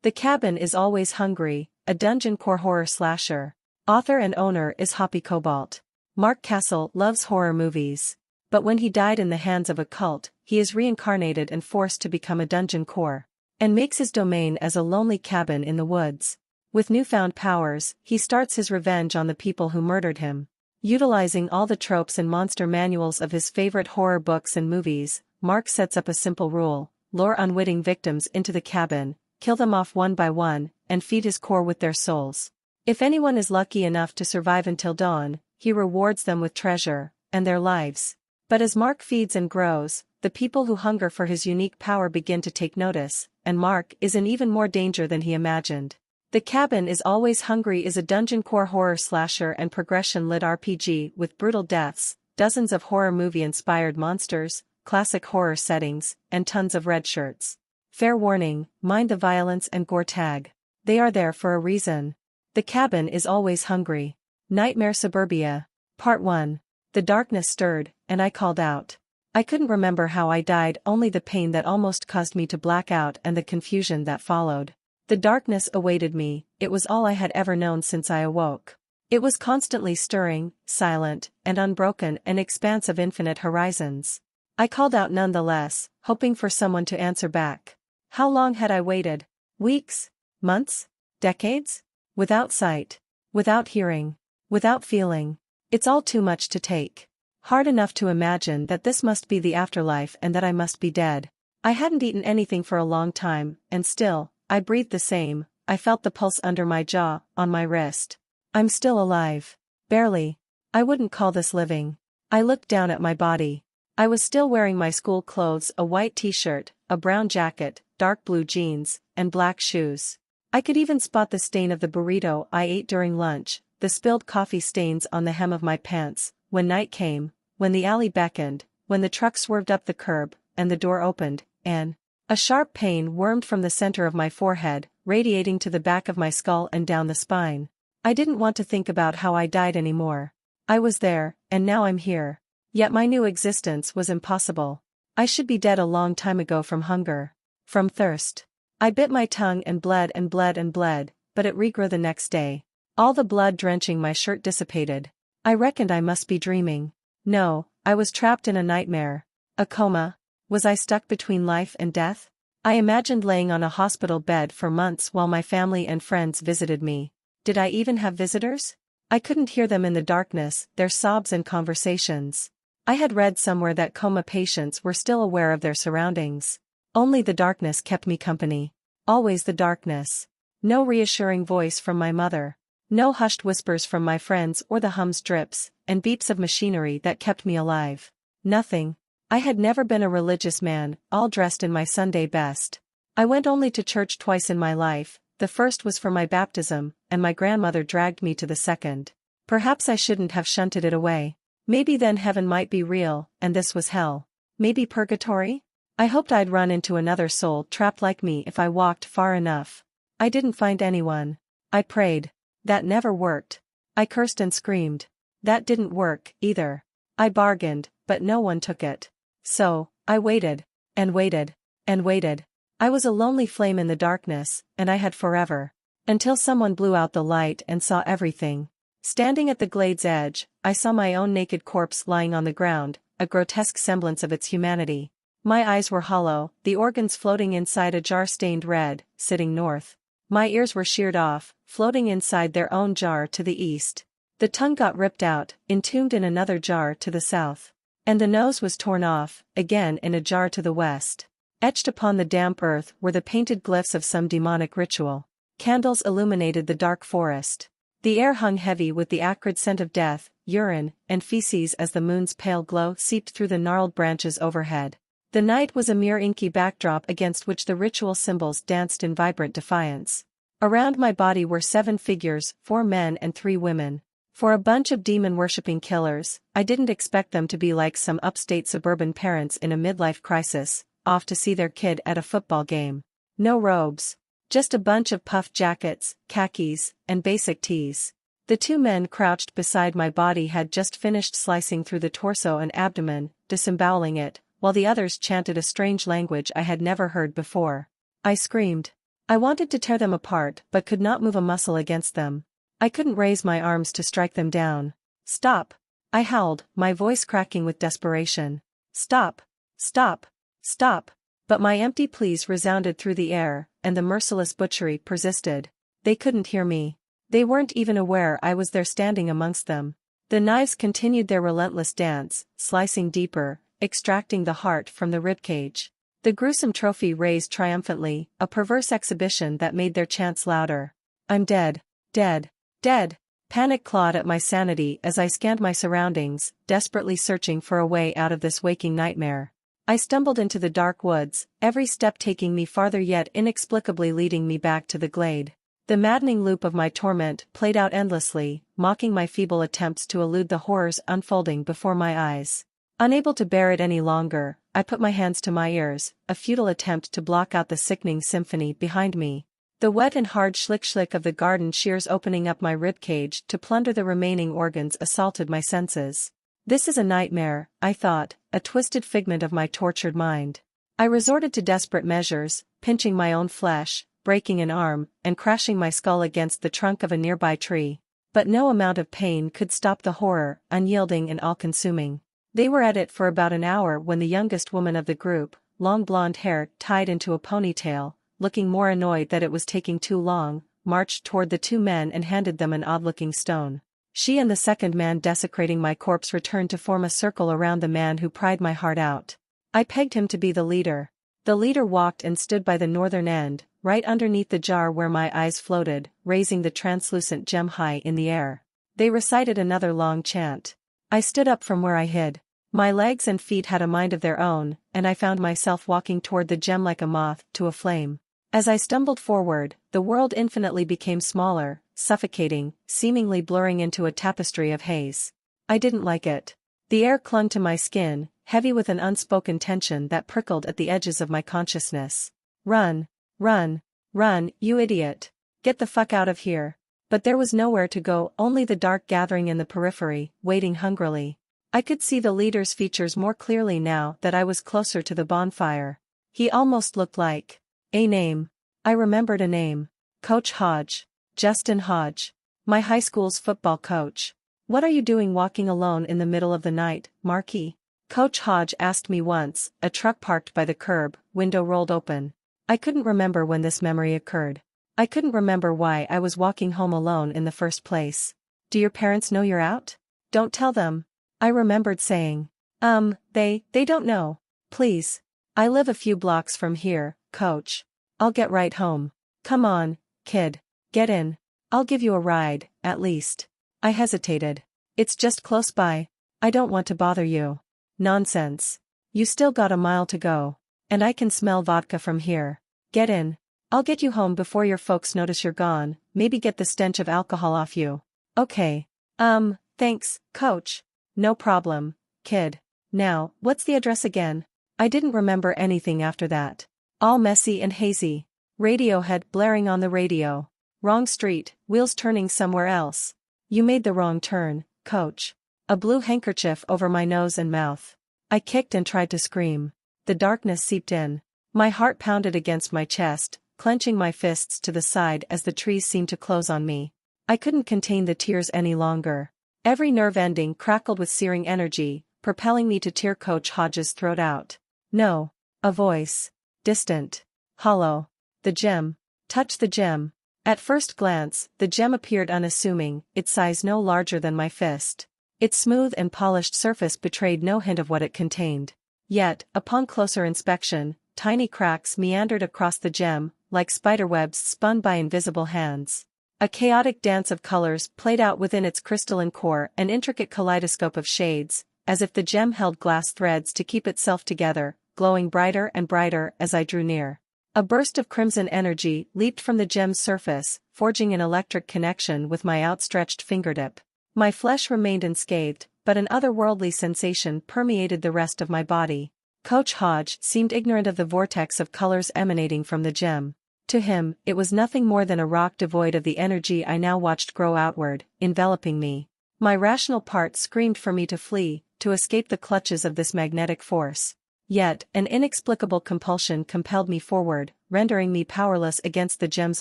The Cabin is Always Hungry, a dungeon core horror slasher. Author and owner is HoppyCobalt. Mark Castle loves horror movies. But when he died in the hands of a cult, he is reincarnated and forced to become a dungeon core. And makes his domain as a lonely cabin in the woods. With newfound powers, he starts his revenge on the people who murdered him. Utilizing all the tropes and monster manuals of his favorite horror books and movies, Mark sets up a simple rule: lure unwitting victims into the cabin, kill them off one by one, and feed his core with their souls. If anyone is lucky enough to survive until dawn, he rewards them with treasure, and their lives. But as Mark feeds and grows, the people who hunger for his unique power begin to take notice, and Mark is in even more danger than he imagined. The Cabin is Always Hungry is a dungeon core horror slasher and progression LitRPG with brutal deaths, dozens of horror movie-inspired monsters, classic horror settings, and tons of red shirts. Fair warning, mind the violence and gore tag. They are there for a reason. The Cabin is Always Hungry. Nightmare Suburbia. Part 1. The darkness stirred, and I called out. I couldn't remember how I died, only the pain that almost caused me to black out and the confusion that followed. The darkness awaited me, it was all I had ever known since I awoke. It was constantly stirring, silent, and unbroken, an expanse of infinite horizons. I called out nonetheless, hoping for someone to answer back. How long had I waited? Weeks? Months? Decades? Without sight. Without hearing. Without feeling. It's all too much to take. Hard enough to imagine that this must be the afterlife and that I must be dead. I hadn't eaten anything for a long time, and still, I breathed the same. I felt the pulse under my jaw, on my wrist. I'm still alive. Barely. I wouldn't call this living. I looked down at my body. I was still wearing my school clothes, a white t-shirt, a brown jacket, dark blue jeans, and black shoes. I could even spot the stain of the burrito I ate during lunch, the spilled coffee stains on the hem of my pants. When night came, when the alley beckoned, when the truck swerved up the curb, and the door opened, and a sharp pain wormed from the center of my forehead, radiating to the back of my skull and down the spine. I didn't want to think about how I died anymore. I was there, and now I'm here. Yet my new existence was impossible. I should be dead a long time ago from hunger. From thirst. I bit my tongue and bled and bled and bled, but it regrew the next day. All the blood drenching my shirt dissipated. I reckoned I must be dreaming. No, I was trapped in a nightmare. A coma. Was I stuck between life and death? I imagined laying on a hospital bed for months while my family and friends visited me. Did I even have visitors? I couldn't hear them in the darkness, their sobs and conversations. I had read somewhere that coma patients were still aware of their surroundings. Only the darkness kept me company. Always the darkness. No reassuring voice from my mother. No hushed whispers from my friends or the hums, drips, and beeps of machinery that kept me alive. Nothing. I had never been a religious man, all dressed in my Sunday best. I went only to church twice in my life. The first was for my baptism, and my grandmother dragged me to the second. Perhaps I shouldn't have shunted it away. Maybe then heaven might be real, and this was hell. Maybe purgatory? I hoped I'd run into another soul trapped like me if I walked far enough. I didn't find anyone. I prayed. That never worked. I cursed and screamed. That didn't work, either. I bargained, but no one took it. So, I waited. And waited. And waited. I was a lonely flame in the darkness, and I had forever. Until someone blew out the light and saw everything. Standing at the glade's edge, I saw my own naked corpse lying on the ground, a grotesque semblance of its humanity. My eyes were hollow, the organs floating inside a jar stained red, sitting north. My ears were sheared off, floating inside their own jar to the east. The tongue got ripped out, entombed in another jar to the south. And the nose was torn off, again in a jar to the west. Etched upon the damp earth were the painted glyphs of some demonic ritual. Candles illuminated the dark forest. The air hung heavy with the acrid scent of death, urine, and feces as the moon's pale glow seeped through the gnarled branches overhead. The night was a mere inky backdrop against which the ritual symbols danced in vibrant defiance. Around my body were 7 figures, 4 men and 3 women. For a bunch of demon-worshipping killers, I didn't expect them to be like some upstate suburban parents in a midlife crisis, off to see their kid at a football game. No robes. Just a bunch of puff jackets, khakis, and basic tees. The 2 men crouched beside my body had just finished slicing through the torso and abdomen, disemboweling it, while the others chanted a strange language I had never heard before. I screamed. I wanted to tear them apart but could not move a muscle against them. I couldn't raise my arms to strike them down. Stop! I howled, my voice cracking with desperation. Stop! Stop! Stop! But my empty pleas resounded through the air, and the merciless butchery persisted. They couldn't hear me. They weren't even aware I was there standing amongst them. The knives continued their relentless dance, slicing deeper, extracting the heart from the ribcage. The gruesome trophy raised triumphantly, a perverse exhibition that made their chants louder. I'm dead. Dead. Dead. Panic clawed at my sanity as I scanned my surroundings, desperately searching for a way out of this waking nightmare. I stumbled into the dark woods, every step taking me farther yet inexplicably leading me back to the glade. The maddening loop of my torment played out endlessly, mocking my feeble attempts to elude the horrors unfolding before my eyes. Unable to bear it any longer, I put my hands to my ears, a futile attempt to block out the sickening symphony behind me. The wet and hard schlick of the garden shears opening up my ribcage to plunder the remaining organs assaulted my senses. This is a nightmare, I thought, a twisted figment of my tortured mind. I resorted to desperate measures, pinching my own flesh, breaking an arm, and crashing my skull against the trunk of a nearby tree. But no amount of pain could stop the horror, unyielding and all-consuming. They were at it for about an hour when the youngest woman of the group, long blonde hair tied into a ponytail, looking more annoyed that it was taking too long, marched toward the two men and handed them an odd-looking stone. She and the second man desecrating my corpse returned to form a circle around the man who pried my heart out. I pegged him to be the leader. The leader walked and stood by the northern end, right underneath the jar where my eyes floated, raising the translucent gem high in the air. They recited another long chant. I stood up from where I hid. My legs and feet had a mind of their own, and I found myself walking toward the gem like a moth to a flame. As I stumbled forward, the world infinitely became smaller, suffocating, seemingly blurring into a tapestry of haze. I didn't like it. The air clung to my skin, heavy with an unspoken tension that prickled at the edges of my consciousness. Run, run, run, you idiot. Get the fuck out of here. But there was nowhere to go, only the dark gathering in the periphery, waiting hungrily. I could see the leader's features more clearly now that I was closer to the bonfire. He almost looked like a name. I remembered a name. Coach Hodge. Justin Hodge. My high school's football coach. What are you doing walking alone in the middle of the night, Marky? Coach Hodge asked me once, a truck parked by the curb, window rolled open. I couldn't remember when this memory occurred. I couldn't remember why I was walking home alone in the first place. Do your parents know you're out? Don't tell them. I remembered saying. They don't know. Please. I live a few blocks from here, coach. I'll get right home. Come on, kid. Get in. I'll give you a ride, at least. I hesitated. It's just close by. I don't want to bother you. Nonsense. You still got a mile to go. And I can smell vodka from here. Get in. I'll get you home before your folks notice you're gone, maybe get the stench of alcohol off you. Okay. Thanks, coach. No problem, kid. Now, what's the address again? I didn't remember anything after that. All messy and hazy. Radiohead blaring on the radio. Wrong street, wheels turning somewhere else. You made the wrong turn, coach. A blue handkerchief over my nose and mouth. I kicked and tried to scream. The darkness seeped in. My heart pounded against my chest, clenching my fists to the side as the trees seemed to close on me. I couldn't contain the tears any longer. Every nerve ending crackled with searing energy, propelling me to tear Coach Hodge's throat out. No. A voice. Distant. Hollow. The gem. Touch the gem. At first glance, the gem appeared unassuming, its size no larger than my fist. Its smooth and polished surface betrayed no hint of what it contained. Yet, upon closer inspection, tiny cracks meandered across the gem, like spiderwebs spun by invisible hands. A chaotic dance of colors played out within its crystalline core, an intricate kaleidoscope of shades, as if the gem held glass threads to keep itself together, glowing brighter and brighter as I drew near. A burst of crimson energy leaped from the gem's surface, forging an electric connection with my outstretched fingertip. My flesh remained unscathed, but an otherworldly sensation permeated the rest of my body. Coach Hodge seemed ignorant of the vortex of colors emanating from the gem. To him, it was nothing more than a rock devoid of the energy I now watched grow outward, enveloping me. My rational part screamed for me to flee, to escape the clutches of this magnetic force. Yet, an inexplicable compulsion compelled me forward, rendering me powerless against the gem's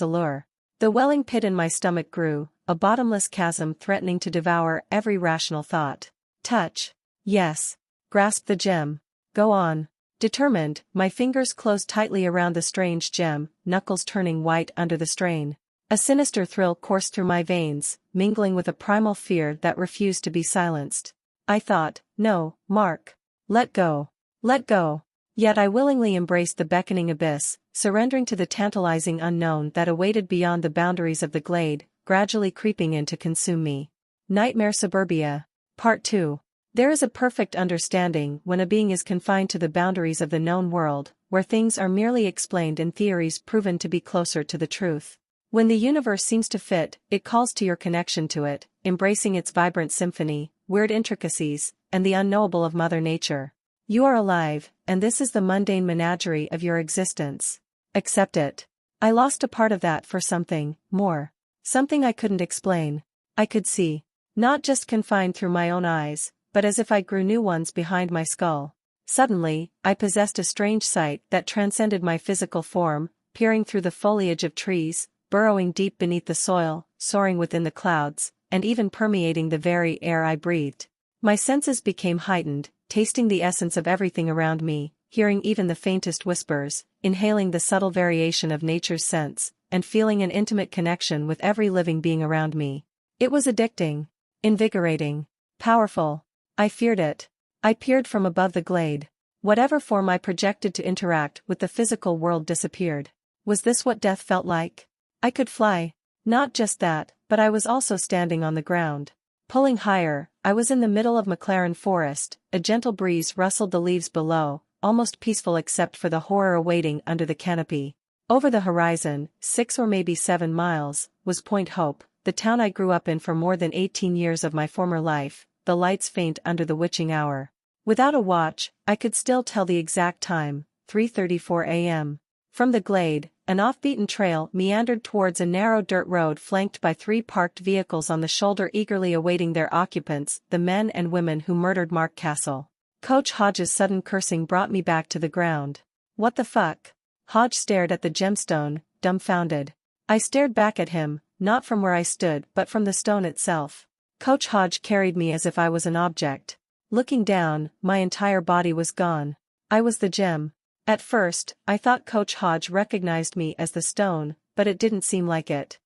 allure. The welling pit in my stomach grew, a bottomless chasm threatening to devour every rational thought. Touch. Yes. Grasp the gem. Go on. Determined, my fingers closed tightly around the strange gem, knuckles turning white under the strain. A sinister thrill coursed through my veins, mingling with a primal fear that refused to be silenced. I thought, no, Mark. Let go. Let go. Yet I willingly embraced the beckoning abyss, surrendering to the tantalizing unknown that awaited beyond the boundaries of the glade, gradually creeping in to consume me. Nightmare Suburbia. Part 2. There is a perfect understanding when a being is confined to the boundaries of the known world, where things are merely explained in theories proven to be closer to the truth. When the universe seems to fit, it calls to your connection to it, embracing its vibrant symphony, weird intricacies, and the unknowable of Mother Nature. You are alive, and this is the mundane menagerie of your existence. Accept it. I lost a part of that for something more. Something I couldn't explain. I could see. Not just confined through my own eyes, but as if I grew new ones behind my skull. Suddenly, I possessed a strange sight that transcended my physical form, peering through the foliage of trees, burrowing deep beneath the soil, soaring within the clouds, and even permeating the very air I breathed. My senses became heightened, tasting the essence of everything around me, hearing even the faintest whispers, inhaling the subtle variation of nature's scents, and feeling an intimate connection with every living being around me. It was addicting, invigorating, powerful. I feared it. I peered from above the glade. Whatever form I projected to interact with the physical world disappeared. Was this what death felt like? I could fly. Not just that, but I was also standing on the ground. Pulling higher, I was in the middle of McLaren Forest, a gentle breeze rustled the leaves below, almost peaceful except for the horror awaiting under the canopy. Over the horizon, 6 or maybe 7 miles, was Point Hope, the town I grew up in for more than 18 years of my former life, the lights faint under the witching hour. Without a watch, I could still tell the exact time, 3:34 a.m. From the glade, an off-beaten trail meandered towards a narrow dirt road flanked by 3 parked vehicles on the shoulder eagerly awaiting their occupants, the men and women who murdered Mark Castle. Coach Hodge's sudden cursing brought me back to the ground. What the fuck? Hodge stared at the gemstone, dumbfounded. I stared back at him, not from where I stood but from the stone itself. Coach Hodge carried me as if I was an object. Looking down, my entire body was gone. I was the gem. At first, I thought Coach Hodge recognized me as the stone, but it didn't seem like it.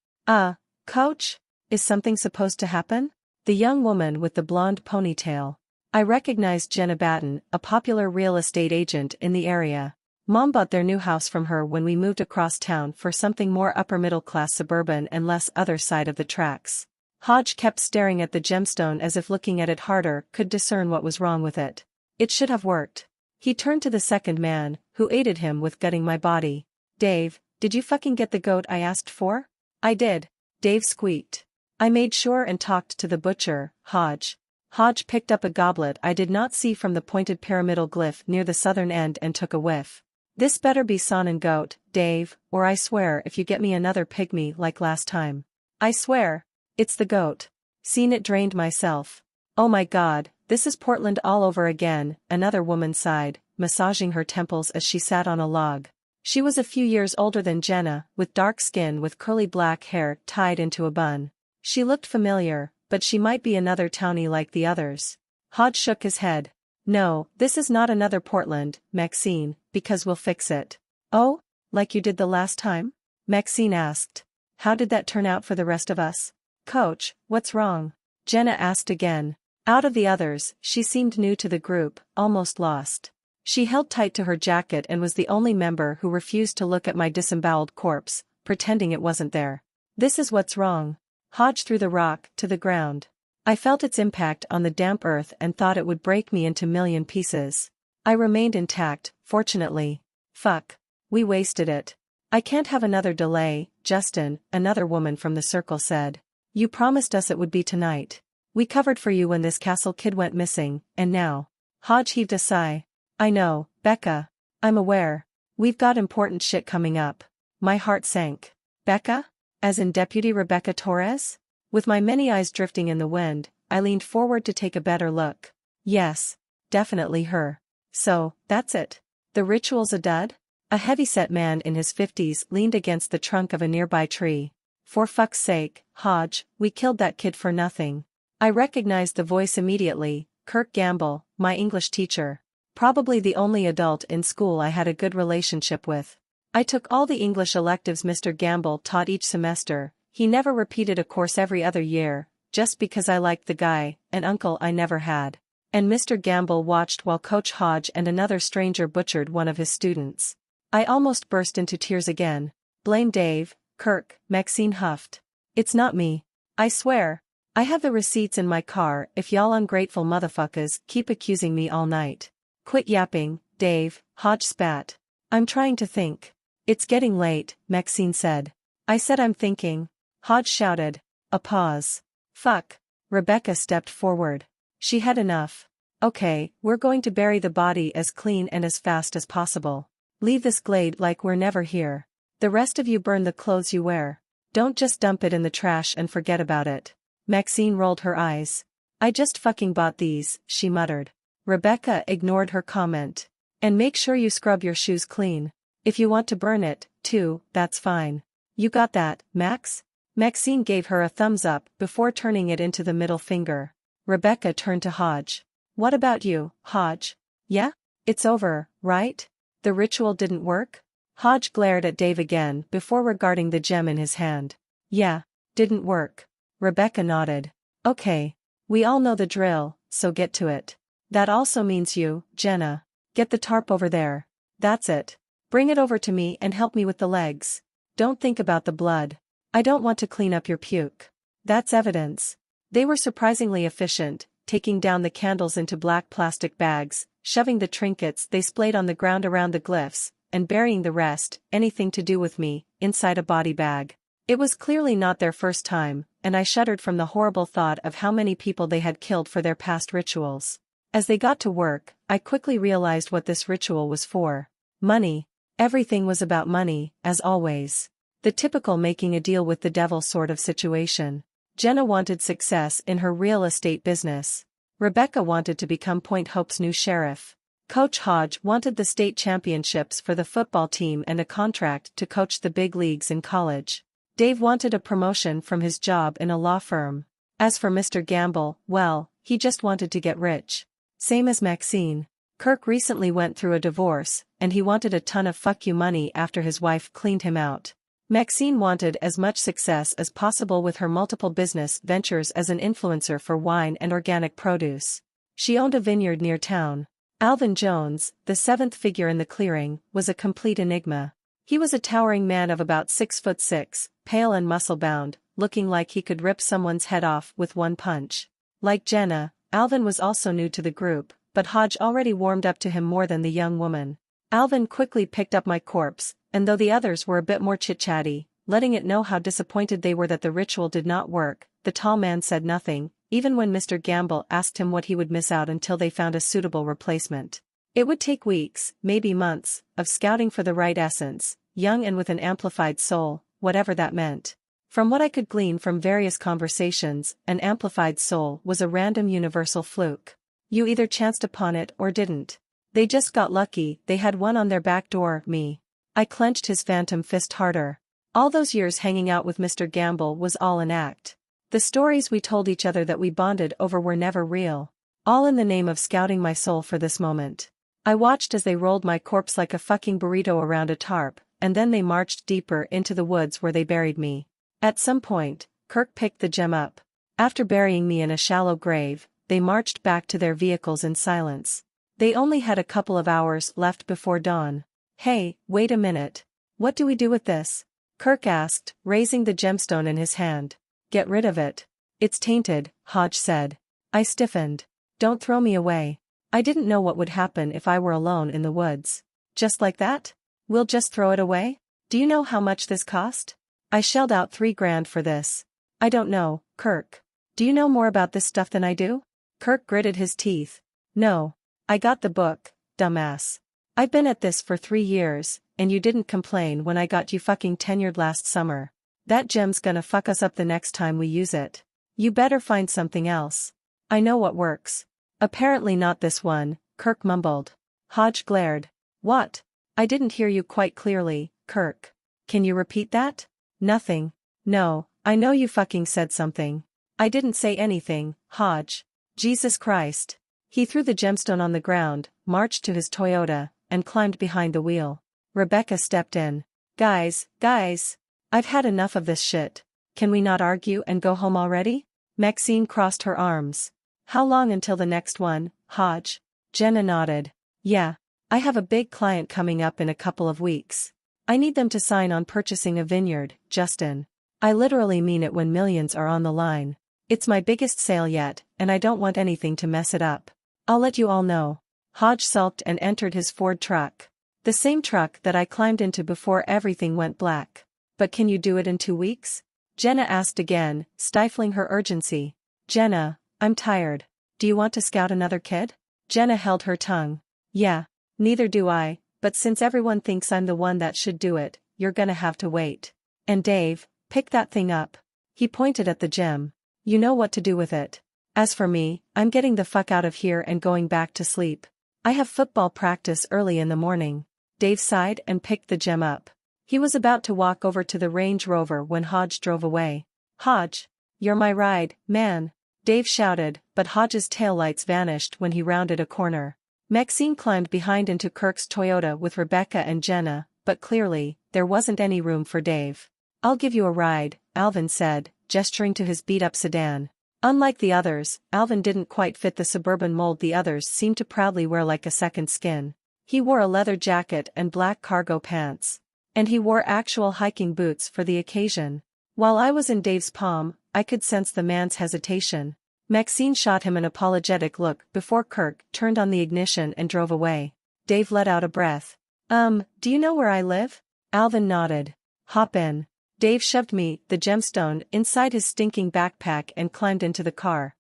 Coach? Is something supposed to happen? The young woman with the blonde ponytail. I recognized Jenna Batten, a popular real estate agent in the area. Mom bought their new house from her when we moved across town for something more upper-middle-class suburban and less other side of the tracks. Hodge kept staring at the gemstone as if looking at it harder could discern what was wrong with it. It should have worked. He turned to the second man, who aided him with gutting my body. Dave, did you fucking get the goat I asked for? I did. Dave squeaked. I made sure and talked to the butcher, Hodge. Hodge picked up a goblet I did not see from the pointed pyramidal glyph near the southern end and took a whiff. This better be Sonnen goat, Dave, or I swear if you get me another pygmy like last time. I swear. It's the goat. Seen it drained myself. Oh my god, this is Portland all over again, another woman sighed, massaging her temples as she sat on a log. She was a few years older than Jenna, with dark skin with curly black hair tied into a bun. She looked familiar, but she might be another townie like the others. Hodge shook his head. No, this is not another Portland, Maxine, because we'll fix it. Oh? Like you did the last time? Maxine asked. How did that turn out for the rest of us? Coach, what's wrong? Jenna asked again. Out of the others, she seemed new to the group, almost lost. She held tight to her jacket and was the only member who refused to look at my disemboweled corpse, pretending it wasn't there. This is what's wrong. Hodge threw the rock to the ground. I felt its impact on the damp earth and thought it would break me into million pieces. I remained intact, fortunately. Fuck. We wasted it. I can't have another delay, Justin, another woman from the circle said. You promised us it would be tonight. We covered for you when this Castle kid went missing, and now. Hodge heaved a sigh. I know, Becca. I'm aware. We've got important shit coming up. My heart sank. Becca? As in Deputy Rebecca Torres? With my many eyes drifting in the wind, I leaned forward to take a better look. Yes. Definitely her. So, that's it. The ritual's a dud? A heavyset man in his 50s leaned against the trunk of a nearby tree. For fuck's sake, Hodge, we killed that kid for nothing. I recognized the voice immediately, Kirk Gamble, my English teacher. Probably the only adult in school I had a good relationship with. I took all the English electives Mr. Gamble taught each semester. He never repeated a course every other year, just because I liked the guy, an uncle I never had. And Mr. Gamble watched while Coach Hodge and another stranger butchered one of his students. I almost burst into tears again. Blame Dave, Kirk, Maxine huffed. It's not me. I swear. I have the receipts in my car if y'all ungrateful motherfuckers keep accusing me all night. Quit yapping, Dave, Hodge spat. I'm trying to think. It's getting late, Maxine said. I said I'm thinking. Hodge shouted. A pause. Fuck. Rebecca stepped forward. She had enough. Okay, we're going to bury the body as clean and as fast as possible. Leave this glade like we're never here. The rest of you burn the clothes you wear. Don't just dump it in the trash and forget about it. Maxine rolled her eyes. I just fucking bought these, she muttered. Rebecca ignored her comment. And make sure you scrub your shoes clean. If you want to burn it, too, that's fine. You got that, Max? Maxine gave her a thumbs up before turning it into the middle finger. Rebecca turned to Hodge. What about you, Hodge? Yeah? It's over, right? The ritual didn't work? Hodge glared at Dave again before regarding the gem in his hand. Yeah, didn't work. Rebecca nodded. Okay. We all know the drill, so get to it. That also means you, Jenna. Get the tarp over there. That's it. Bring it over to me and help me with the legs. Don't think about the blood. I don't want to clean up your puke. That's evidence. They were surprisingly efficient, taking down the candles into black plastic bags, shoving the trinkets they splayed on the ground around the glyphs, and burying the rest, anything to do with me, inside a body bag. It was clearly not their first time, and I shuddered from the horrible thought of how many people they had killed for their past rituals. As they got to work, I quickly realized what this ritual was for. Money. Everything was about money, as always. The typical making a deal with the devil sort of situation. Jenna wanted success in her real estate business. Rebecca wanted to become Point Hope's new sheriff. Coach Hodge wanted the state championships for the football team and a contract to coach the big leagues in college. Dave wanted a promotion from his job in a law firm. As for Mr. Gamble, well, he just wanted to get rich. Same as Maxine. Kirk recently went through a divorce, and he wanted a ton of fuck you money after his wife cleaned him out. Maxine wanted as much success as possible with her multiple business ventures as an influencer for wine and organic produce. She owned a vineyard near town. Alvin Jones, the seventh figure in the clearing, was a complete enigma. He was a towering man of about 6'6", pale and muscle-bound, looking like he could rip someone's head off with one punch. Like Jenna, Alvin was also new to the group, but Hodge already warmed up to him more than the young woman. Alvin quickly picked up my corpse, and though the others were a bit more chit-chatty, letting it know how disappointed they were that the ritual did not work, the tall man said nothing, even when Mr. Gamble asked him what he would miss out until they found a suitable replacement. It would take weeks, maybe months, of scouting for the right essence, young and with an amplified soul, whatever that meant. From what I could glean from various conversations, an amplified soul was a random universal fluke. You either chanced upon it or didn't. They just got lucky, they had one on their back door, me. I clenched his phantom fist harder. All those years hanging out with Mr. Gamble was all an act. The stories we told each other that we bonded over were never real. All in the name of scouting my soul for this moment. I watched as they rolled my corpse like a fucking burrito around a tarp, and then they marched deeper into the woods where they buried me. At some point, Kirk picked the gem up. After burying me in a shallow grave, they marched back to their vehicles in silence. They only had a couple of hours left before dawn. Hey, wait a minute. What do we do with this? Kirk asked, raising the gemstone in his hand. Get rid of it. It's tainted, Hodge said. I stiffened. Don't throw me away. I didn't know what would happen if I were alone in the woods. Just like that? We'll just throw it away? Do you know how much this cost? I shelled out $3,000 for this. I don't know, Kirk. Do you know more about this stuff than I do? Kirk gritted his teeth. No. I got the book, dumbass. I've been at this for 3 years, and you didn't complain when I got you fucking tenured last summer. That gem's gonna fuck us up the next time we use it. You better find something else. I know what works. Apparently not this one, Kirk mumbled. Hodge glared. What? I didn't hear you quite clearly, Kirk. Can you repeat that? Nothing. No, I know you fucking said something. I didn't say anything, Hodge. Jesus Christ. He threw the gemstone on the ground, marched to his Toyota, and climbed behind the wheel. Rebecca stepped in. Guys, I've had enough of this shit. Can we not argue and go home already? Maxine crossed her arms. How long until the next one, Hodge? Jenna nodded. Yeah. I have a big client coming up in a couple of weeks. I need them to sign on purchasing a vineyard, Justin. I literally mean it when millions are on the line. It's my biggest sale yet, and I don't want anything to mess it up. I'll let you all know. Hodge sulked and entered his Ford truck. The same truck that I climbed into before everything went black. But can you do it in 2 weeks? Jenna asked again, stifling her urgency. Jenna, I'm tired. Do you want to scout another kid? Jenna held her tongue. Yeah, neither do I, but since everyone thinks I'm the one that should do it, you're gonna have to wait. And Dave, pick that thing up. He pointed at the gem. You know what to do with it. As for me, I'm getting the fuck out of here and going back to sleep. I have football practice early in the morning. Dave sighed and picked the gem up. He was about to walk over to the Range Rover when Hodge drove away. Hodge, you're my ride, man. Dave shouted, but Hodge's taillights vanished when he rounded a corner. Maxine climbed behind into Kirk's Toyota with Rebecca and Jenna, but clearly, there wasn't any room for Dave. I'll give you a ride, Alvin said, gesturing to his beat-up sedan. Unlike the others, Alvin didn't quite fit the suburban mold the others seemed to proudly wear like a second skin. He wore a leather jacket and black cargo pants. And he wore actual hiking boots for the occasion. While I was in Dave's palm, I could sense the man's hesitation. Maxine shot him an apologetic look before Kirk turned on the ignition and drove away. Dave let out a breath. Do you know where I live? Alvin nodded. Hop in. Dave shoved me, the gemstone, inside his stinking backpack and climbed into the car.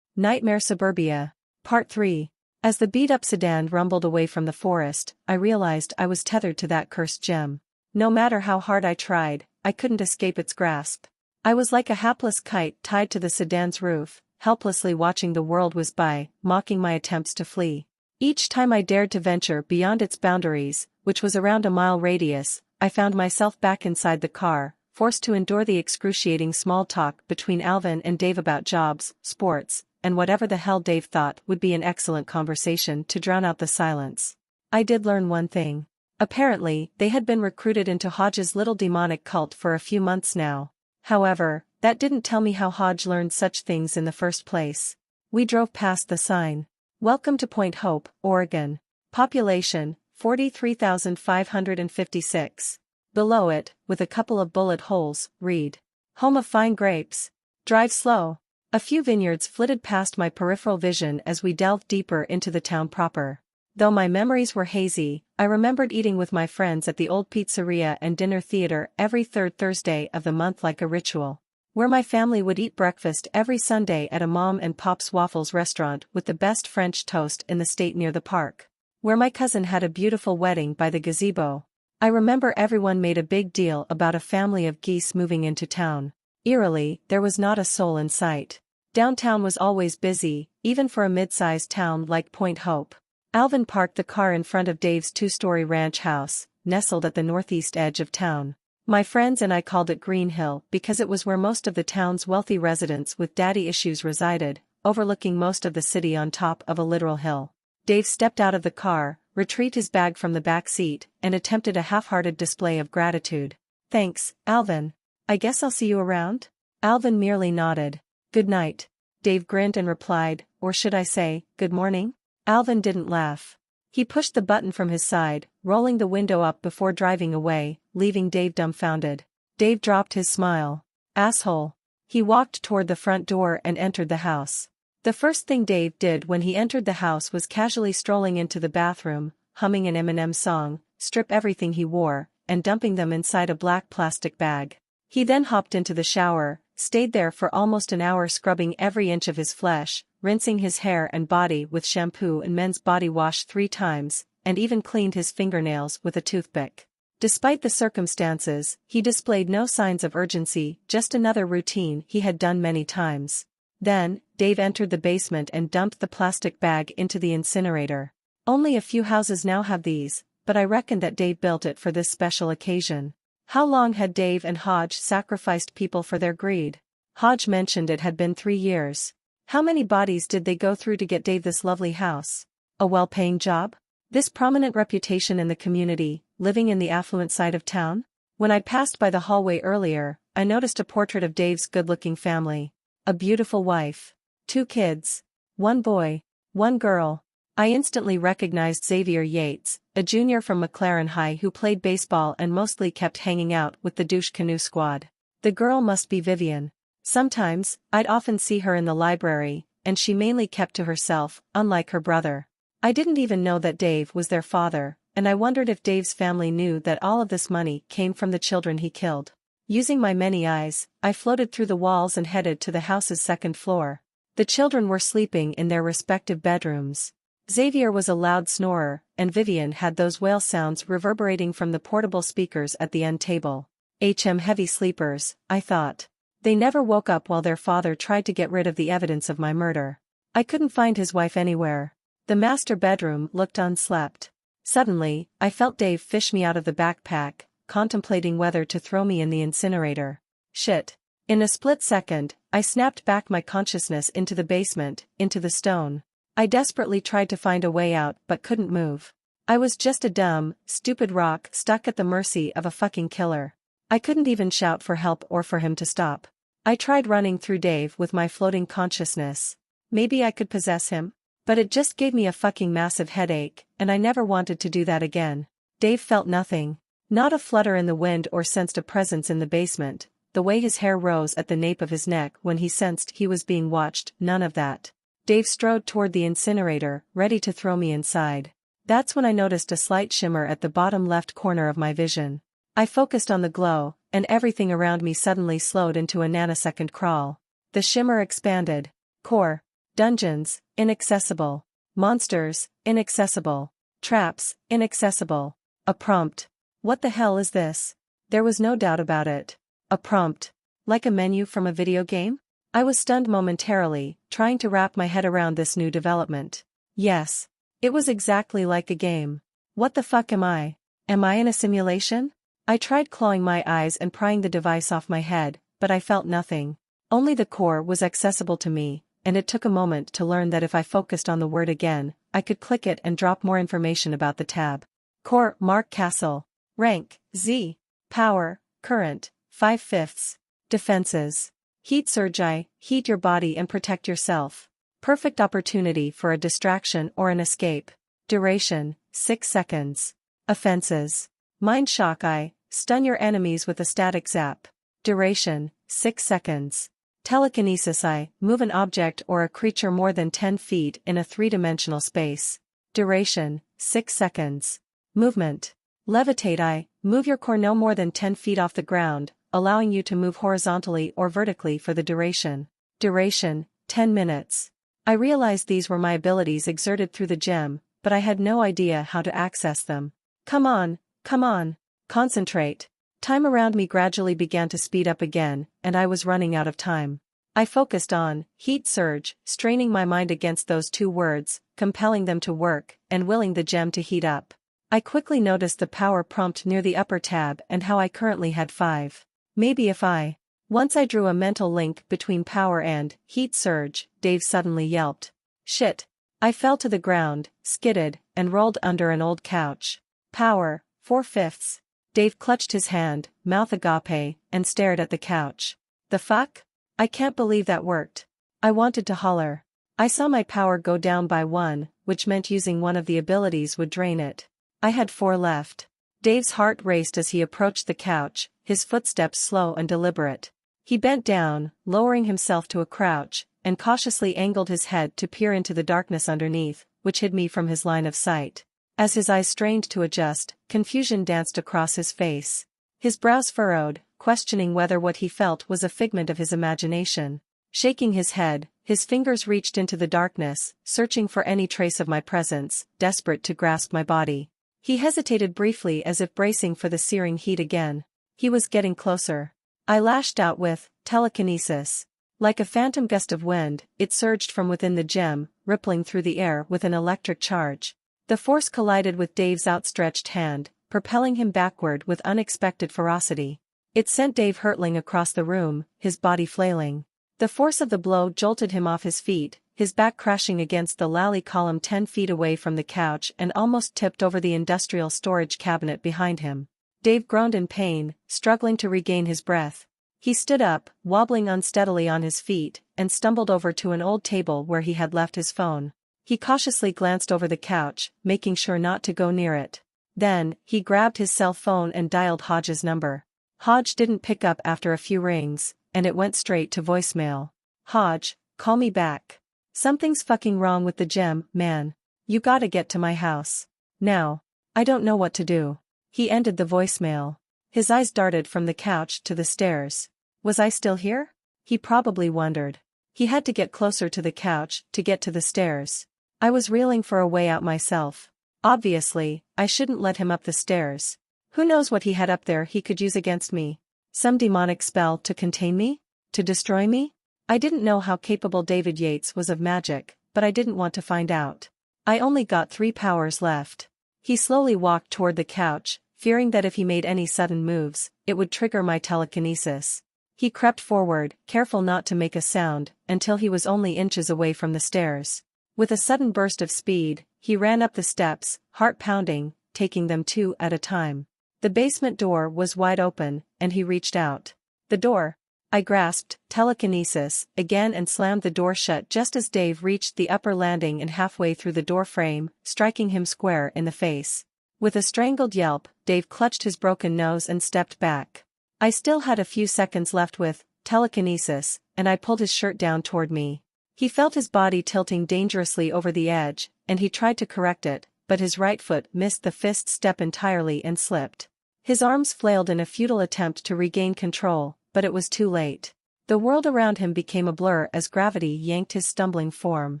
Nightmare Suburbia. Part 3. As the beat-up sedan rumbled away from the forest, I realized I was tethered to that cursed gem. No matter how hard I tried, I couldn't escape its grasp. I was like a hapless kite tied to the sedan's roof, helplessly watching the world whiz by, mocking my attempts to flee. Each time I dared to venture beyond its boundaries, which was around a mile radius, I found myself back inside the car, forced to endure the excruciating small talk between Alvin and Dave about jobs, sports, and whatever the hell Dave thought would be an excellent conversation to drown out the silence. I did learn one thing. Apparently, they had been recruited into Hodge's little demonic cult for a few months now. However, that didn't tell me how Hodge learned such things in the first place. We drove past the sign. Welcome to Point Hope, Oregon. Population, 43,556. Below it, with a couple of bullet holes, read. Home of fine grapes. Drive slow. A few vineyards flitted past my peripheral vision as we delved deeper into the town proper. Though my memories were hazy, I remembered eating with my friends at the old pizzeria and dinner theater every third Thursday of the month like a ritual. Where my family would eat breakfast every Sunday at a Mom and Pop's Waffles restaurant with the best French toast in the state near the park. Where my cousin had a beautiful wedding by the gazebo. I remember everyone made a big deal about a family of geese moving into town. Eerily, there was not a soul in sight. Downtown was always busy, even for a mid-sized town like Point Hope. Alvin parked the car in front of Dave's 2-story ranch house, nestled at the northeast edge of town. My friends and I called it Green Hill because it was where most of the town's wealthy residents with daddy issues resided, overlooking most of the city on top of a literal hill. Dave stepped out of the car, retrieved his bag from the back seat, and attempted a half-hearted display of gratitude. Thanks, Alvin. I guess I'll see you around? Alvin merely nodded. Good night. Dave grinned and replied, or should I say, good morning? Alvin didn't laugh. He pushed the button from his side, rolling the window up before driving away, leaving Dave dumbfounded. Dave dropped his smile. Asshole. He walked toward the front door and entered the house. The first thing Dave did when he entered the house was casually strolling into the bathroom, humming an Eminem song, strip everything he wore, and dumping them inside a black plastic bag. He then hopped into the shower, stayed there for almost an hour scrubbing every inch of his flesh, rinsing his hair and body with shampoo and men's body wash 3 times, and even cleaned his fingernails with a toothpick. Despite the circumstances, he displayed no signs of urgency, just another routine he had done many times. Then, Dave entered the basement and dumped the plastic bag into the incinerator. Only a few houses now have these, but I reckoned that Dave built it for this special occasion. How long had Dave and Hodge sacrificed people for their greed? Hodge mentioned it had been 3 years. How many bodies did they go through to get Dave this lovely house? A well-paying job? This prominent reputation in the community, living in the affluent side of town? When I passed by the hallway earlier, I noticed a portrait of Dave's good-looking family. A beautiful wife. 2 kids. 1 boy. 1 girl. I instantly recognized Xavier Yates, a junior from McLaren High who played baseball and mostly kept hanging out with the douche canoe squad. The girl must be Vivian. Sometimes, I'd often see her in the library, and she mainly kept to herself, unlike her brother. I didn't even know that Dave was their father, and I wondered if Dave's family knew that all of this money came from the children he killed. Using my many eyes, I floated through the walls and headed to the house's 2nd floor. The children were sleeping in their respective bedrooms. Xavier was a loud snorer, and Vivian had those whale sounds reverberating from the portable speakers at the end table. Heavy sleepers, I thought. They never woke up while their father tried to get rid of the evidence of my murder. I couldn't find his wife anywhere. The master bedroom looked unslept. Suddenly, I felt Dave fish me out of the backpack, contemplating whether to throw me in the incinerator. Shit. In a split second, I snapped back my consciousness into the basement, into the stone. I desperately tried to find a way out but couldn't move. I was just a dumb, stupid rock stuck at the mercy of a fucking killer. I couldn't even shout for help or for him to stop. I tried running through Dave with my floating consciousness. Maybe I could possess him? But it just gave me a fucking massive headache, and I never wanted to do that again. Dave felt nothing. Not a flutter in the wind or sensed a presence in the basement. The way his hair rose at the nape of his neck when he sensed he was being watched, none of that. Dave strode toward the incinerator, ready to throw me inside. That's when I noticed a slight shimmer at the bottom left corner of my vision. I focused on the glow, and everything around me suddenly slowed into a nanosecond crawl. The shimmer expanded. Core. Dungeons, inaccessible. Monsters, inaccessible. Traps, inaccessible. A prompt. What the hell is this? There was no doubt about it. A prompt. Like a menu from a video game? I was stunned momentarily, trying to wrap my head around this new development. Yes. It was exactly like a game. What the fuck am I? Am I in a simulation? I tried clawing my eyes and prying the device off my head, but I felt nothing. Only the core was accessible to me, and it took a moment to learn that if I focused on the word again, I could click it and drop more information about the tab. Core, Mark Castle. Rank, Z. Power, current, 5/5. Defenses. Heat surge. Heat your body and protect yourself. Perfect opportunity for a distraction or an escape. Duration, 6 seconds. Offenses. Mind shock. Stun your enemies with a static zap. Duration, 6 seconds. Telekinesis. Move an object or a creature more than 10 feet in a 3-dimensional space. Duration, 6 seconds. Movement. Levitate. Move your core no more than 10 feet off the ground, allowing you to move horizontally or vertically for the duration. Duration, 10 minutes. I realized these were my abilities exerted through the gem, but I had no idea how to access them. Come on, come on. Concentrate. Time around me gradually began to speed up again, and I was running out of time. I focused on heat surge, straining my mind against those 2 words, compelling them to work, and willing the gem to heat up. I quickly noticed the power prompt near the upper tab and how I currently had 5. Maybe if I. Once I drew a mental link between power and heat surge, Dave suddenly yelped. Shit. I fell to the ground, skidded, and rolled under an old couch. Power, 4/5. Dave clutched his hand, mouth agape, and stared at the couch. The fuck? I can't believe that worked. I wanted to holler. I saw my power go down by 1, which meant using one of the abilities would drain it. I had 4 left. Dave's heart raced as he approached the couch, his footsteps slow and deliberate. He bent down, lowering himself to a crouch, and cautiously angled his head to peer into the darkness underneath, which hid me from his line of sight. As his eyes strained to adjust, confusion danced across his face. His brows furrowed, questioning whether what he felt was a figment of his imagination. Shaking his head, his fingers reached into the darkness, searching for any trace of my presence, desperate to grasp my body. He hesitated briefly as if bracing for the searing heat again. He was getting closer. I lashed out with telekinesis. Like a phantom gust of wind, it surged from within the gem, rippling through the air with an electric charge. The force collided with Dave's outstretched hand, propelling him backward with unexpected ferocity. It sent Dave hurtling across the room, his body flailing. The force of the blow jolted him off his feet, his back crashing against the lally column 10 feet away from the couch and almost tipped over the industrial storage cabinet behind him. Dave groaned in pain, struggling to regain his breath. He stood up, wobbling unsteadily on his feet, and stumbled over to an old table where he had left his phone. He cautiously glanced over the couch, making sure not to go near it. Then, he grabbed his cell phone and dialed Hodge's number. Hodge didn't pick up after a few rings, and it went straight to voicemail. "Hodge, call me back. Something's fucking wrong with the gem, man. You gotta get to my house. Now. I don't know what to do." He ended the voicemail. His eyes darted from the couch to the stairs. Was I still here? He probably wondered. He had to get closer to the couch to get to the stairs. I was reeling for a way out myself. Obviously, I shouldn't let him up the stairs. Who knows what he had up there he could use against me? Some demonic spell to contain me? To destroy me? I didn't know how capable David Yates was of magic, but I didn't want to find out. I only got 3 powers left. He slowly walked toward the couch, fearing that if he made any sudden moves, it would trigger my telekinesis. He crept forward, careful not to make a sound, until he was only inches away from the stairs. With a sudden burst of speed, he ran up the steps, heart pounding, taking them 2 at a time. The basement door was wide open, and he reached out. The door. I grasped telekinesis again and slammed the door shut just as Dave reached the upper landing and halfway through the door frame, striking him square in the face. With a strangled yelp, Dave clutched his broken nose and stepped back. I still had a few seconds left with telekinesis, and I pulled his shirt down toward me. He felt his body tilting dangerously over the edge, and he tried to correct it, but his right foot missed the fist step entirely and slipped. His arms flailed in a futile attempt to regain control, but it was too late. The world around him became a blur as gravity yanked his stumbling form.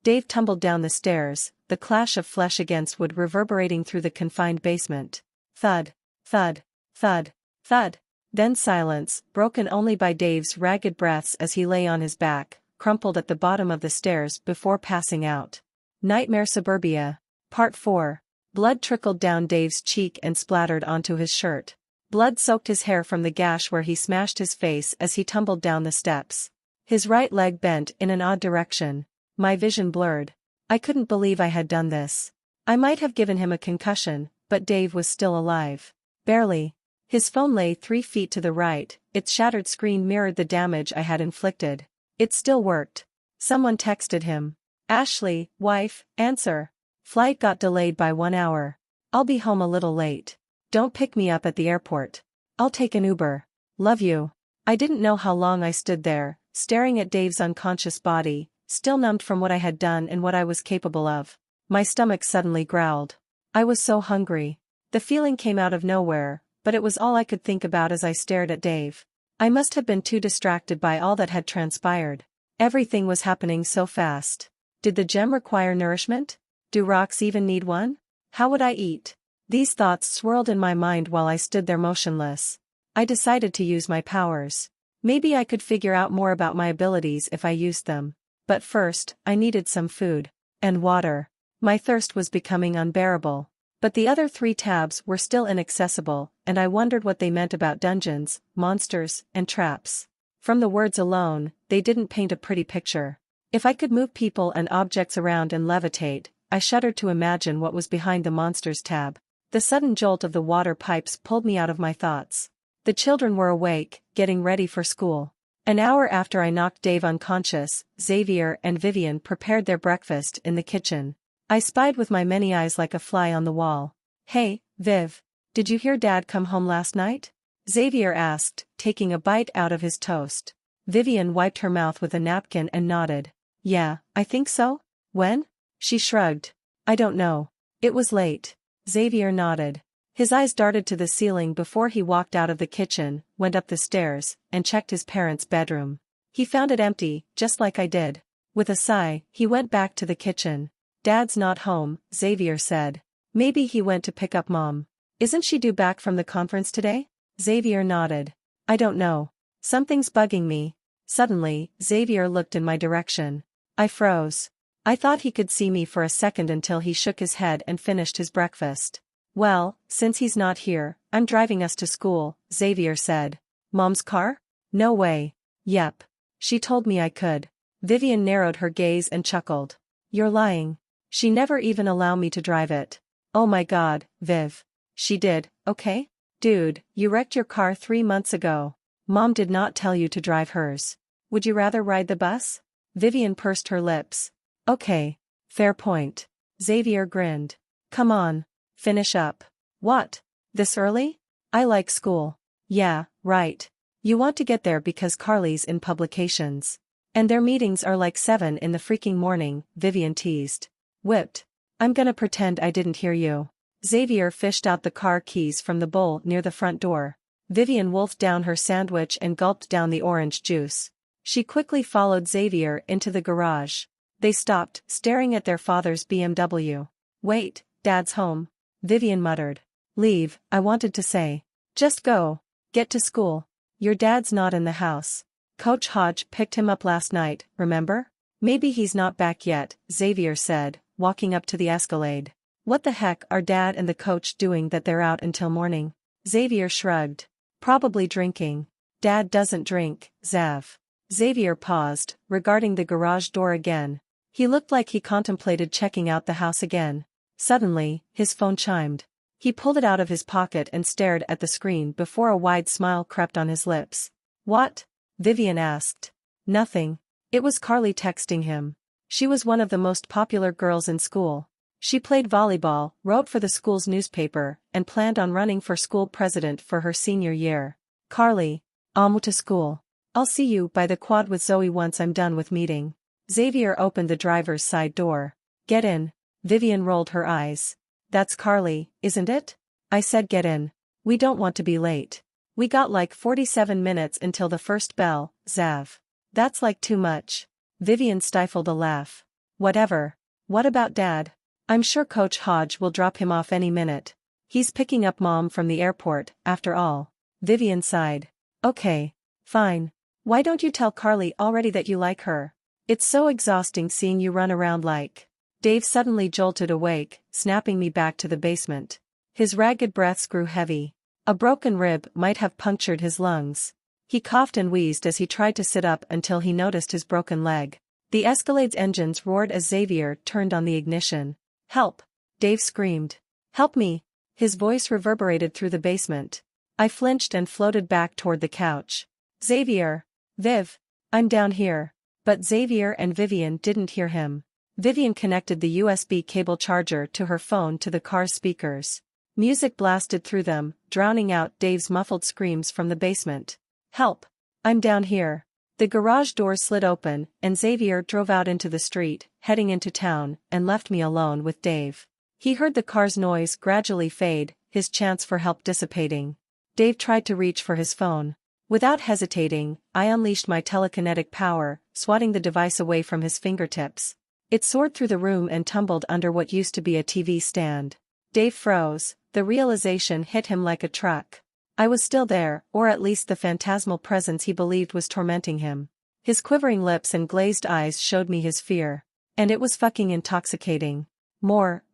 Dave tumbled down the stairs, the clash of flesh against wood reverberating through the confined basement. Thud, thud, thud, thud. Then silence, broken only by Dave's ragged breaths as he lay on his back, crumpled at the bottom of the stairs before passing out. Nightmare Suburbia. Part 4. Blood trickled down Dave's cheek and splattered onto his shirt. Blood soaked his hair from the gash where he smashed his face as he tumbled down the steps. His right leg bent in an odd direction. My vision blurred. I couldn't believe I had done this. I might have given him a concussion, but Dave was still alive. Barely. His phone lay 3 feet to the right, its shattered screen mirrored the damage I had inflicted. It still worked. Someone texted him. "Ashley, wife, answer. Flight got delayed by 1 hour. I'll be home a little late. Don't pick me up at the airport. I'll take an Uber. Love you." I didn't know how long I stood there, staring at Dave's unconscious body, still numbed from what I had done and what I was capable of. My stomach suddenly growled. I was so hungry. The feeling came out of nowhere, but it was all I could think about as I stared at Dave. I must have been too distracted by all that had transpired. Everything was happening so fast. Did the gem require nourishment? Do rocks even need one? How would I eat? These thoughts swirled in my mind while I stood there motionless. I decided to use my powers. Maybe I could figure out more about my abilities if I used them. But first, I needed some food. And water. My thirst was becoming unbearable. But the other 3 tabs were still inaccessible, and I wondered what they meant about dungeons, monsters, and traps. From the words alone, they didn't paint a pretty picture. If I could move people and objects around and levitate, I shuddered to imagine what was behind the monsters tab. The sudden jolt of the water pipes pulled me out of my thoughts. The children were awake, getting ready for school. An hour after I knocked Dave unconscious, Xavier and Vivian prepared their breakfast in the kitchen. I spied with my many eyes like a fly on the wall. "Hey, Viv. Did you hear Dad come home last night?" Xavier asked, taking a bite out of his toast. Vivian wiped her mouth with a napkin and nodded. "Yeah, I think so." "When?" She shrugged. "I don't know. It was late." Xavier nodded. His eyes darted to the ceiling before he walked out of the kitchen, went up the stairs, and checked his parents' bedroom. He found it empty, just like I did. With a sigh, he went back to the kitchen. "Dad's not home," Xavier said. "Maybe he went to pick up Mom. Isn't she due back from the conference today?" Xavier nodded. "I don't know. Something's bugging me." Suddenly, Xavier looked in my direction. I froze. I thought he could see me for a second until he shook his head and finished his breakfast. Well, since he's not here, I'm driving us to school, Xavier said. Mom's car? No way. Yep. She told me I could. Vivian narrowed her gaze and chuckled. You're lying. She never even allowed me to drive it. Oh my god, Viv. She did, okay? Dude, you wrecked your car 3 months ago. Mom did not tell you to drive hers. Would you rather ride the bus? Vivian pursed her lips. Okay. Fair point. Xavier grinned. Come on. Finish up. What? This early? I like school. Yeah, right. You want to get there because Carly's in publications. And their meetings are like 7 in the freaking morning, Vivian teased. Whipped. I'm gonna pretend I didn't hear you. Xavier fished out the car keys from the bowl near the front door. Vivian wolfed down her sandwich and gulped down the orange juice. She quickly followed Xavier into the garage. They stopped, staring at their father's BMW. Wait, Dad's home. Vivian muttered. Leave, I wanted to say. Just go. Get to school. Your dad's not in the house. Coach Hodge picked him up last night, remember? Maybe he's not back yet, Xavier said, walking up to the Escalade. What the heck are Dad and the coach doing that they're out until morning? Xavier shrugged. Probably drinking. Dad doesn't drink, Zav. Xavier paused, regarding the garage door again. He looked like he contemplated checking out the house again. Suddenly, his phone chimed. He pulled it out of his pocket and stared at the screen before a wide smile crept on his lips. What? Vivian asked. Nothing. It was Carly texting him. She was one of the most popular girls in school. She played volleyball, wrote for the school's newspaper, and planned on running for school president for her senior year. Carly, to school. I'll see you by the quad with Zoe once I'm done with meeting. Xavier opened the driver's side door. Get in. Vivian rolled her eyes. That's Carly, isn't it? I said get in. We don't want to be late. We got like 47 minutes until the first bell, Zav. That's like too much. Vivian stifled a laugh. Whatever. What about Dad? I'm sure Coach Hodge will drop him off any minute. He's picking up Mom from the airport, after all. Vivian sighed. Okay. Fine. Why don't you tell Carly already that you like her? It's so exhausting seeing you run around like. Dave suddenly jolted awake, snapping me back to the basement. His ragged breaths grew heavy. A broken rib might have punctured his lungs. He coughed and wheezed as he tried to sit up until he noticed his broken leg. The Escalade's engines roared as Xavier turned on the ignition. Help! Dave screamed. Help me! His voice reverberated through the basement. I flinched and floated back toward the couch. Xavier! Viv! I'm down here. But Xavier and Vivian didn't hear him. Vivian connected the USB cable charger to her phone to the car's speakers. Music blasted through them, drowning out Dave's muffled screams from the basement. Help! I'm down here. The garage door slid open, and Xavier drove out into the street, heading into town, and left me alone with Dave. He heard the car's noise gradually fade, his chance for help dissipating. Dave tried to reach for his phone. Without hesitating, I unleashed my telekinetic power, swatting the device away from his fingertips. It soared through the room and tumbled under what used to be a TV stand. Dave froze, the realization hit him like a truck. I was still there, or at least the phantasmal presence he believed was tormenting him. His quivering lips and glazed eyes showed me his fear. And it was fucking intoxicating. More,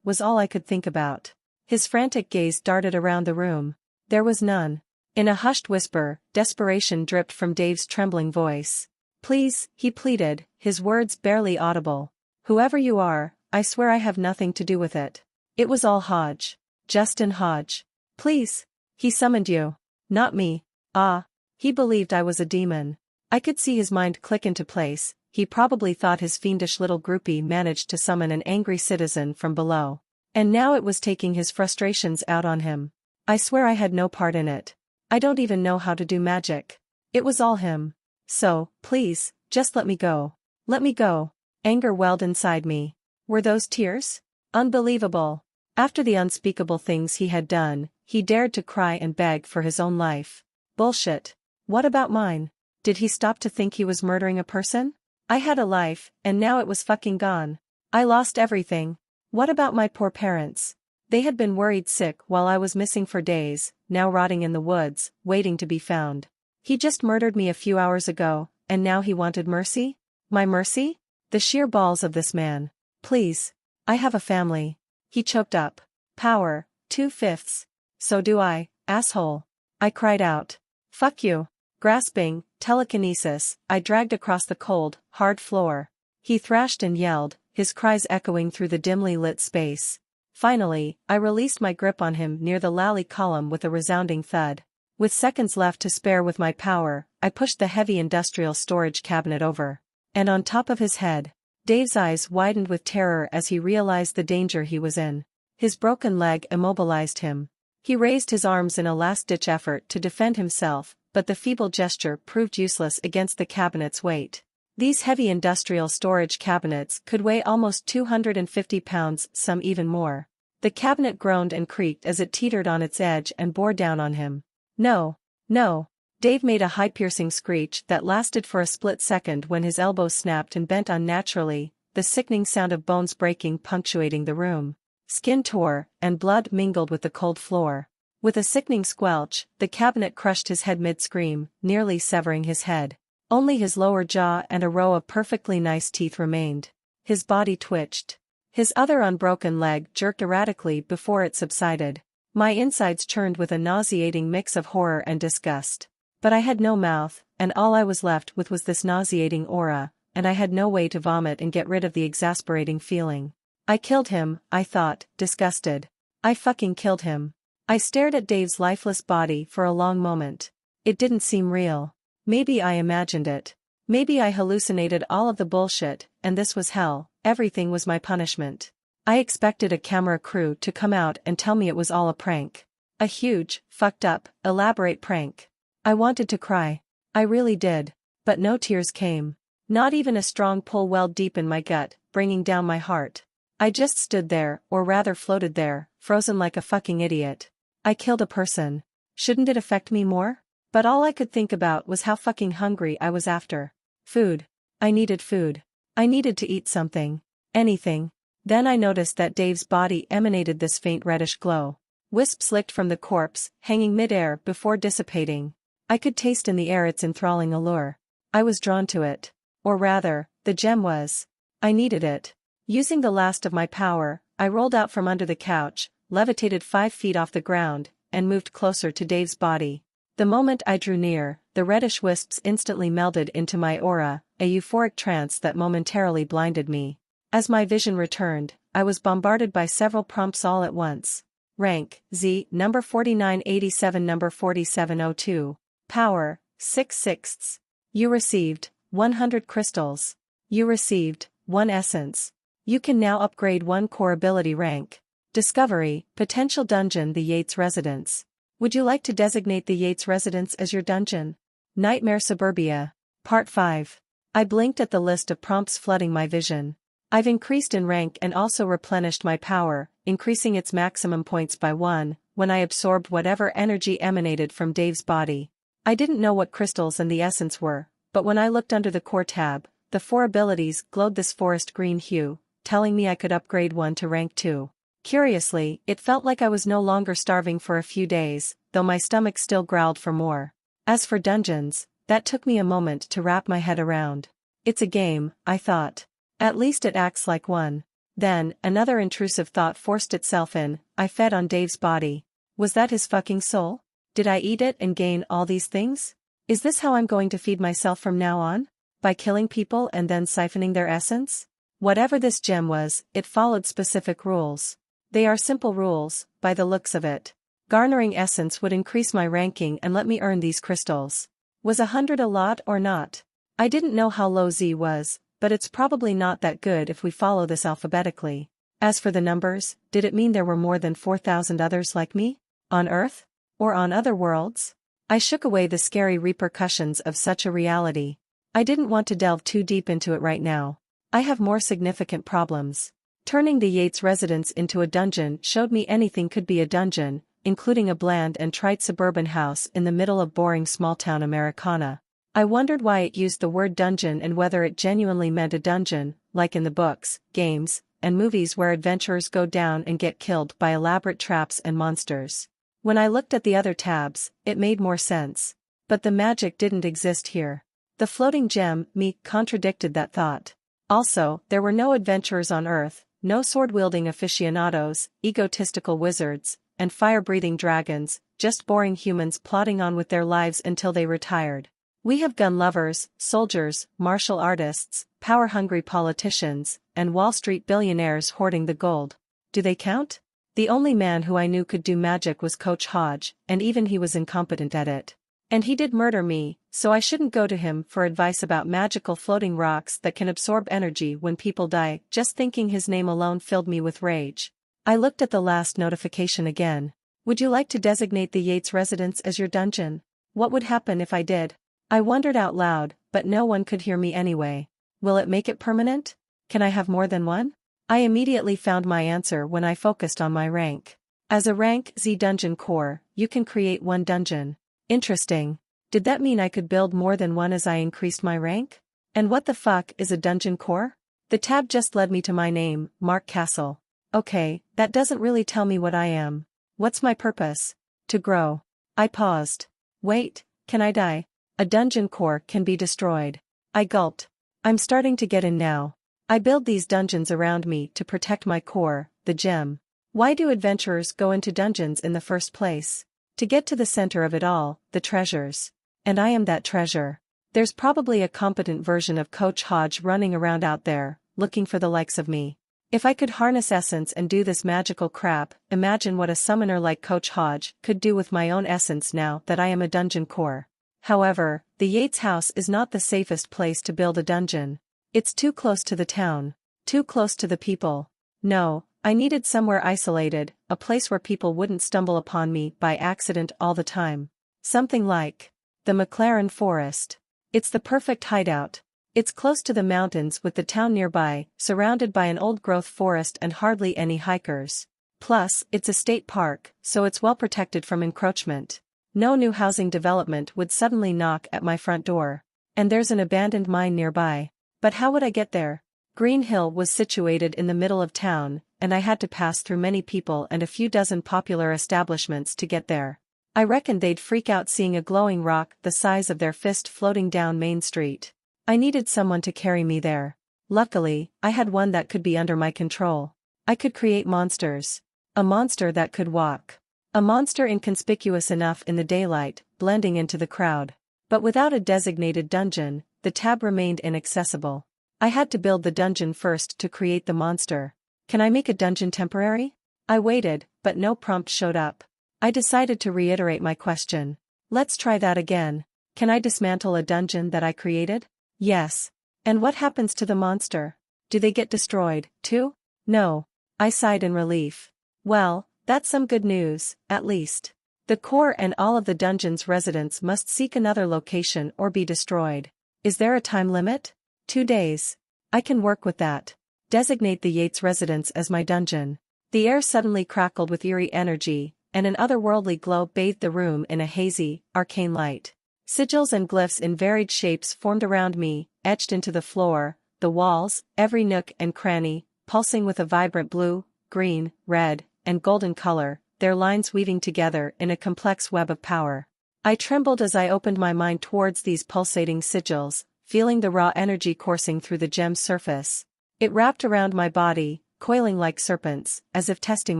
was all I could think about. His frantic gaze darted around the room. There was none. In a hushed whisper, desperation dripped from Dave's trembling voice. Please, he pleaded, his words barely audible. Whoever you are, I swear I have nothing to do with it. It was all Hodge. Justin Hodge. Please. He summoned you. Not me. Ah. He believed I was a demon. I could see his mind click into place. He probably thought his fiendish little groupie managed to summon an angry citizen from below. And now it was taking his frustrations out on him. I swear I had no part in it. I don't even know how to do magic. It was all him. So, please, just let me go. Let me go. Anger welled inside me. Were those tears? Unbelievable. After the unspeakable things he had done, he dared to cry and beg for his own life. Bullshit. What about mine? Did he stop to think he was murdering a person? I had a life, and now it was fucking gone. I lost everything. What about my poor parents? They had been worried sick while I was missing for days, now rotting in the woods, waiting to be found. He just murdered me a few hours ago, and now he wanted mercy? My mercy? The sheer balls of this man. Please. I have a family. He choked up. Power, 2/5. So do I, asshole. I cried out. Fuck you. Grasping, telekinesis, I dragged across the cold, hard floor. He thrashed and yelled, his cries echoing through the dimly lit space. Finally, I released my grip on him near the lally column with a resounding thud. With seconds left to spare with my power, I pushed the heavy industrial storage cabinet over. And on top of his head. Dave's eyes widened with terror as he realized the danger he was in. His broken leg immobilized him. He raised his arms in a last-ditch effort to defend himself, but the feeble gesture proved useless against the cabinet's weight. These heavy industrial storage cabinets could weigh almost 250 pounds, some even more. The cabinet groaned and creaked as it teetered on its edge and bore down on him. No. No. Dave made a high-piercing screech that lasted for a split second when his elbows snapped and bent unnaturally, the sickening sound of bones breaking punctuating the room. Skin tore, and blood mingled with the cold floor. With a sickening squelch, the cabinet crushed his head mid-scream, nearly severing his head. Only his lower jaw and a row of perfectly nice teeth remained. His body twitched. His other unbroken leg jerked erratically before it subsided. My insides churned with a nauseating mix of horror and disgust. But I had no mouth, and all I was left with was this nauseating aura, and I had no way to vomit and get rid of the exasperating feeling. I killed him, I thought, disgusted. I fucking killed him. I stared at Dave's lifeless body for a long moment. It didn't seem real. Maybe I imagined it. Maybe I hallucinated all of the bullshit, and this was hell, everything was my punishment. I expected a camera crew to come out and tell me it was all a prank. A huge, fucked up, elaborate prank. I wanted to cry. I really did. But no tears came. Not even a strong pull welled deep in my gut, bringing down my heart. I just stood there, or rather floated there, frozen like a fucking idiot. I killed a person. Shouldn't it affect me more? But all I could think about was how fucking hungry I was after. Food. I needed food. I needed to eat something. Anything. Then I noticed that Dave's body emanated this faint reddish glow. Wisps licked from the corpse, hanging mid-air before dissipating. I could taste in the air its enthralling allure. I was drawn to it. Or rather, the gem was. I needed it. Using the last of my power, I rolled out from under the couch, levitated 5 feet off the ground, and moved closer to Dave's body. The moment I drew near, the reddish wisps instantly melded into my aura, a euphoric trance that momentarily blinded me. As my vision returned, I was bombarded by several prompts all at once. Rank, Z, number 4987, number 4702. Power, 6/6. You received 100 crystals. You received 1 essence. You can now upgrade 1 core ability rank. Discovery, potential dungeon, the Yates Residence. Would you like to designate the Yates Residence as your dungeon? Nightmare Suburbia. Part 5. I blinked at the list of prompts flooding my vision. I've increased in rank and also replenished my power, increasing its maximum points by 1, when I absorbed whatever energy emanated from Dave's body. I didn't know what crystals and the essence were, but when I looked under the core tab, the 4 abilities glowed this forest green hue, telling me I could upgrade 1 to rank 2. Curiously, it felt like I was no longer starving for a few days, though my stomach still growled for more. As for dungeons, that took me a moment to wrap my head around. It's a game, I thought. At least it acts like one. Then, another intrusive thought forced itself in. I fed on Dave's body. Was that his fucking soul? Did I eat it and gain all these things? Is this how I'm going to feed myself from now on? By killing people and then siphoning their essence? Whatever this gem was, it followed specific rules. They are simple rules, by the looks of it. Garnering essence would increase my ranking and let me earn these crystals. Was 100 a lot or not? I didn't know how low Z was, but it's probably not that good if we follow this alphabetically. As for the numbers, did it mean there were more than 4,000 others like me? On Earth? Or on other worlds? I shook away the scary repercussions of such a reality. I didn't want to delve too deep into it right now. I have more significant problems. Turning the Yates Residence into a dungeon showed me anything could be a dungeon, including a bland and trite suburban house in the middle of boring small-town Americana. I wondered why it used the word dungeon and whether it genuinely meant a dungeon, like in the books, games, and movies where adventurers go down and get killed by elaborate traps and monsters. When I looked at the other tabs, it made more sense. But the magic didn't exist here. The floating gem, me, contradicted that thought. Also, there were no adventurers on Earth, no sword-wielding aficionados, egotistical wizards, and fire-breathing dragons, just boring humans plodding on with their lives until they retired. We have gun lovers, soldiers, martial artists, power-hungry politicians, and Wall Street billionaires hoarding the gold. Do they count? The only man who I knew could do magic was Coach Hodge, and even he was incompetent at it. And he did murder me, so I shouldn't go to him for advice about magical floating rocks that can absorb energy when people die. Just thinking his name alone filled me with rage. I looked at the last notification again. Would you like to designate the Yates residence as your dungeon? What would happen if I did? I wondered out loud, but no one could hear me anyway. Will it make it permanent? Can I have more than one? I immediately found my answer when I focused on my rank. As a rank Z dungeon core, you can create one dungeon. Interesting. Did that mean I could build more than one as I increased my rank? And what the fuck is a dungeon core? The tab just led me to my name, Mark Castle. Okay, that doesn't really tell me what I am. What's my purpose? To grow. I paused. Wait, can I die? A dungeon core can be destroyed. I gulped. I'm starting to get in now. I build these dungeons around me to protect my core, the gem. Why do adventurers go into dungeons in the first place? To get to the center of it all, the treasures. And I am that treasure. There's probably a competent version of Coach Hodge running around out there, looking for the likes of me. If I could harness essence and do this magical crap, imagine what a summoner like Coach Hodge could do with my own essence now that I am a dungeon core. However, the Yates house is not the safest place to build a dungeon. It's too close to the town. Too close to the people. No, I needed somewhere isolated, a place where people wouldn't stumble upon me by accident all the time. Something like the McLaren Forest. It's the perfect hideout. It's close to the mountains with the town nearby, surrounded by an old-growth forest and hardly any hikers. Plus, it's a state park, so it's well protected from encroachment. No new housing development would suddenly knock at my front door. And there's an abandoned mine nearby. But how would I get there? Green Hill was situated in the middle of town, and I had to pass through many people and a few dozen popular establishments to get there. I reckoned they'd freak out seeing a glowing rock the size of their fist floating down Main Street. I needed someone to carry me there. Luckily, I had one that could be under my control. I could create monsters. A monster that could walk. A monster inconspicuous enough in the daylight, blending into the crowd. But without a designated dungeon, the tab remained inaccessible. I had to build the dungeon first to create the monster. Can I make a dungeon temporary? I waited, but no prompt showed up. I decided to reiterate my question. Let's try that again. Can I dismantle a dungeon that I created? Yes. And what happens to the monster? Do they get destroyed, too? No. I sighed in relief. Well, that's some good news, at least. The core and all of the dungeon's residents must seek another location or be destroyed. Is there a time limit? 2 days. I can work with that. Designate the Yates residence as my dungeon. The air suddenly crackled with eerie energy, and an otherworldly glow bathed the room in a hazy, arcane light. Sigils and glyphs in varied shapes formed around me, etched into the floor, the walls, every nook and cranny, pulsing with a vibrant blue, green, red, and golden color, their lines weaving together in a complex web of power. I trembled as I opened my mind towards these pulsating sigils, feeling the raw energy coursing through the gem's surface. It wrapped around my body, coiling like serpents, as if testing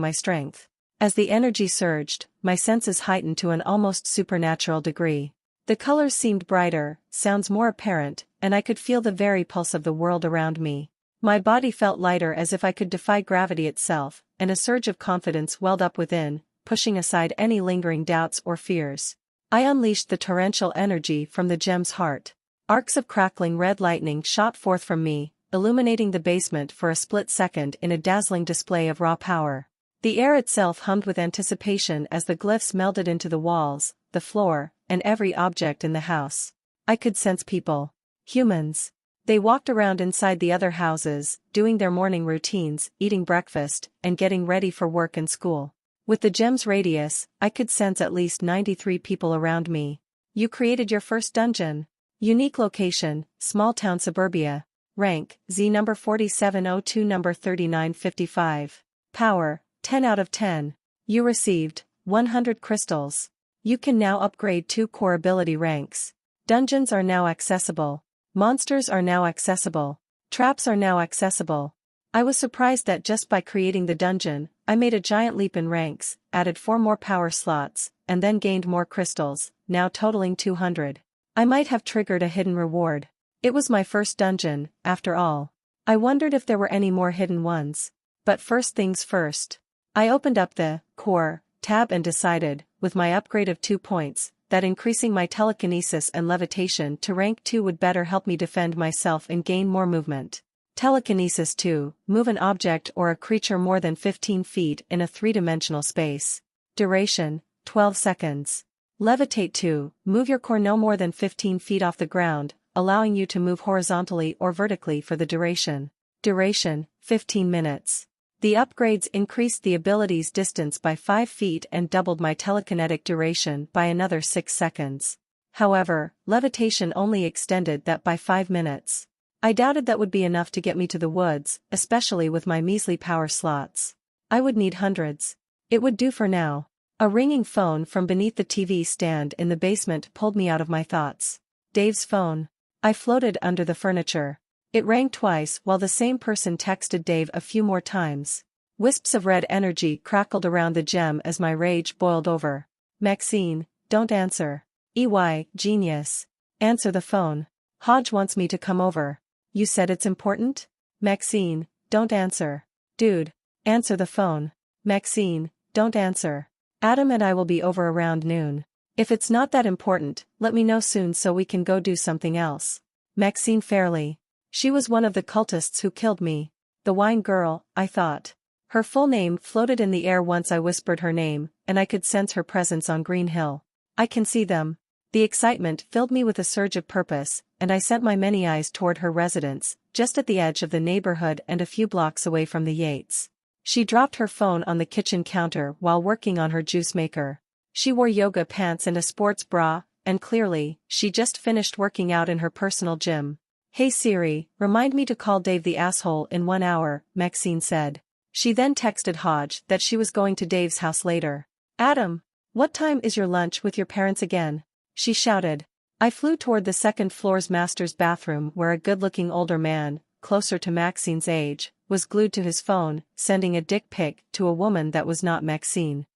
my strength. As the energy surged, my senses heightened to an almost supernatural degree. The colors seemed brighter, sounds more apparent, and I could feel the very pulse of the world around me. My body felt lighter as if I could defy gravity itself, and a surge of confidence welled up within, pushing aside any lingering doubts or fears. I unleashed the torrential energy from the gem's heart. Arcs of crackling red lightning shot forth from me, illuminating the basement for a split second in a dazzling display of raw power. The air itself hummed with anticipation as the glyphs melded into the walls, the floor, and every object in the house. I could sense people. Humans. They walked around inside the other houses, doing their morning routines, eating breakfast, and getting ready for work and school. With the gem's radius, I could sense at least 93 people around me. You created your first dungeon. Unique location, small town suburbia. Rank, Z number 4702 number 3955. Power, 10 out of 10. You received 100 crystals. You can now upgrade 2 core ability ranks. Dungeons are now accessible. Monsters are now accessible. Traps are now accessible. I was surprised that just by creating the dungeon, I made a giant leap in ranks, added 4 more power slots, and then gained more crystals, now totaling 200. I might have triggered a hidden reward. It was my first dungeon, after all. I wondered if there were any more hidden ones. But first things first. I opened up the Core tab and decided, with my upgrade of 2 points, that increasing my telekinesis and levitation to rank 2 would better help me defend myself and gain more movement. Telekinesis 2, move an object or a creature more than 15 feet in a 3-dimensional space. Duration, 12 seconds. Levitate 2, move your core no more than 15 feet off the ground, allowing you to move horizontally or vertically for the duration. Duration, 15 minutes. The upgrades increased the ability's distance by 5 feet and doubled my telekinetic duration by another 6 seconds. However, levitation only extended that by 5 minutes. I doubted that would be enough to get me to the woods, especially with my measly power slots. I would need hundreds. It would do for now. A ringing phone from beneath the TV stand in the basement pulled me out of my thoughts. Dave's phone. I floated under the furniture. It rang twice while the same person texted Dave a few more times. Wisps of red energy crackled around the gem as my rage boiled over. Maxine, don't answer. Genius. Answer the phone. Hodge wants me to come over. You said it's important? Maxine, don't answer. Dude. Answer the phone. Maxine, don't answer. Adam and I will be over around noon. If it's not that important, let me know soon so we can go do something else. Maxine Fairley. She was one of the cultists who killed me. The wine girl, I thought. Her full name floated in the air once I whispered her name, and I could sense her presence on Green Hill. I can see them. The excitement filled me with a surge of purpose, and I sent my many eyes toward her residence, just at the edge of the neighborhood and a few blocks away from the Yates. She dropped her phone on the kitchen counter while working on her juice maker. She wore yoga pants and a sports bra, and clearly, she just finished working out in her personal gym. Hey Siri, remind me to call Dave the asshole in 1 hour, Maxine said. She then texted Hodge that she was going to Dave's house later. Adam, what time is your lunch with your parents again? She shouted. I flew toward the second floor's master's bathroom where a good-looking older man, closer to Maxine's age, was glued to his phone, sending a dick pic to a woman that was not Maxine.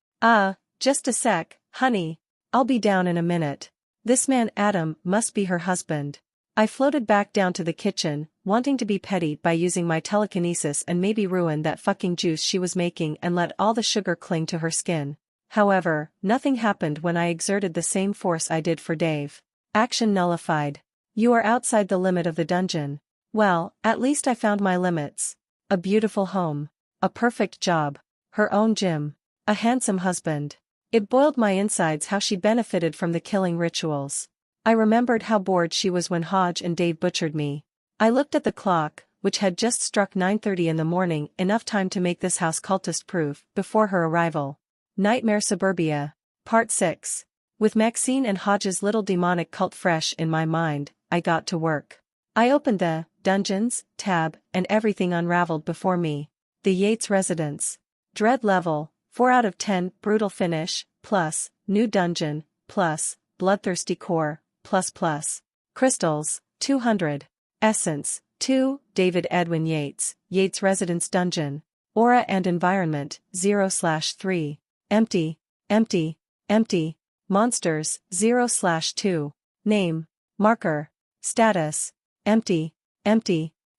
Just a sec, honey. I'll be down in a minute. This man Adam must be her husband. I floated back down to the kitchen, wanting to be petty by using my telekinesis and maybe ruin that fucking juice she was making and let all the sugar cling to her skin. However, nothing happened when I exerted the same force I did for Dave. Action nullified. You are outside the limit of the dungeon. Well, at least I found my limits. A beautiful home. A perfect job. Her own gym. A handsome husband. It boiled my insides how she benefited from the killing rituals. I remembered how bored she was when Hodge and Dave butchered me. I looked at the clock, which had just struck 9:30 in the morning, enough time to make this house cultist-proof, before her arrival. Nightmare Suburbia. Part 6. With Maxine and Hodge's little demonic cult fresh in my mind, I got to work. I opened the Dungeons tab, and everything unraveled before me. The Yates residence. Dread level, 4 out of 10, brutal finish, plus, new dungeon, plus, bloodthirsty core, plus. Crystals, 200. Essence, 2, David Edwin Yates, Yates residence dungeon. Aura and environment, 0/3. Empty. Monsters, 0/2. Name. Marker. Status. Empty.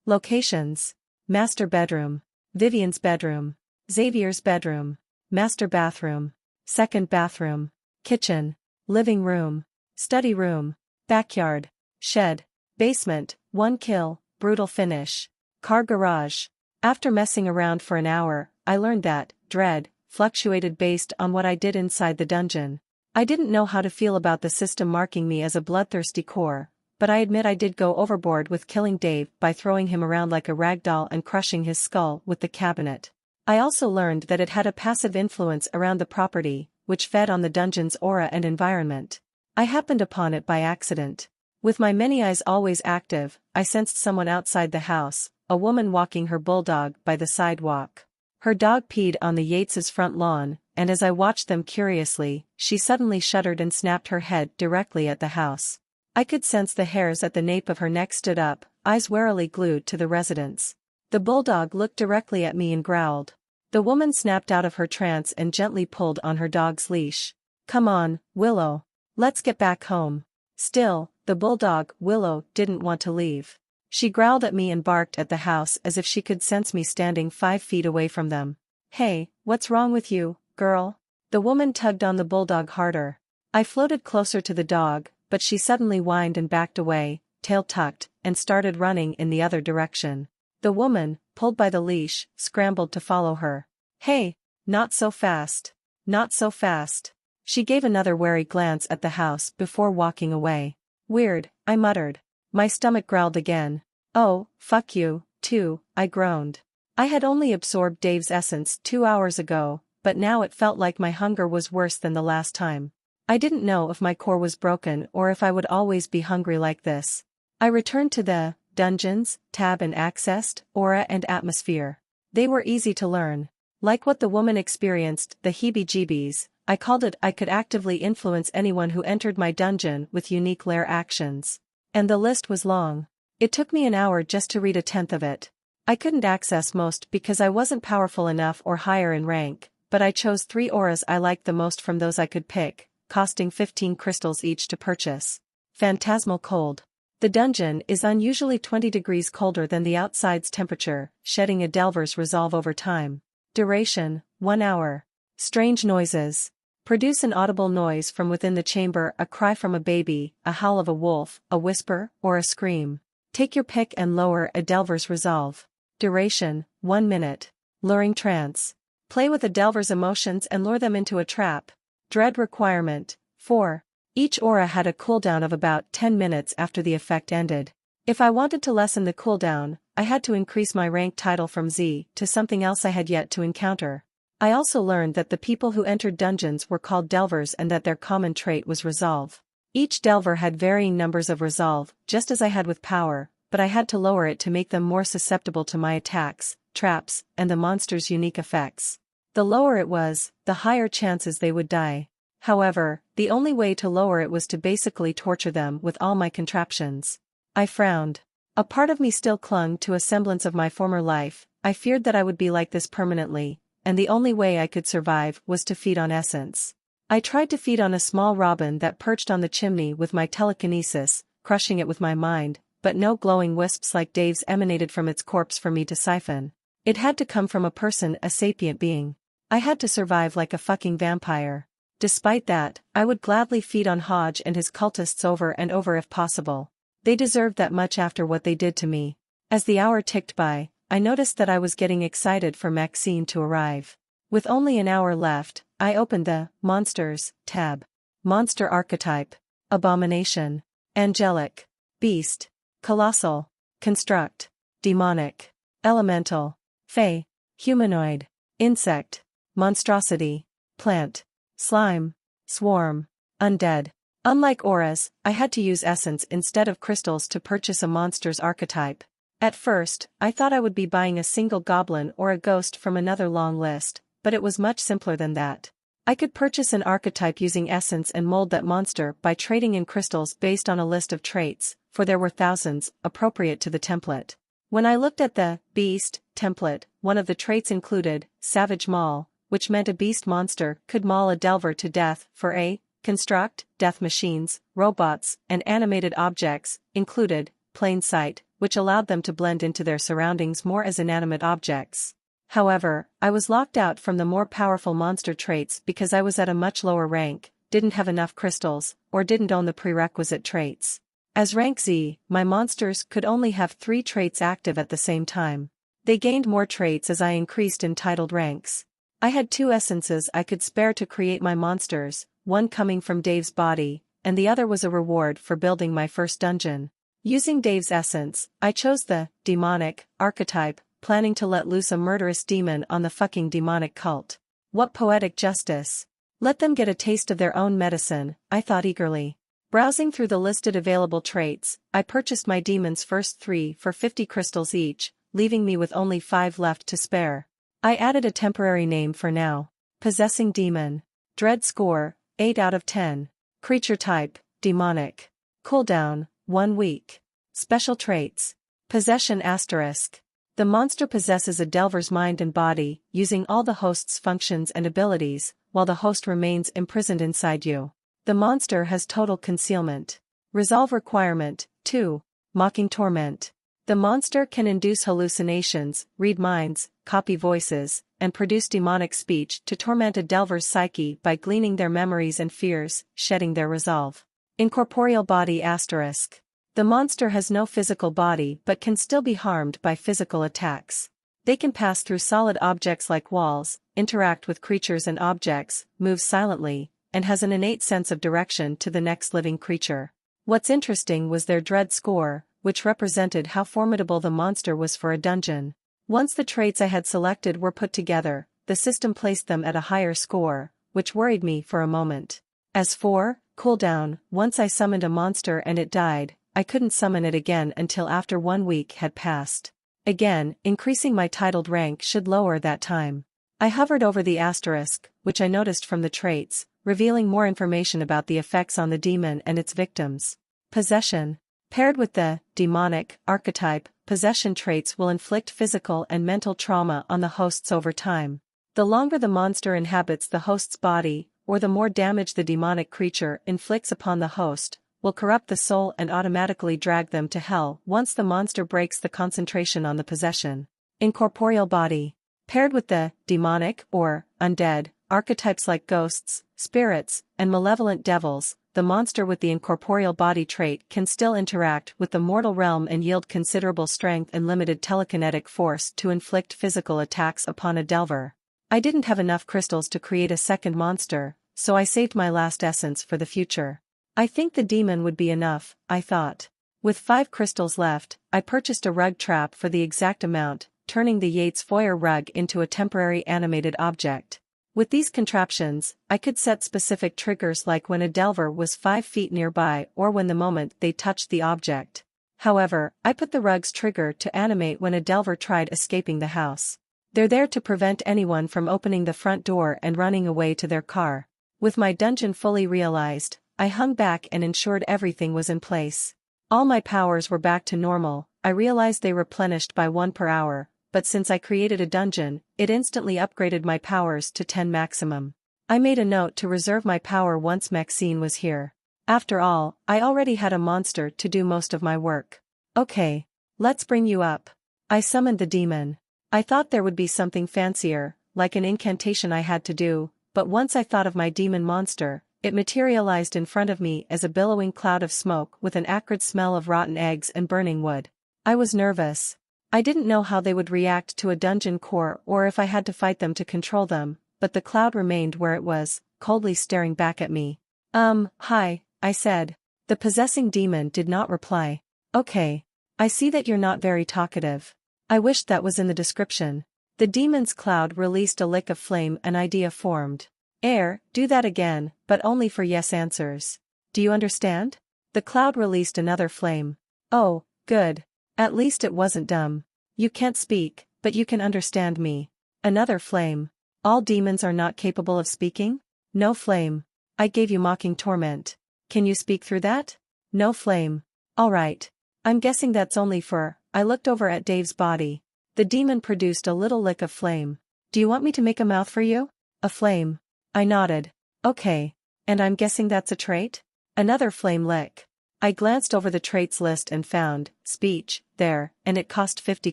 Locations. Master bedroom. Vivian's bedroom. Xavier's bedroom. Master bathroom. Second bathroom. Kitchen. Living room. Study room. Backyard. Shed. Basement, 1 kill, brutal finish. Car garage. After messing around for an hour, I learned that dread fluctuated based on what I did inside the dungeon. I didn't know how to feel about the system marking me as a bloodthirsty core, but I admit I did go overboard with killing Dave by throwing him around like a rag doll and crushing his skull with the cabinet. I also learned that it had a passive influence around the property, which fed on the dungeon's aura and environment. I happened upon it by accident. With my many eyes always active, I sensed someone outside the house, a woman walking her bulldog by the sidewalk. Her dog peed on the Yates' front lawn, and as I watched them curiously, she suddenly shuddered and snapped her head directly at the house. I could sense the hairs at the nape of her neck stood up, eyes warily glued to the residence. The bulldog looked directly at me and growled. The woman snapped out of her trance and gently pulled on her dog's leash. "Come on, Willow. Let's get back home." Still, the bulldog, Willow, didn't want to leave. She growled at me and barked at the house as if she could sense me standing 5 feet away from them. "Hey, what's wrong with you, girl?" The woman tugged on the bulldog harder. I floated closer to the dog, but she suddenly whined and backed away, tail tucked, and started running in the other direction. The woman, pulled by the leash, scrambled to follow her. "Hey, not so fast. Not so fast." She gave another wary glance at the house before walking away. "Weird," I muttered. My stomach growled again. "Oh, fuck you, too," I groaned. I had only absorbed Dave's essence 2 hours ago, but now it felt like my hunger was worse than the last time. I didn't know if my core was broken or if I would always be hungry like this. I returned to the Dungeons tab and accessed Aura and Atmosphere. They were easy to learn. Like what the woman experienced, the heebie-jeebies, I called it I could actively influence anyone who entered my dungeon with unique lair actions. And the list was long. It took me an hour just to read a tenth of it. I couldn't access most because I wasn't powerful enough or higher in rank, but I chose 3 auras I liked the most from those I could pick, costing 15 crystals each to purchase. Phantasmal Cold. The dungeon is unusually 20 degrees colder than the outside's temperature, shedding a delver's resolve over time. Duration, 1 hour. Strange noises. Produce an audible noise from within the chamber, a cry from a baby, a howl of a wolf, a whisper, or a scream. Take your pick and lower a delver's resolve. Duration, 1 minute. Luring trance. Play with a delver's emotions and lure them into a trap. Dread requirement, 4. Each aura had a cooldown of about 10 minutes after the effect ended. If I wanted to lessen the cooldown, I had to increase my rank title from Z to something else I had yet to encounter. I also learned that the people who entered dungeons were called delvers and that their common trait was resolve. Each delver had varying numbers of resolve, just as I had with power, but I had to lower it to make them more susceptible to my attacks, traps, and the monster's unique effects. The lower it was, the higher chances they would die. However, the only way to lower it was to basically torture them with all my contraptions. I frowned. A part of me still clung to a semblance of my former life. I feared that I would be like this permanently, and the only way I could survive was to feed on essence. I tried to feed on a small robin that perched on the chimney with my telekinesis, crushing it with my mind, but no glowing wisps like Dave's emanated from its corpse for me to siphon. It had to come from a person, a sapient being. I had to survive like a fucking vampire. Despite that, I would gladly feed on Hodge and his cultists over and over if possible. They deserved that much after what they did to me. As the hour ticked by, I noticed that I was getting excited for Maxine to arrive. With only an hour left, I opened the Monsters tab. Monster archetype. Abomination. Angelic. Beast. Colossal. Construct. Demonic. Elemental. Fey. Humanoid. Insect. Monstrosity. Plant. Slime. Swarm. Undead. Unlike auras, I had to use essence instead of crystals to purchase a monster's archetype. At first, I thought I would be buying a single goblin or a ghost from another long list, but it was much simpler than that. I could purchase an archetype using essence and mold that monster by trading in crystals based on a list of traits, for there were thousands, appropriate to the template. When I looked at the Beast template, one of the traits included Savage Maul, which meant a beast monster could maul a delver to death. For a construct, death machines, robots, and animated objects, included Plain Sight, which allowed them to blend into their surroundings more as inanimate objects. However, I was locked out from the more powerful monster traits because I was at a much lower rank, didn't have enough crystals, or didn't own the prerequisite traits. As rank Z, my monsters could only have 3 traits active at the same time. They gained more traits as I increased in titled ranks. I had 2 essences I could spare to create my monsters, one coming from Dave's body, and the other was a reward for building my first dungeon. Using Dave's essence, I chose the demonic archetype, planning to let loose a murderous demon on the fucking demonic cult. What poetic justice. Let them get a taste of their own medicine, I thought eagerly. Browsing through the listed available traits, I purchased my demon's first 3 for 50 crystals each, leaving me with only 5 left to spare. I added a temporary name for now. Possessing Demon. Dread score, 8 out of 10. Creature type, demonic. Cooldown, 1 week. Special traits. Possession asterisk. The monster possesses a delver's mind and body, using all the host's functions and abilities, while the host remains imprisoned inside you. The monster has total concealment. Resolve requirement, 2. Mocking torment. The monster can induce hallucinations, read minds, copy voices, and produce demonic speech to torment a delver's psyche by gleaning their memories and fears, shedding their resolve. Incorporeal body asterisk. The monster has no physical body but can still be harmed by physical attacks. They can pass through solid objects like walls, interact with creatures and objects, move silently, and has an innate sense of direction to the next living creature. What's interesting was their dread score, which represented how formidable the monster was for a dungeon. Once the traits I had selected were put together, the system placed them at a higher score, which worried me for a moment. As for cooldown, once I summoned a monster and it died, I couldn't summon it again until after 1 week had passed. Again, increasing my titled rank should lower that time. I hovered over the asterisk, which I noticed from the traits, revealing more information about the effects on the demon and its victims. Possession. Paired with the demonic archetype, possession traits will inflict physical and mental trauma on the hosts over time. The longer the monster inhabits the host's body, or the more damage the demonic creature inflicts upon the host, will corrupt the soul and automatically drag them to hell once the monster breaks the concentration on the possession. Incorporeal body. Paired with the demonic or undead archetypes like ghosts, spirits, and malevolent devils, the monster with the incorporeal body trait can still interact with the mortal realm and yield considerable strength and limited telekinetic force to inflict physical attacks upon a delver. I didn't have enough crystals to create a second monster, so I saved my last essence for the future. I think the demon would be enough, I thought. With 5 crystals left, I purchased a rug trap for the exact amount, turning the Yates foyer rug into a temporary animated object. With these contraptions, I could set specific triggers like when a delver was 5 feet nearby or when the moment they touched the object. However, I put the rug's trigger to animate when a delver tried escaping the house. They're there to prevent anyone from opening the front door and running away to their car. With my dungeon fully realized, I hung back and ensured everything was in place. All my powers were back to normal. I realized they replenished by 1 per hour, but since I created a dungeon, it instantly upgraded my powers to 10 maximum. I made a note to reserve my power once Maxine was here. After all, I already had a monster to do most of my work. Okay. Let's bring you up. I summoned the demon. I thought there would be something fancier, like an incantation I had to do, but once I thought of my demon monster, it materialized in front of me as a billowing cloud of smoke with an acrid smell of rotten eggs and burning wood. I was nervous. I didn't know how they would react to a dungeon core or if I had to fight them to control them, but the cloud remained where it was, coldly staring back at me. Hi, I said. The possessing demon did not reply. Okay. I see that you're not very talkative. I wished that was in the description. The demon's cloud released a lick of flame. An idea formed. Do that again, but only for yes answers. Do you understand? The cloud released another flame. Oh, good. At least it wasn't dumb. You can't speak, but you can understand me. Another flame. All demons are not capable of speaking? No flame. I gave you mocking torment. Can you speak through that? No flame. All right. I'm guessing that's only for. I looked over at Dave's body. The demon produced a little lick of flame. Do you want me to make a mouth for you? A flame. I nodded. Okay. And I'm guessing that's a trait? Another flame lick. I glanced over the traits list and found speech there, and it cost 50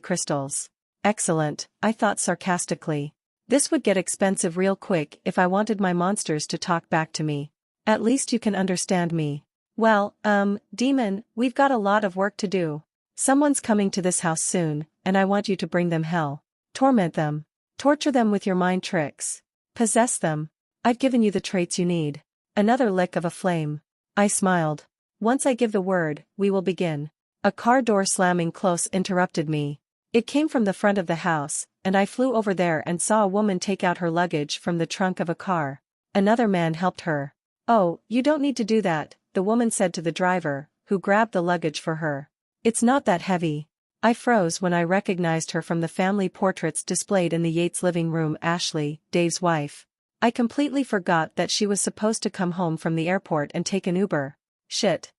crystals. Excellent, I thought sarcastically. This would get expensive real quick if I wanted my monsters to talk back to me. At least you can understand me. Well, demon, we've got a lot of work to do. Someone's coming to this house soon, and I want you to bring them hell. Torment them. Torture them with your mind tricks. Possess them. I've given you the traits you need. Another lick of a flame. I smiled. Once I give the word, we will begin. A car door slamming close interrupted me. It came from the front of the house, and I flew over there and saw a woman take out her luggage from the trunk of a car. Another man helped her. Oh, you don't need to do that, the woman said to the driver, who grabbed the luggage for her. It's not that heavy. I froze when I recognized her from the family portraits displayed in the Yates living room. Ashley, Dave's wife. I completely forgot that she was supposed to come home from the airport and take an Uber. Shit.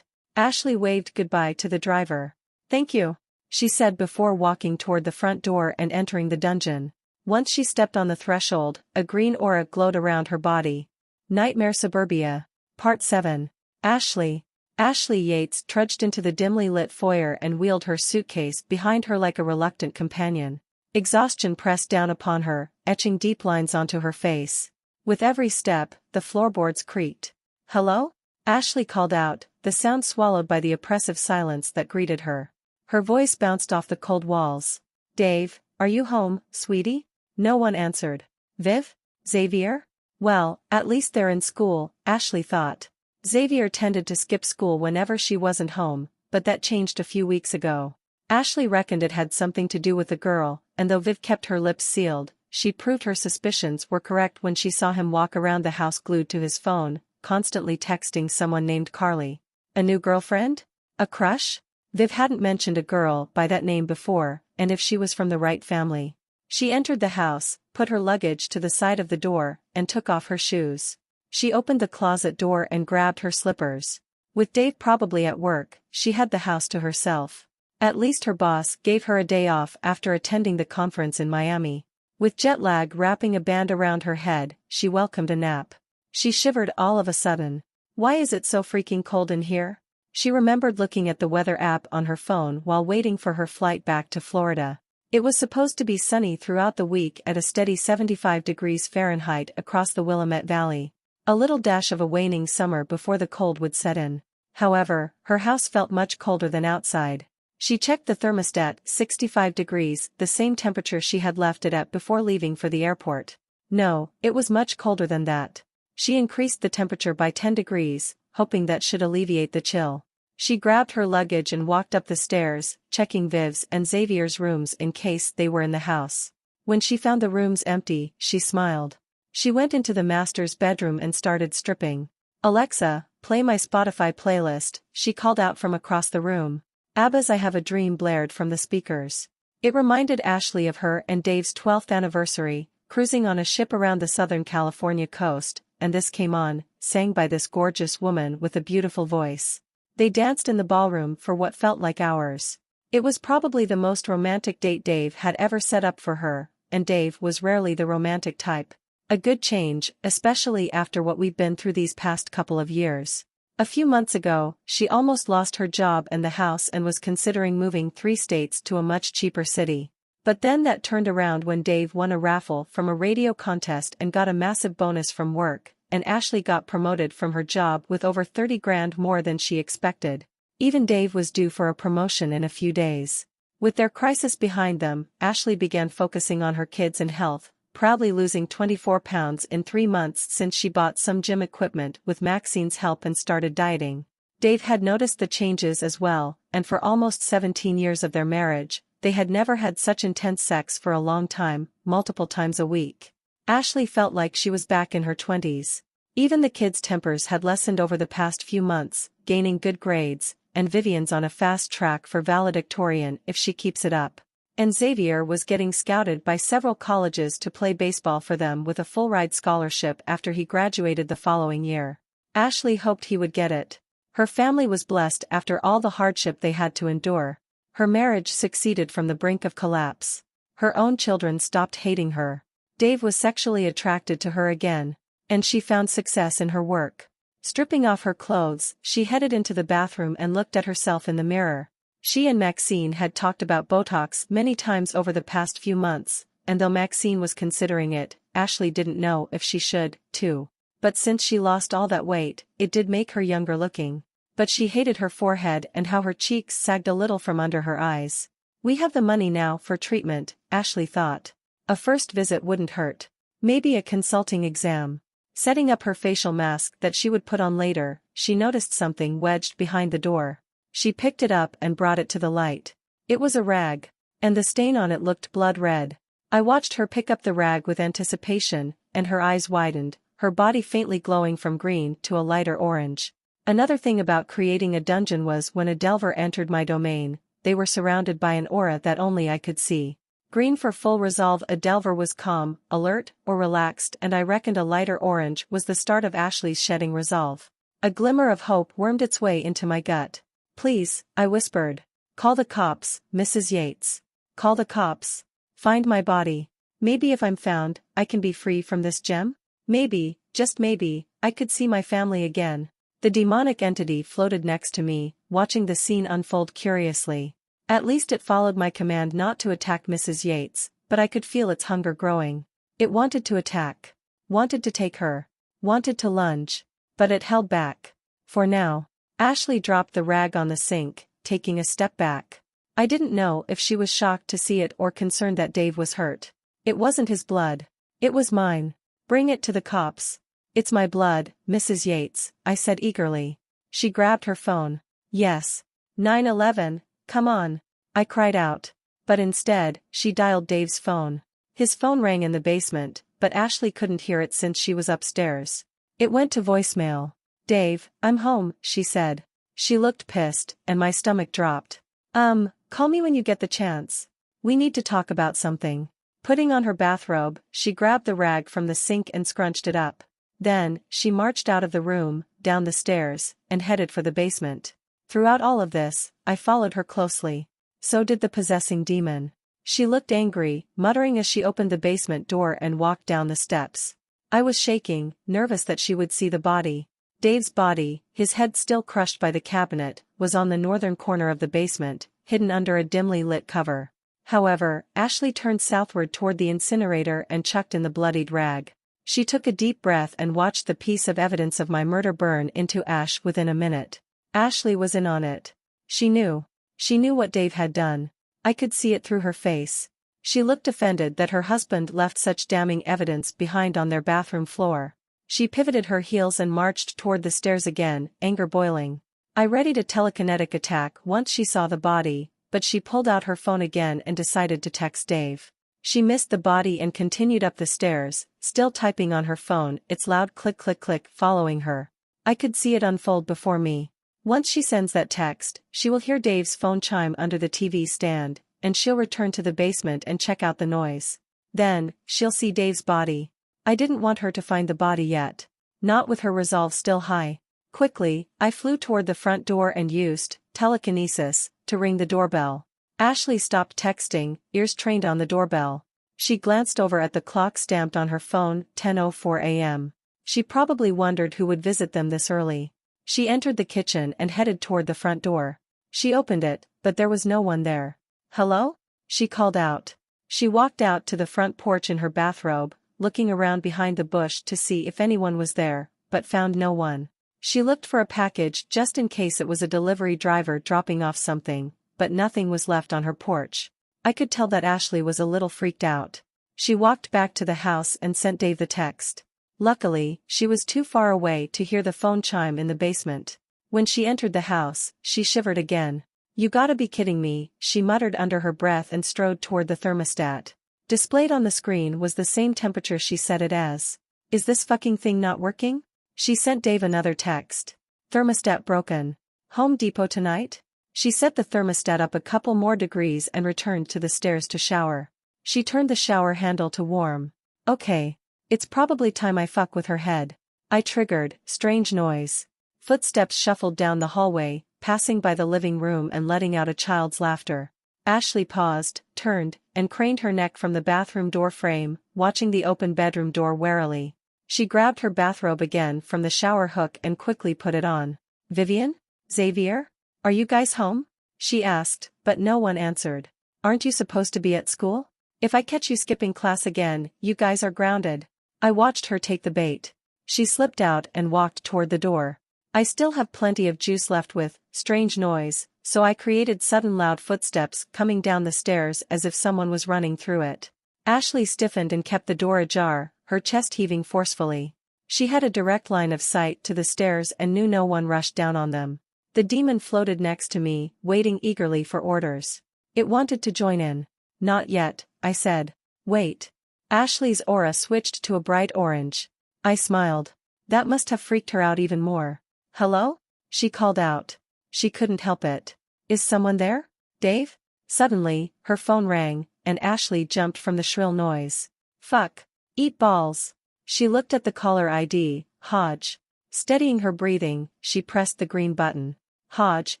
Ashley waved goodbye to the driver. "Thank you," she said before walking toward the front door and entering the dungeon. Once she stepped on the threshold, a green aura glowed around her body. Nightmare Suburbia. Part 7. Ashley. Ashley Yates trudged into the dimly lit foyer and wheeled her suitcase behind her like a reluctant companion. Exhaustion pressed down upon her, etching deep lines onto her face. With every step, the floorboards creaked. "Hello?" Ashley called out, the sound swallowed by the oppressive silence that greeted her. Her voice bounced off the cold walls. "Dave, are you home, sweetie?" No one answered. "Viv? Xavier?" Well, at least they're in school, Ashley thought. Xavier tended to skip school whenever she wasn't home, but that changed a few weeks ago. Ashley reckoned it had something to do with the girl, and though Viv kept her lips sealed, she proved her suspicions were correct when she saw him walk around the house glued to his phone, constantly texting someone named Carly. A new girlfriend? A crush? Viv hadn't mentioned a girl by that name before, and if she was from the right family. She entered the house, put her luggage to the side of the door, and took off her shoes. She opened the closet door and grabbed her slippers. With Dave probably at work, she had the house to herself. At least her boss gave her a day off after attending the conference in Miami. With jet lag wrapping a band around her head, she welcomed a nap. She shivered all of a sudden. Why is it so freaking cold in here? She remembered looking at the weather app on her phone while waiting for her flight back to Florida. It was supposed to be sunny throughout the week at a steady 75 degrees Fahrenheit across the Willamette Valley. A little dash of a waning summer before the cold would set in. However, her house felt much colder than outside. She checked the thermostat, 65 degrees, the same temperature she had left it at before leaving for the airport. No, it was much colder than that. She increased the temperature by 10 degrees, hoping that should alleviate the chill. She grabbed her luggage and walked up the stairs, checking Viv's and Xavier's rooms in case they were in the house. When she found the rooms empty, she smiled. She went into the master's bedroom and started stripping. "Alexa, play my Spotify playlist," she called out from across the room. ABBA's I Have a Dream blared from the speakers. It reminded Ashley of her and Dave's 12th anniversary, cruising on a ship around the Southern California coast, and this came on, sang by this gorgeous woman with a beautiful voice. They danced in the ballroom for what felt like hours. It was probably the most romantic date Dave had ever set up for her, and Dave was rarely the romantic type. A good change, especially after what we've been through these past couple of years. A few months ago, she almost lost her job and the house and was considering moving 3 states to a much cheaper city. But then that turned around when Dave won a raffle from a radio contest and got a massive bonus from work, and Ashley got promoted from her job with over 30 grand more than she expected. Even Dave was due for a promotion in a few days. With their crisis behind them, Ashley began focusing on her kids and health, proudly losing 24 pounds in 3 months since she bought some gym equipment with Maxine's help and started dieting. Dave had noticed the changes as well, and for almost 17 years of their marriage, they had never had such intense sex for a long time, multiple times a week. Ashley felt like she was back in her 20s. Even the kids' tempers had lessened over the past few months, gaining good grades, and Vivian's on a fast track for valedictorian if she keeps it up. And Xavier was getting scouted by several colleges to play baseball for them with a full-ride scholarship after he graduated the following year. Ashley hoped he would get it. Her family was blessed after all the hardship they had to endure. Her marriage succeeded from the brink of collapse. Her own children stopped hating her. Dave was sexually attracted to her again, and she found success in her work. Stripping off her clothes, she headed into the bathroom and looked at herself in the mirror. She and Maxine had talked about Botox many times over the past few months, and though Maxine was considering it, Ashley didn't know if she should, too. But since she lost all that weight, it did make her younger looking. But she hated her forehead and how her cheeks sagged a little from under her eyes. We have the money now for treatment, Ashley thought. A first visit wouldn't hurt. Maybe a consulting exam. Setting up her facial mask that she would put on later, she noticed something wedged behind the door. She picked it up and brought it to the light. It was a rag, and the stain on it looked blood red. I watched her pick up the rag with anticipation, and her eyes widened, her body faintly glowing from green to a lighter orange. Another thing about creating a dungeon was when a delver entered my domain, they were surrounded by an aura that only I could see. Green for full resolve, a delver was calm, alert, or relaxed, and I reckoned a lighter orange was the start of Ashley's shedding resolve. A glimmer of hope wormed its way into my gut. Please, I whispered. Call the cops, Mrs. Yates. Call the cops. Find my body. Maybe if I'm found, I can be free from this gem? Maybe, just maybe, I could see my family again. The demonic entity floated next to me, watching the scene unfold curiously. At least it followed my command not to attack Mrs. Yates, but I could feel its hunger growing. It wanted to attack. Wanted to take her. Wanted to lunge. But it held back. For now. Ashley dropped the rag on the sink, taking a step back. I didn't know if she was shocked to see it or concerned that Dave was hurt. It wasn't his blood. It was mine. Bring it to the cops. It's my blood, Mrs. Yates, I said eagerly. She grabbed her phone. Yes. 911, come on. I cried out. But instead, she dialed Dave's phone. His phone rang in the basement, but Ashley couldn't hear it since she was upstairs. It went to voicemail. Dave, I'm home, she said. She looked pissed, and my stomach dropped. Call me when you get the chance. We need to talk about something. Putting on her bathrobe, she grabbed the rag from the sink and scrunched it up. Then, she marched out of the room, down the stairs, and headed for the basement. Throughout all of this, I followed her closely. So did the possessing demon. She looked angry, muttering as she opened the basement door and walked down the steps. I was shaking, nervous that she would see the body. Dave's body, his head still crushed by the cabinet, was on the northern corner of the basement, hidden under a dimly lit cover. However, Ashley turned southward toward the incinerator and chucked in the bloodied rag. She took a deep breath and watched the piece of evidence of my murder burn into ash within a minute. Ashley was in on it. She knew. She knew what Dave had done. I could see it through her face. She looked offended that her husband left such damning evidence behind on their bathroom floor. She pivoted her heels and marched toward the stairs again, anger boiling. I readied a telekinetic attack once she saw the body, but she pulled out her phone again and decided to text Dave. She missed the body and continued up the stairs, still typing on her phone, its loud click click click following her. I could see it unfold before me. Once she sends that text, she will hear Dave's phone chime under the TV stand, and she'll return to the basement and check out the noise. Then, she'll see Dave's body. I didn't want her to find the body yet. Not with her resolve still high. Quickly, I flew toward the front door and used telekinesis to ring the doorbell. Ashley stopped texting, ears trained on the doorbell. She glanced over at the clock stamped on her phone, 10:04 a.m. She probably wondered who would visit them this early. She entered the kitchen and headed toward the front door. She opened it, but there was no one there. Hello? She called out. She walked out to the front porch in her bathrobe, looking around behind the bush to see if anyone was there, but found no one. She looked for a package just in case it was a delivery driver dropping off something, but nothing was left on her porch. I could tell that Ashley was a little freaked out. She walked back to the house and sent Dave the text. Luckily, she was too far away to hear the phone chime in the basement. When she entered the house, she shivered again. You gotta be kidding me, she muttered under her breath and strode toward the thermostat. Displayed on the screen was the same temperature she set it as. Is this fucking thing not working? She sent Dave another text. Thermostat broken. Home Depot tonight? She set the thermostat up a couple more degrees and returned to the stairs to shower. She turned the shower handle to warm. Okay. It's probably time I fuck with her head. I triggered, strange noise. Footsteps shuffled down the hallway, passing by the living room and letting out a child's laughter. Ashley paused, turned, and craned her neck from the bathroom door frame, watching the open bedroom door warily. She grabbed her bathrobe again from the shower hook and quickly put it on. Vivian? Xavier? Are you guys home? She asked, but no one answered. Aren't you supposed to be at school? If I catch you skipping class again, you guys are grounded. I watched her take the bait. She slipped out and walked toward the door. I still have plenty of juice left with strange noise, so I created sudden loud footsteps coming down the stairs as if someone was running through it. Ashley stiffened and kept the door ajar, her chest heaving forcefully. She had a direct line of sight to the stairs and knew no one rushed down on them. The demon floated next to me, waiting eagerly for orders. It wanted to join in. Not yet, I said. Wait. Ashley's aura switched to a bright orange. I smiled. That must have freaked her out even more. Hello? She called out. She couldn't help it. Is someone there? Dave? Suddenly, her phone rang, and Ashley jumped from the shrill noise. Fuck. Eat balls. She looked at the caller ID, Hodge. Steadying her breathing, she pressed the green button. Hodge,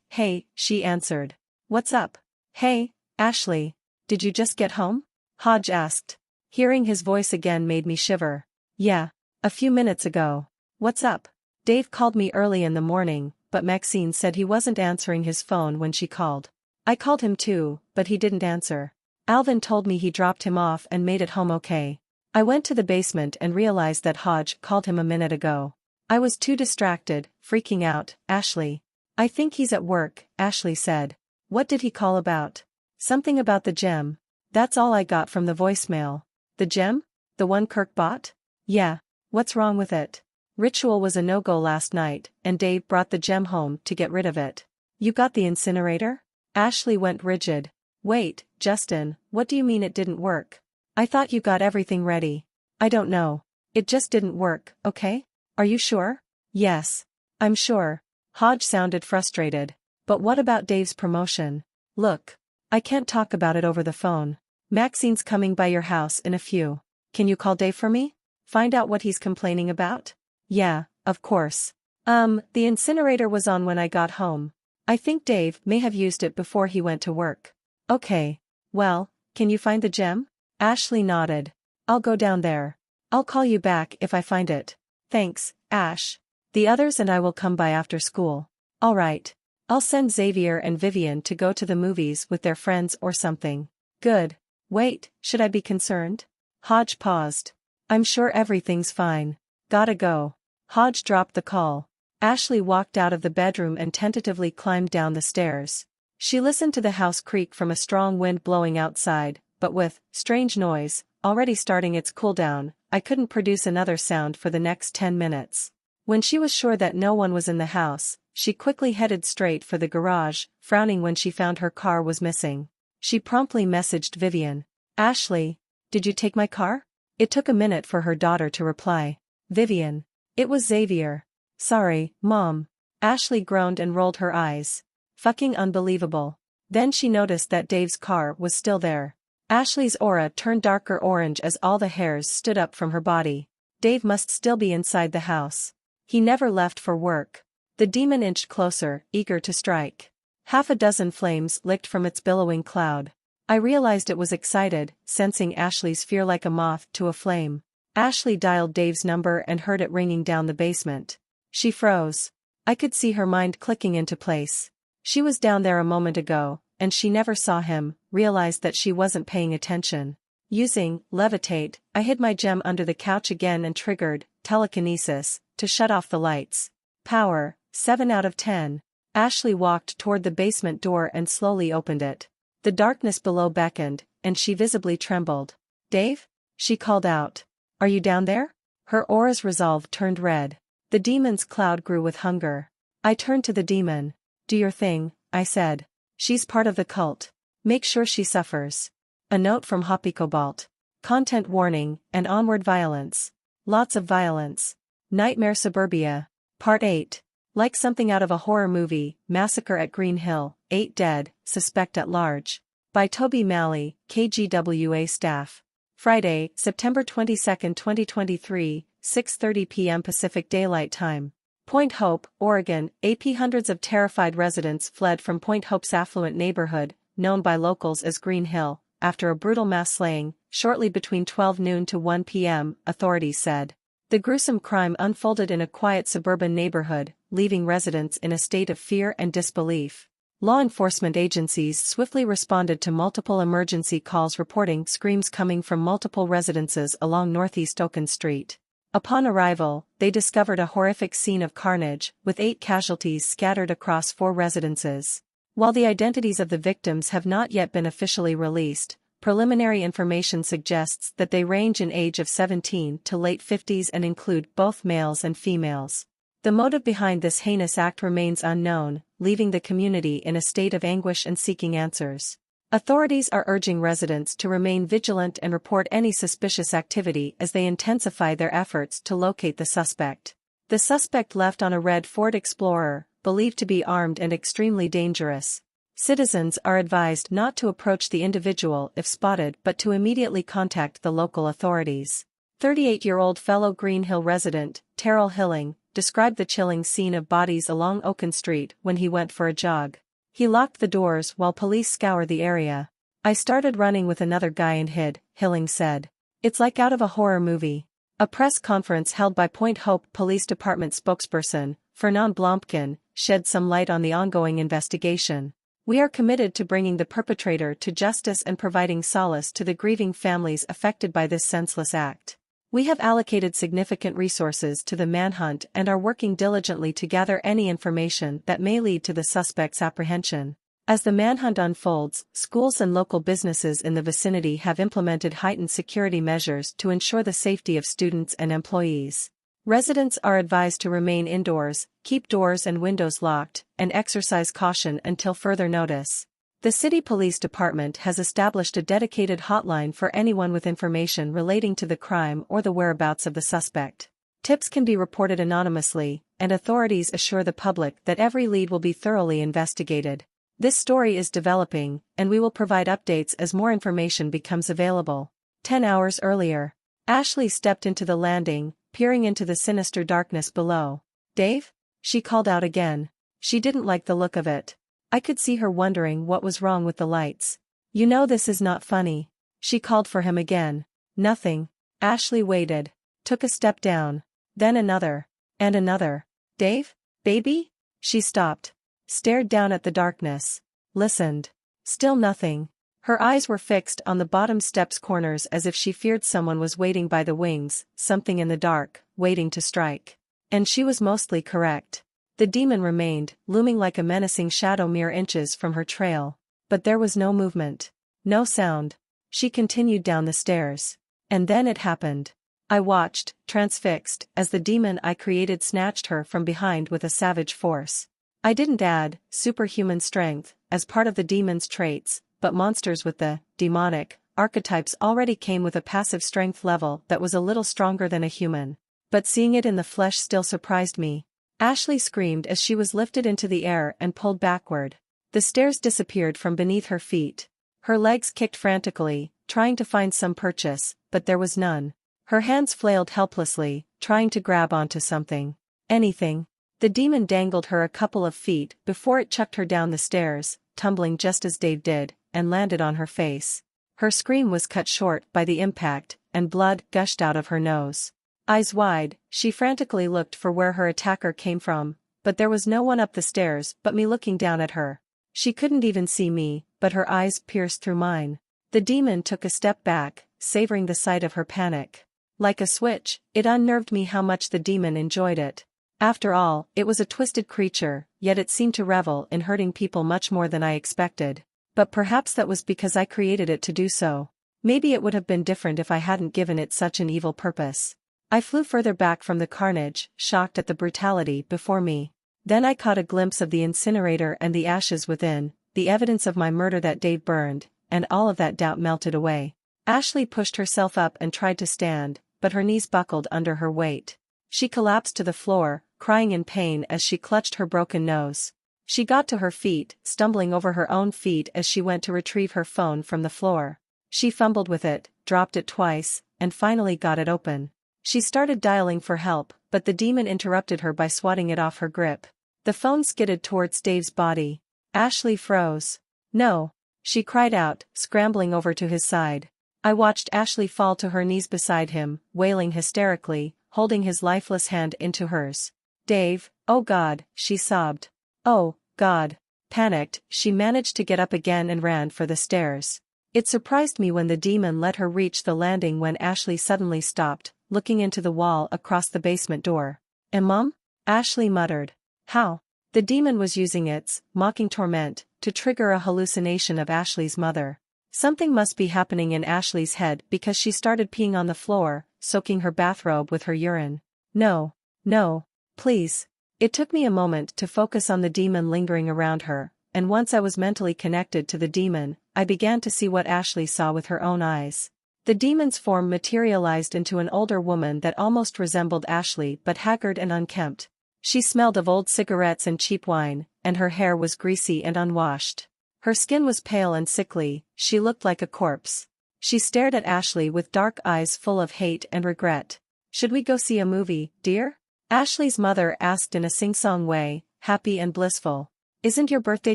hey, she answered. What's up? Hey, Ashley. Did you just get home? Hodge asked. Hearing his voice again made me shiver. Yeah. A few minutes ago. What's up? Dave called me early in the morning, but Maxine said he wasn't answering his phone when she called. I called him too, but he didn't answer. Alvin told me he dropped him off and made it home okay. I went to the basement and realized that Hodge called him a minute ago. I was too distracted, freaking out. Ashley. I think he's at work, Ashley said. What did he call about? Something about the gem. That's all I got from the voicemail. The gem? The one Kirk bought? Yeah. What's wrong with it? Ritual was a no-go last night, and Dave brought the gem home to get rid of it. You got the incinerator? Ashley went rigid. Wait, Justin, what do you mean it didn't work? I thought you got everything ready. I don't know. It just didn't work, okay? Are you sure? Yes. I'm sure. Hodge sounded frustrated. But what about Dave's promotion? Look. I can't talk about it over the phone. Maxine's coming by your house in a few. Can you call Dave for me? Find out what he's complaining about? Yeah, of course. The incinerator was on when I got home. I think Dave may have used it before he went to work. Okay. Well, can you find the gem? Ashley nodded. I'll go down there. I'll call you back if I find it. Thanks, Ash. The others and I will come by after school. All right. I'll send Xavier and Vivian to go to the movies with their friends or something. Good. Wait, should I be concerned? Hodge paused. I'm sure everything's fine. Gotta go. Hodge dropped the call. Ashley walked out of the bedroom and tentatively climbed down the stairs. She listened to the house creak from a strong wind blowing outside, but with strange noise, already starting its cooldown, I couldn't produce another sound for the next 10 minutes. When she was sure that no one was in the house, she quickly headed straight for the garage, frowning when she found her car was missing. She promptly messaged Vivian. Ashley, did you take my car? It took a minute for her daughter to reply. Vivian. It was Xavier. Sorry, Mom. Ashley groaned and rolled her eyes. Fucking unbelievable. Then she noticed that Dave's car was still there. Ashley's aura turned darker orange as all the hairs stood up from her body. Dave must still be inside the house. He never left for work. The demon inched closer, eager to strike. Half a dozen flames licked from its billowing cloud. I realized it was excited, sensing Ashley's fear like a moth to a flame. Ashley dialed Dave's number and heard it ringing down the basement. She froze. I could see her mind clicking into place. She was down there a moment ago, and she never saw him, realized that she wasn't paying attention. Using levitate, I hid my gem under the couch again and triggered telekinesis to shut off the lights. Power, 7 out of 10. Ashley walked toward the basement door and slowly opened it. The darkness below beckoned, and she visibly trembled. Dave? She called out. Are you down there? Her aura's resolve turned red. The demon's cloud grew with hunger. I turned to the demon. Do your thing, I said. She's part of the cult. Make sure she suffers. A note from HoppyCobalt. Content warning, and onward violence. Lots of violence. Nightmare Suburbia. Part 8. Like something out of a horror movie, Massacre at Green Hill, 8 dead, suspect at large. By Toby Malley, KGWA staff. Friday, September 22, 2023, 6:30 p.m. Pacific Daylight Time. Point Hope, Oregon, AP. Hundreds of terrified residents fled from Point Hope's affluent neighborhood, known by locals as Green Hill, after a brutal mass slaying, shortly between 12 noon to 1 p.m., authorities said. The gruesome crime unfolded in a quiet suburban neighborhood, leaving residents in a state of fear and disbelief. Law enforcement agencies swiftly responded to multiple emergency calls reporting screams coming from multiple residences along Northeast Oakland Street. Upon arrival, they discovered a horrific scene of carnage, with 8 casualties scattered across 4 residences. While the identities of the victims have not yet been officially released, preliminary information suggests that they range in age of 17 to late 50s and include both males and females. The motive behind this heinous act remains unknown, leaving the community in a state of anguish and seeking answers. Authorities are urging residents to remain vigilant and report any suspicious activity as they intensify their efforts to locate the suspect. The suspect left on a red Ford Explorer, believed to be armed and extremely dangerous. Citizens are advised not to approach the individual if spotted but to immediately contact the local authorities. 38-year-old fellow Green Hill resident, Terrell Hilling, described the chilling scene of bodies along Oaken Street when he went for a jog. He locked the doors while police scoured the area. I started running with another guy and hid, Hilling said. It's like out of a horror movie. A press conference held by Point Hope Police Department spokesperson, Fernand Blompkin, shed some light on the ongoing investigation. We are committed to bringing the perpetrator to justice and providing solace to the grieving families affected by this senseless act. We have allocated significant resources to the manhunt and are working diligently to gather any information that may lead to the suspect's apprehension. As the manhunt unfolds, schools and local businesses in the vicinity have implemented heightened security measures to ensure the safety of students and employees. Residents are advised to remain indoors, keep doors and windows locked, and exercise caution until further notice. The City Police Department has established a dedicated hotline for anyone with information relating to the crime or the whereabouts of the suspect. Tips can be reported anonymously, and authorities assure the public that every lead will be thoroughly investigated. This story is developing, and we will provide updates as more information becomes available. 10 hours earlier, Ashley stepped into the landing, peering into the sinister darkness below. "Dave?" she called out again. She didn't like the look of it. I could see her wondering what was wrong with the lights. "You know this is not funny." She called for him again. "Nothing." Ashley waited, took a step down, then another, and another. "Dave? Baby?" She stopped, stared down at the darkness, listened. Still nothing. Her eyes were fixed on the bottom step's corners as if she feared someone was waiting by the wings, something in the dark, waiting to strike. And she was mostly correct. The demon remained, looming like a menacing shadow mere inches from her trail. But there was no movement. No sound. She continued down the stairs. And then it happened. I watched, transfixed, as the demon I created snatched her from behind with a savage force. I didn't add superhuman strength as part of the demon's traits, but monsters with the demonic archetypes already came with a passive strength level that was a little stronger than a human. But seeing it in the flesh still surprised me. Ashley screamed as she was lifted into the air and pulled backward. The stairs disappeared from beneath her feet. Her legs kicked frantically, trying to find some purchase, but there was none. Her hands flailed helplessly, trying to grab onto something. Anything. The demon dangled her a couple of feet before it chucked her down the stairs, tumbling just as Dave did, and landed on her face. Her scream was cut short by the impact, and blood gushed out of her nose. Eyes wide, she frantically looked for where her attacker came from, but there was no one up the stairs but me looking down at her. She couldn't even see me, but her eyes pierced through mine. The demon took a step back, savoring the sight of her panic. Like a switch, it unnerved me how much the demon enjoyed it. After all, it was a twisted creature, yet it seemed to revel in hurting people much more than I expected. But perhaps that was because I created it to do so. Maybe it would have been different if I hadn't given it such an evil purpose. I flew further back from the carnage, shocked at the brutality before me. Then I caught a glimpse of the incinerator and the ashes within, the evidence of my murder that Dave burned, and all of that doubt melted away. Ashley pushed herself up and tried to stand, but her knees buckled under her weight. She collapsed to the floor, crying in pain as she clutched her broken nose. She got to her feet, stumbling over her own feet as she went to retrieve her phone from the floor. She fumbled with it, dropped it twice, and finally got it open. She started dialing for help, but the demon interrupted her by swatting it off her grip. The phone skidded towards Dave's body. Ashley froze. "No!" she cried out, scrambling over to his side. I watched Ashley fall to her knees beside him, wailing hysterically, holding his lifeless hand into hers. "Dave, oh God," she sobbed. "Oh, God." Panicked, she managed to get up again and ran for the stairs. It surprised me when the demon let her reach the landing when Ashley suddenly stopped, looking into the wall across the basement door. "Mom?" Ashley muttered. "How?" The demon was using its mocking torment to trigger a hallucination of Ashley's mother. Something must be happening in Ashley's head because she started peeing on the floor, soaking her bathrobe with her urine. "No. No. Please." It took me a moment to focus on the demon lingering around her, and once I was mentally connected to the demon, I began to see what Ashley saw with her own eyes. The demon's form materialized into an older woman that almost resembled Ashley but haggard and unkempt. She smelled of old cigarettes and cheap wine, and her hair was greasy and unwashed. Her skin was pale and sickly, she looked like a corpse. She stared at Ashley with dark eyes full of hate and regret. "Should we go see a movie, dear?" Ashley's mother asked in a sing-song way, happy and blissful. Isn't your birthday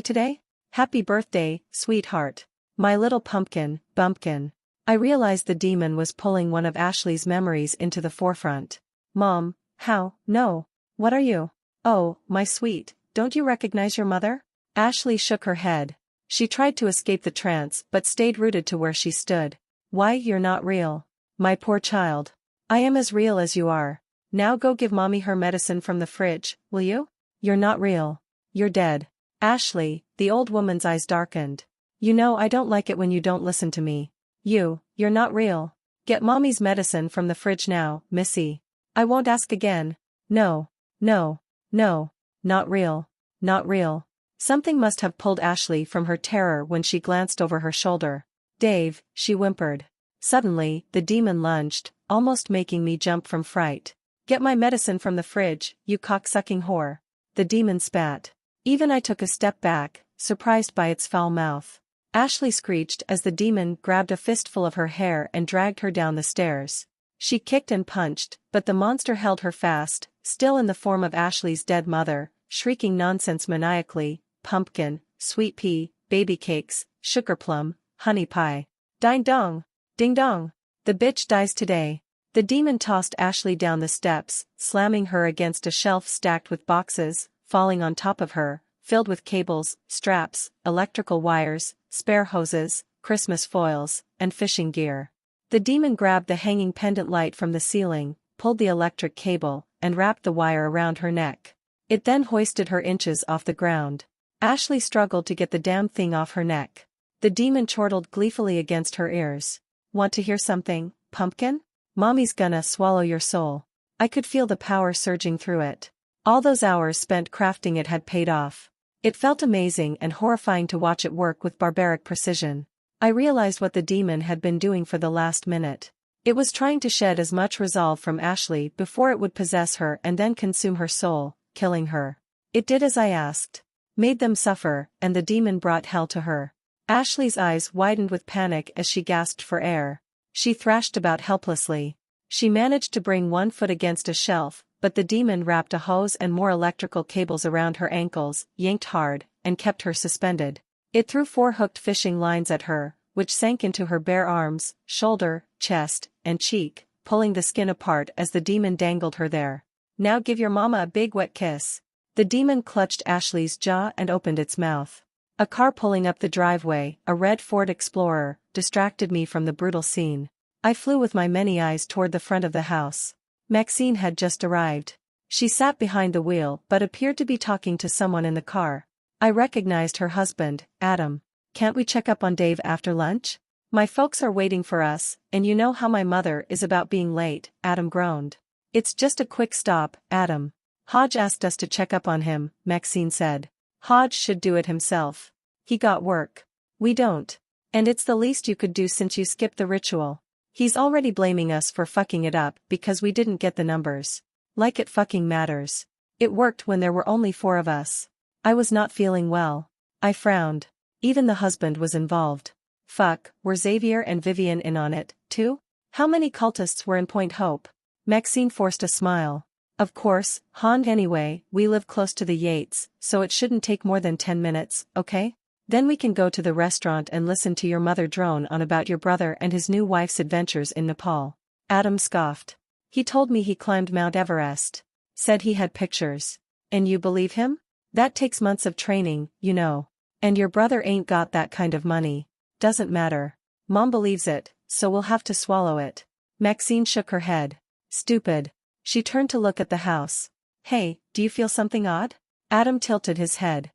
today? Happy birthday, sweetheart. My little pumpkin, bumpkin. I realized the demon was pulling one of Ashley's memories into the forefront. Mom, how? No. What are you? Oh, my sweet, don't you recognize your mother? Ashley shook her head. She tried to escape the trance but stayed rooted to where she stood. Why, you're not real. My poor child. I am as real as you are. Now go give mommy her medicine from the fridge, will you? You're not real. You're dead. Ashley, the old woman's eyes darkened. You know I don't like it when you don't listen to me. You're not real. Get mommy's medicine from the fridge now, missy. I won't ask again. No. No. No. Not real. Not real. Something must have pulled Ashley from her terror when she glanced over her shoulder. Dave, she whimpered. Suddenly, the demon lunged, almost making me jump from fright. Get my medicine from the fridge, you cocksucking whore. The demon spat. Even I took a step back, surprised by its foul mouth. Ashley screeched as the demon grabbed a fistful of her hair and dragged her down the stairs. She kicked and punched, but the monster held her fast, still in the form of Ashley's dead mother, shrieking nonsense maniacally, pumpkin, sweet pea, baby cakes, sugar plum, honey pie. Ding dong! Ding dong! The bitch dies today. The demon tossed Ashley down the steps, slamming her against a shelf stacked with boxes, falling on top of her, filled with cables, straps, electrical wires, spare hoses, Christmas foils, and fishing gear. The demon grabbed the hanging pendant light from the ceiling, pulled the electric cable, and wrapped the wire around her neck. It then hoisted her inches off the ground. Ashley struggled to get the damn thing off her neck. The demon chortled gleefully against her ears. Want to hear something, pumpkin? Mommy's gonna swallow your soul. I could feel the power surging through it. All those hours spent crafting it had paid off. It felt amazing and horrifying to watch it work with barbaric precision. I realized what the demon had been doing for the last minute. It was trying to shed as much resolve from Ashley before it would possess her and then consume her soul, killing her. It did as I asked. Made them suffer, and the demon brought hell to her. Ashley's eyes widened with panic as she gasped for air. She thrashed about helplessly. She managed to bring one foot against a shelf, but the demon wrapped a hose and more electrical cables around her ankles, yanked hard, and kept her suspended. It threw 4 hooked fishing lines at her, which sank into her bare arms, shoulder, chest, and cheek, pulling the skin apart as the demon dangled her there. Now give your mama a big wet kiss. The demon clutched Ashley's jaw and opened its mouth. A car pulling up the driveway, a red Ford Explorer, distracted me from the brutal scene. I flew with my many eyes toward the front of the house. Maxine had just arrived. She sat behind the wheel but appeared to be talking to someone in the car. I recognized her husband, Adam. Can't we check up on Dave after lunch? My folks are waiting for us, and you know how my mother is about being late, Adam groaned. It's just a quick stop, Adam. Hodge asked us to check up on him, Maxine said. Hodge should do it himself. He got work. We don't. And it's the least you could do since you skipped the ritual. He's already blaming us for fucking it up because we didn't get the numbers. Like it fucking matters. It worked when there were only 4 of us. I was not feeling well. I frowned. Even the husband was involved. Fuck, were Xavier and Vivian in on it, too? How many cultists were in Point Hope? Maxine forced a smile. Of course, Han anyway, we live close to the Yates, so it shouldn't take more than 10 minutes, okay? Then we can go to the restaurant and listen to your mother drone on about your brother and his new wife's adventures in Nepal. Adam scoffed. He told me he climbed Mount Everest. Said he had pictures. And you believe him? That takes months of training, you know. And your brother ain't got that kind of money. Doesn't matter. Mom believes it, so we'll have to swallow it. Maxine shook her head. Stupid. She turned to look at the house. Hey, do you feel something odd? Adam tilted his head.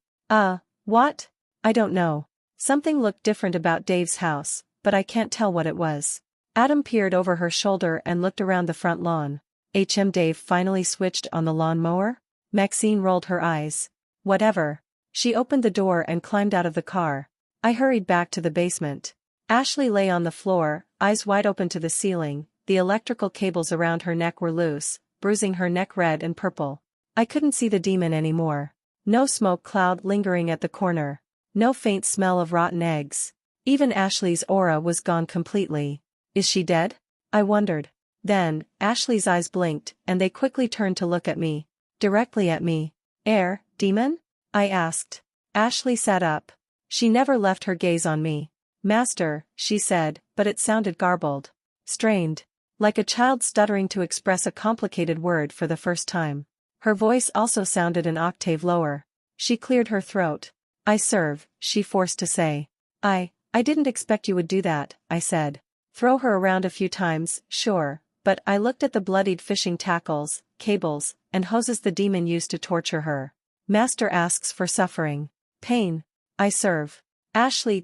What? I don't know. Something looked different about Dave's house, but I can't tell what it was. Adam peered over her shoulder and looked around the front lawn. Dave finally switched on the lawnmower? Maxine rolled her eyes. Whatever. She opened the door and climbed out of the car. I hurried back to the basement. Ashley lay on the floor, eyes wide open to the ceiling. The electrical cables around her neck were loose, bruising her neck red and purple. I couldn't see the demon anymore. No smoke cloud lingering at the corner. No faint smell of rotten eggs. Even Ashley's aura was gone completely. Is she dead? I wondered. Then, Ashley's eyes blinked, and they quickly turned to look at me. Directly at me. Demon? I asked. Ashley sat up. She never left her gaze on me. Master, she said, but it sounded garbled. Strained. Like a child stuttering to express a complicated word for the first time. Her voice also sounded an octave lower. She cleared her throat. I serve, she forced to say. I didn't expect you would do that, I said. Throw her around a few times, sure, but I looked at the bloodied fishing tackles, cables, and hoses the demon used to torture her. Master asks for suffering. Pain. I serve.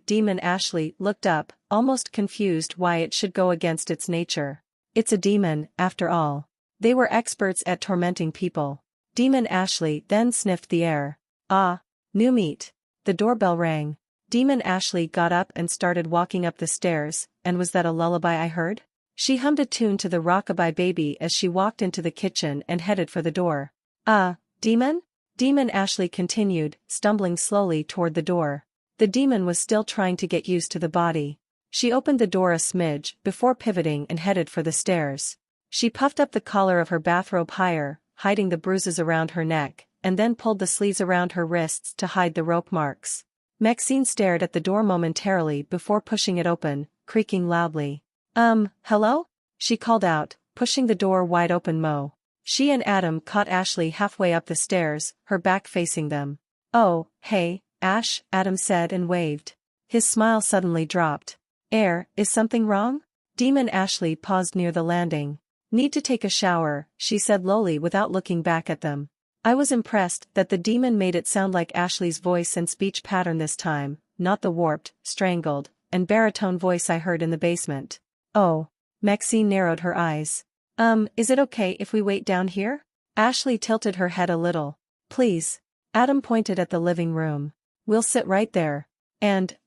Demon Ashley, looked up, almost confused why it should go against its nature. It's a demon, after all. They were experts at tormenting people. Demon Ashley then sniffed the air. Ah, new meat. The doorbell rang. Demon Ashley got up and started walking up the stairs, and was that a lullaby I heard? She hummed a tune to the Rockabye Baby as she walked into the kitchen and headed for the door. Demon? Demon Ashley continued, stumbling slowly toward the door. The demon was still trying to get used to the body. She opened the door a smidge before pivoting and headed for the stairs. She puffed up the collar of her bathrobe higher, hiding the bruises around her neck, and then pulled the sleeves around her wrists to hide the rope marks. Maxine stared at the door momentarily before pushing it open, creaking loudly. Hello? She called out, pushing the door wide open. She and Adam caught Ashley halfway up the stairs, her back facing them. Oh, hey, Ash, Adam said and waved. His smile suddenly dropped. Is something wrong? Demon Ashley paused near the landing. Need to take a shower, she said lowly without looking back at them. I was impressed that the demon made it sound like Ashley's voice and speech pattern this time, not the warped, strangled, and baritone voice I heard in the basement. Oh. Maxine narrowed her eyes. Is it okay if we wait down here? Ashley tilted her head a little. Please. Adam pointed at the living room. We'll sit right there. And,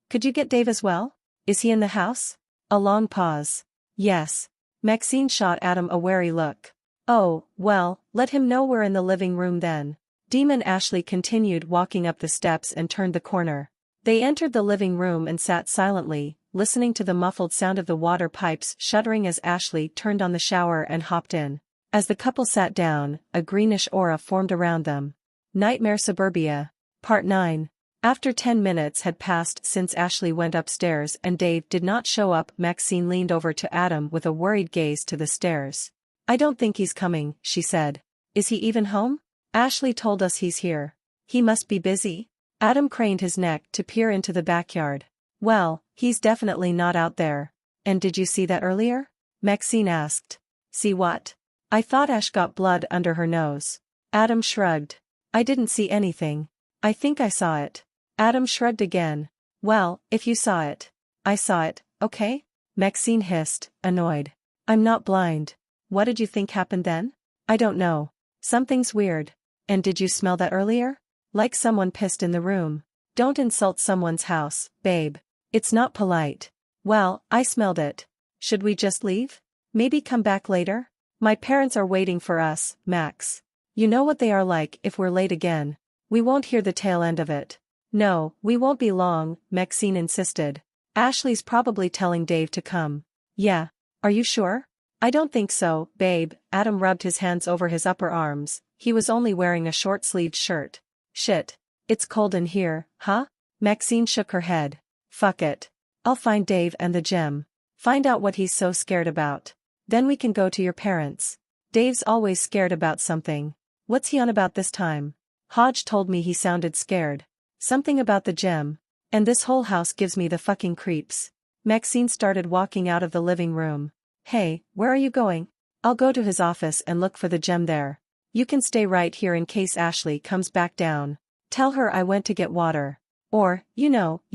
could you get Dave as well? Is he in the house? A long pause. Yes. Maxine shot Adam a wary look. Oh, well, let him know we're in the living room then. Demon Ashley continued walking up the steps and turned the corner. They entered the living room and sat silently, listening to the muffled sound of the water pipes shuddering as Ashley turned on the shower and hopped in. As the couple sat down, a greenish aura formed around them. Nightmare Suburbia. Part 9. After 10 minutes had passed since Ashley went upstairs and Dave did not show up, Maxine leaned over to Adam with a worried gaze to the stairs. I don't think he's coming, she said. Is he even home? Ashley told us he's here. He must be busy. Adam craned his neck to peer into the backyard. Well, he's definitely not out there. And did you see that earlier? Maxine asked. See what? I thought Ash got blood under her nose. Adam shrugged. I didn't see anything. I think I saw it. Adam shrugged again. Well, if you saw it. I saw it, okay? Maxine hissed, annoyed. I'm not blind. What did you think happened then? I don't know. Something's weird. And did you smell that earlier? Like someone pissed in the room. Don't insult someone's house, babe. It's not polite. Well, I smelled it. Should we just leave? Maybe come back later? My parents are waiting for us, Max. You know what they are like if we're late again. We won't hear the tail end of it. No, we won't be long, Maxine insisted. Ashley's probably telling Dave to come. Yeah. Are you sure? I don't think so, babe. Adam rubbed his hands over his upper arms. He was only wearing a short-sleeved shirt. Shit. It's cold in here, huh? Maxine shook her head. Fuck it. I'll find Dave and the gem. Find out what he's so scared about. Then we can go to your parents. Dave's always scared about something. What's he on about this time? Hodge told me he sounded scared. Something about the gem. And this whole house gives me the fucking creeps. Maxine started walking out of the living room. Hey, where are you going? I'll go to his office and look for the gem there. You can stay right here in case Ashley comes back down. Tell her I went to get water. Or, you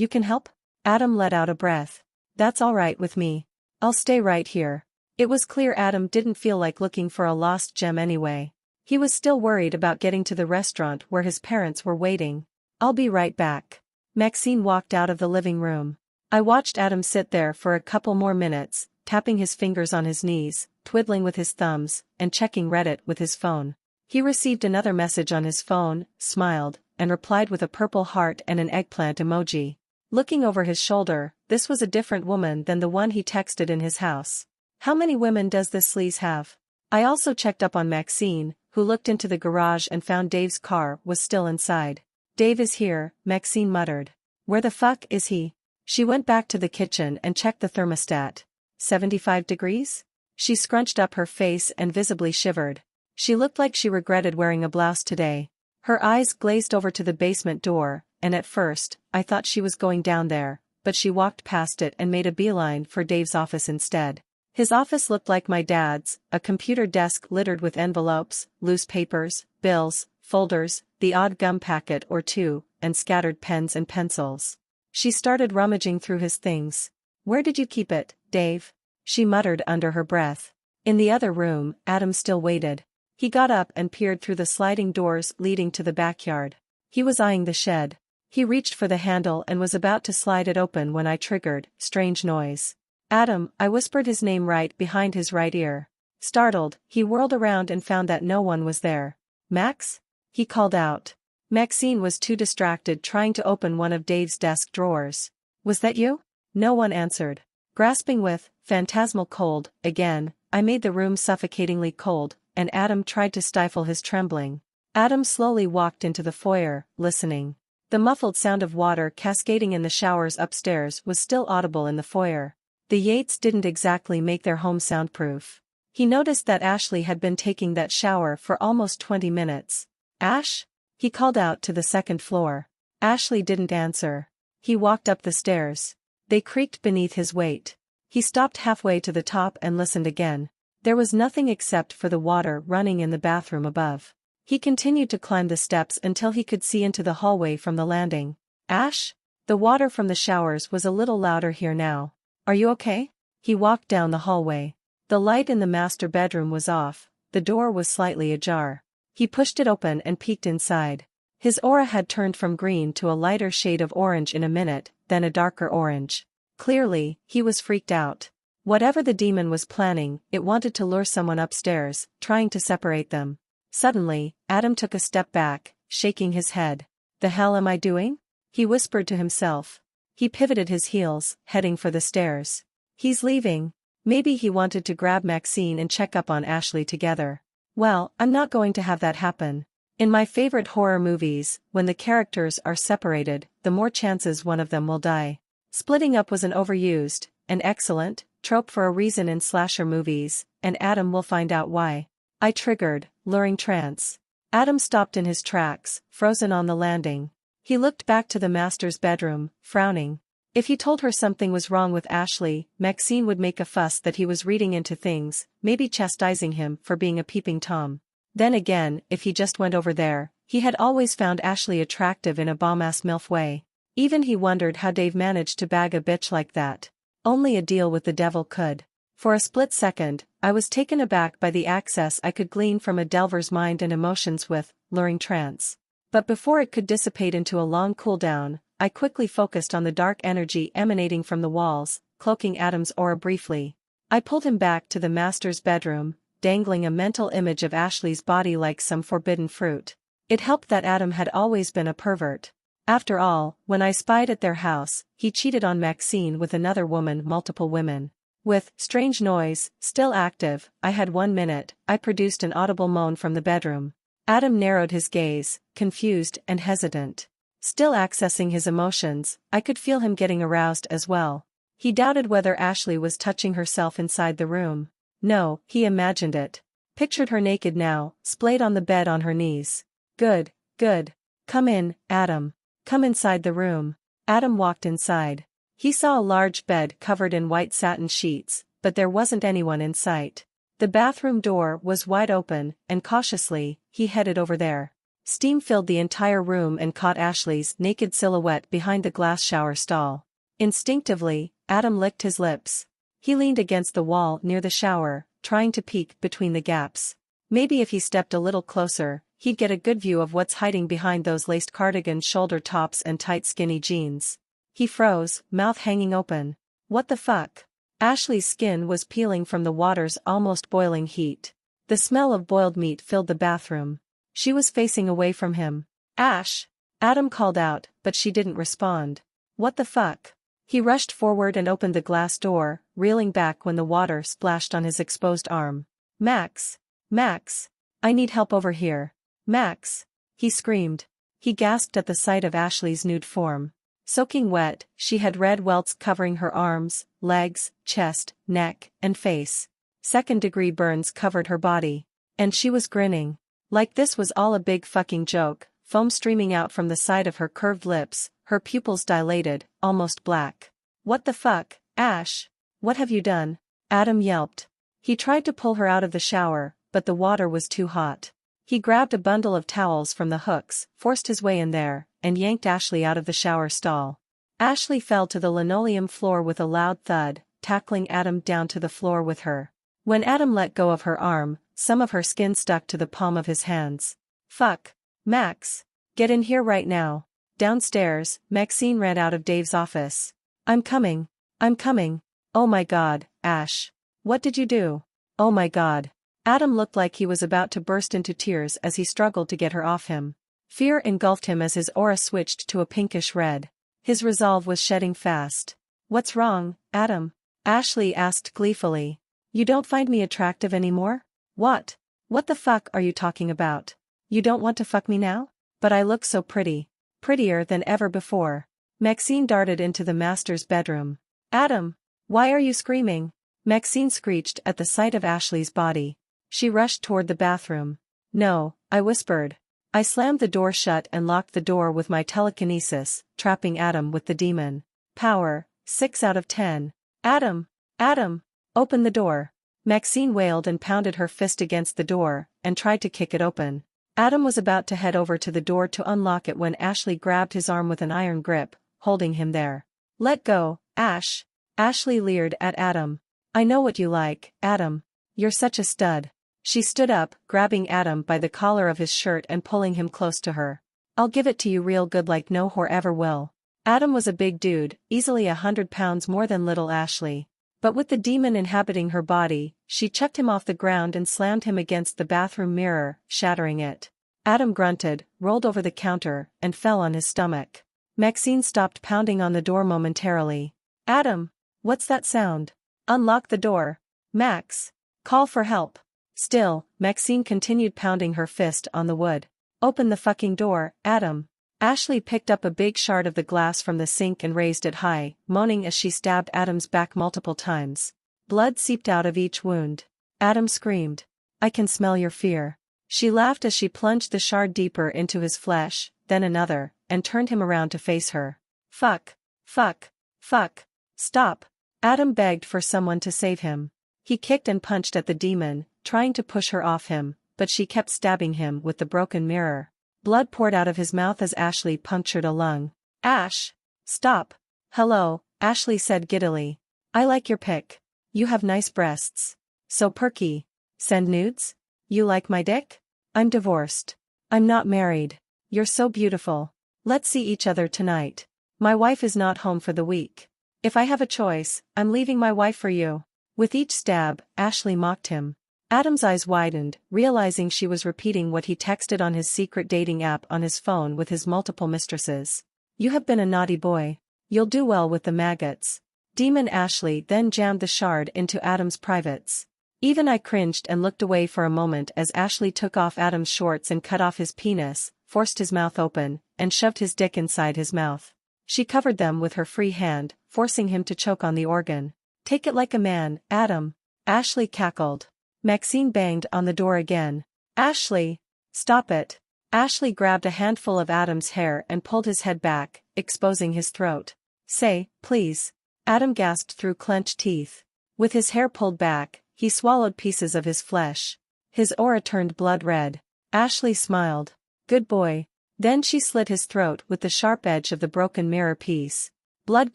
can help? Adam let out a breath. That's all right with me. I'll stay right here. It was clear Adam didn't feel like looking for a lost gem anyway. He was still worried about getting to the restaurant where his parents were waiting. I'll be right back. Maxine walked out of the living room. I watched Adam sit there for a couple more minutes, tapping his fingers on his knees, twiddling with his thumbs, and checking Reddit with his phone. He received another message on his phone, smiled, and replied with a purple heart and an eggplant emoji. Looking over his shoulder, this was a different woman than the one he texted in his house. How many women does this sleaze have? I also checked up on Maxine, who looked into the garage and found Dave's car was still inside. Dave is here, Maxine muttered. Where the fuck is he? She went back to the kitchen and checked the thermostat. 75 degrees? She scrunched up her face and visibly shivered. She looked like she regretted wearing a blouse today. Her eyes glazed over to the basement door, and at first, I thought she was going down there, but she walked past it and made a beeline for Dave's office instead. His office looked like my dad's, a computer desk littered with envelopes, loose papers, bills, folders, the odd gum packet or two, and scattered pens and pencils. She started rummaging through his things. Where did you keep it, Dave? She muttered under her breath. In the other room, Adam still waited. He got up and peered through the sliding doors leading to the backyard. He was eyeing the shed. He reached for the handle and was about to slide it open when I triggered, strange noise. Adam, I whispered his name right behind his right ear. Startled, he whirled around and found that no one was there. Max? He called out. Maxine was too distracted trying to open one of Dave's desk drawers. Was that you? No one answered. Grasping with phantasmal cold, again, I made the room suffocatingly cold, and Adam tried to stifle his trembling. Adam slowly walked into the foyer, listening. The muffled sound of water cascading in the showers upstairs was still audible in the foyer. The Yates didn't exactly make their home soundproof. He noticed that Ashley had been taking that shower for almost 20 minutes. Ash? He called out to the second floor. Ashley didn't answer. He walked up the stairs. They creaked beneath his weight. He stopped halfway to the top and listened again. There was nothing except for the water running in the bathroom above. He continued to climb the steps until he could see into the hallway from the landing. Ash? The water from the showers was a little louder here now. Are you okay? He walked down the hallway. The light in the master bedroom was off, the door was slightly ajar. He pushed it open and peeked inside. His aura had turned from green to a lighter shade of orange in a minute, then a darker orange. Clearly, he was freaked out. Whatever the demon was planning, it wanted to lure someone upstairs, trying to separate them. Suddenly, Adam took a step back, shaking his head. The hell am I doing? He whispered to himself. He pivoted his heels, heading for the stairs. He's leaving. Maybe he wanted to grab Maxine and check up on Ashley together. Well, I'm not going to have that happen. In my favorite horror movies, when the characters are separated, the more chances one of them will die. Splitting up was an overused, an excellent, trope for a reason in slasher movies, and Adam will find out why. I triggered, luring trance. Adam stopped in his tracks, frozen on the landing. He looked back to the master's bedroom, frowning. If he told her something was wrong with Ashley, Maxine would make a fuss that he was reading into things, maybe chastising him for being a peeping Tom. Then again, if he just went over there, he had always found Ashley attractive in a bomb-ass MILF way. Even he wondered how Dave managed to bag a bitch like that. Only a deal with the devil could. For a split second, I was taken aback by the access I could glean from a delver's mind and emotions with luring trance. But before it could dissipate into a long cool down, I quickly focused on the dark energy emanating from the walls, cloaking Adam's aura briefly. I pulled him back to the master's bedroom, dangling a mental image of Ashley's body like some forbidden fruit. It helped that Adam had always been a pervert. After all, when I spied at their house, he cheated on Maxine with another woman, multiple women. With strange noise, still active, I had 1 minute, I produced an audible moan from the bedroom. Adam narrowed his gaze, confused and hesitant. Still accessing his emotions, I could feel him getting aroused as well. He doubted whether Ashley was touching herself inside the room. No, he imagined it. Pictured her naked now, splayed on the bed on her knees. Good, good. Come in, Adam. Come inside the room. Adam walked inside. He saw a large bed covered in white satin sheets, but there wasn't anyone in sight. The bathroom door was wide open, and cautiously, he headed over there. Steam filled the entire room and caught Ashley's naked silhouette behind the glass shower stall. Instinctively, Adam licked his lips. He leaned against the wall near the shower, trying to peek between the gaps. Maybe if he stepped a little closer, he'd get a good view of what's hiding behind those laced cardigan shoulder tops and tight skinny jeans. He froze, mouth hanging open. What the fuck? Ashley's skin was peeling from the water's almost boiling heat. The smell of boiled meat filled the bathroom. She was facing away from him. Ash! Adam called out, but she didn't respond. What the fuck? He rushed forward and opened the glass door, reeling back when the water splashed on his exposed arm. Max! Max! I need help over here. Max! He screamed. He gasped at the sight of Ashley's nude form. Soaking wet, she had red welts covering her arms, legs, chest, neck, and face. Second-degree burns covered her body. And she was grinning. Like this was all a big fucking joke, foam streaming out from the side of her curved lips, her pupils dilated, almost black. What the fuck, Ash? What have you done? Adam yelped. He tried to pull her out of the shower, but the water was too hot. He grabbed a bundle of towels from the hooks, forced his way in there, and yanked Ashley out of the shower stall. Ashley fell to the linoleum floor with a loud thud, tackling Adam down to the floor with her. When Adam let go of her arm, some of her skin stuck to the palm of his hands. Fuck. Max. Get in here right now. Downstairs, Maxine ran out of Dave's office. I'm coming. I'm coming. Oh my god, Ash. What did you do? Oh my god. Adam looked like he was about to burst into tears as he struggled to get her off him. Fear engulfed him as his aura switched to a pinkish red. His resolve was shedding fast. What's wrong, Adam? Ashley asked gleefully. You don't find me attractive anymore? What? What the fuck are you talking about? You don't want to fuck me now? But I look so pretty. Prettier than ever before. Maxine darted into the master's bedroom. Adam! Why are you screaming? Maxine screeched at the sight of Ashley's body. She rushed toward the bathroom. No, I whispered. I slammed the door shut and locked the door with my telekinesis, trapping Adam with the demon. Power, 6 out of 10. Adam! Adam! Open the door. Maxine wailed and pounded her fist against the door, and tried to kick it open. Adam was about to head over to the door to unlock it when Ashley grabbed his arm with an iron grip, holding him there. Let go, Ash. Ashley leered at Adam. I know what you like, Adam. You're such a stud. She stood up, grabbing Adam by the collar of his shirt and pulling him close to her. I'll give it to you real good like no whore ever will. Adam was a big dude, easily 100 pounds more than little Ashley. But with the demon inhabiting her body, she chucked him off the ground and slammed him against the bathroom mirror, shattering it. Adam grunted, rolled over the counter, and fell on his stomach. Maxine stopped pounding on the door momentarily. Adam! What's that sound? Unlock the door. Max! Call for help. Still, Maxine continued pounding her fist on the wood. Open the fucking door, Adam. Ashley picked up a big shard of the glass from the sink and raised it high, moaning as she stabbed Adam's back multiple times. Blood seeped out of each wound. Adam screamed. I can smell your fear. She laughed as she plunged the shard deeper into his flesh, then another, and turned him around to face her. Fuck. Fuck. Fuck. Stop. Adam begged for someone to save him. He kicked and punched at the demon, trying to push her off him, but she kept stabbing him with the broken mirror. Blood poured out of his mouth as Ashley punctured a lung. Ash! Stop! Hello, Ashley said giddily. I like your pic. You have nice breasts. So perky. Send nudes? You like my dick? I'm divorced. I'm not married. You're so beautiful. Let's see each other tonight. My wife is not home for the week. If I have a choice, I'm leaving my wife for you. With each stab, Ashley mocked him. Adam's eyes widened, realizing she was repeating what he texted on his secret dating app on his phone with his multiple mistresses. You have been a naughty boy. You'll do well with the maggots. Demon Ashley then jammed the shard into Adam's privates. Even I cringed and looked away for a moment as Ashley took off Adam's shorts and cut off his penis, forced his mouth open, and shoved his dick inside his mouth. She covered them with her free hand, forcing him to choke on the organ. Take it like a man, Adam. Ashley cackled. Maxine banged on the door again. Ashley! Stop it. Ashley grabbed a handful of Adam's hair and pulled his head back, exposing his throat. Say, please. Adam gasped through clenched teeth. With his hair pulled back, he swallowed pieces of his flesh. His aura turned blood red. Ashley smiled. Good boy. Then she slit his throat with the sharp edge of the broken mirror piece. Blood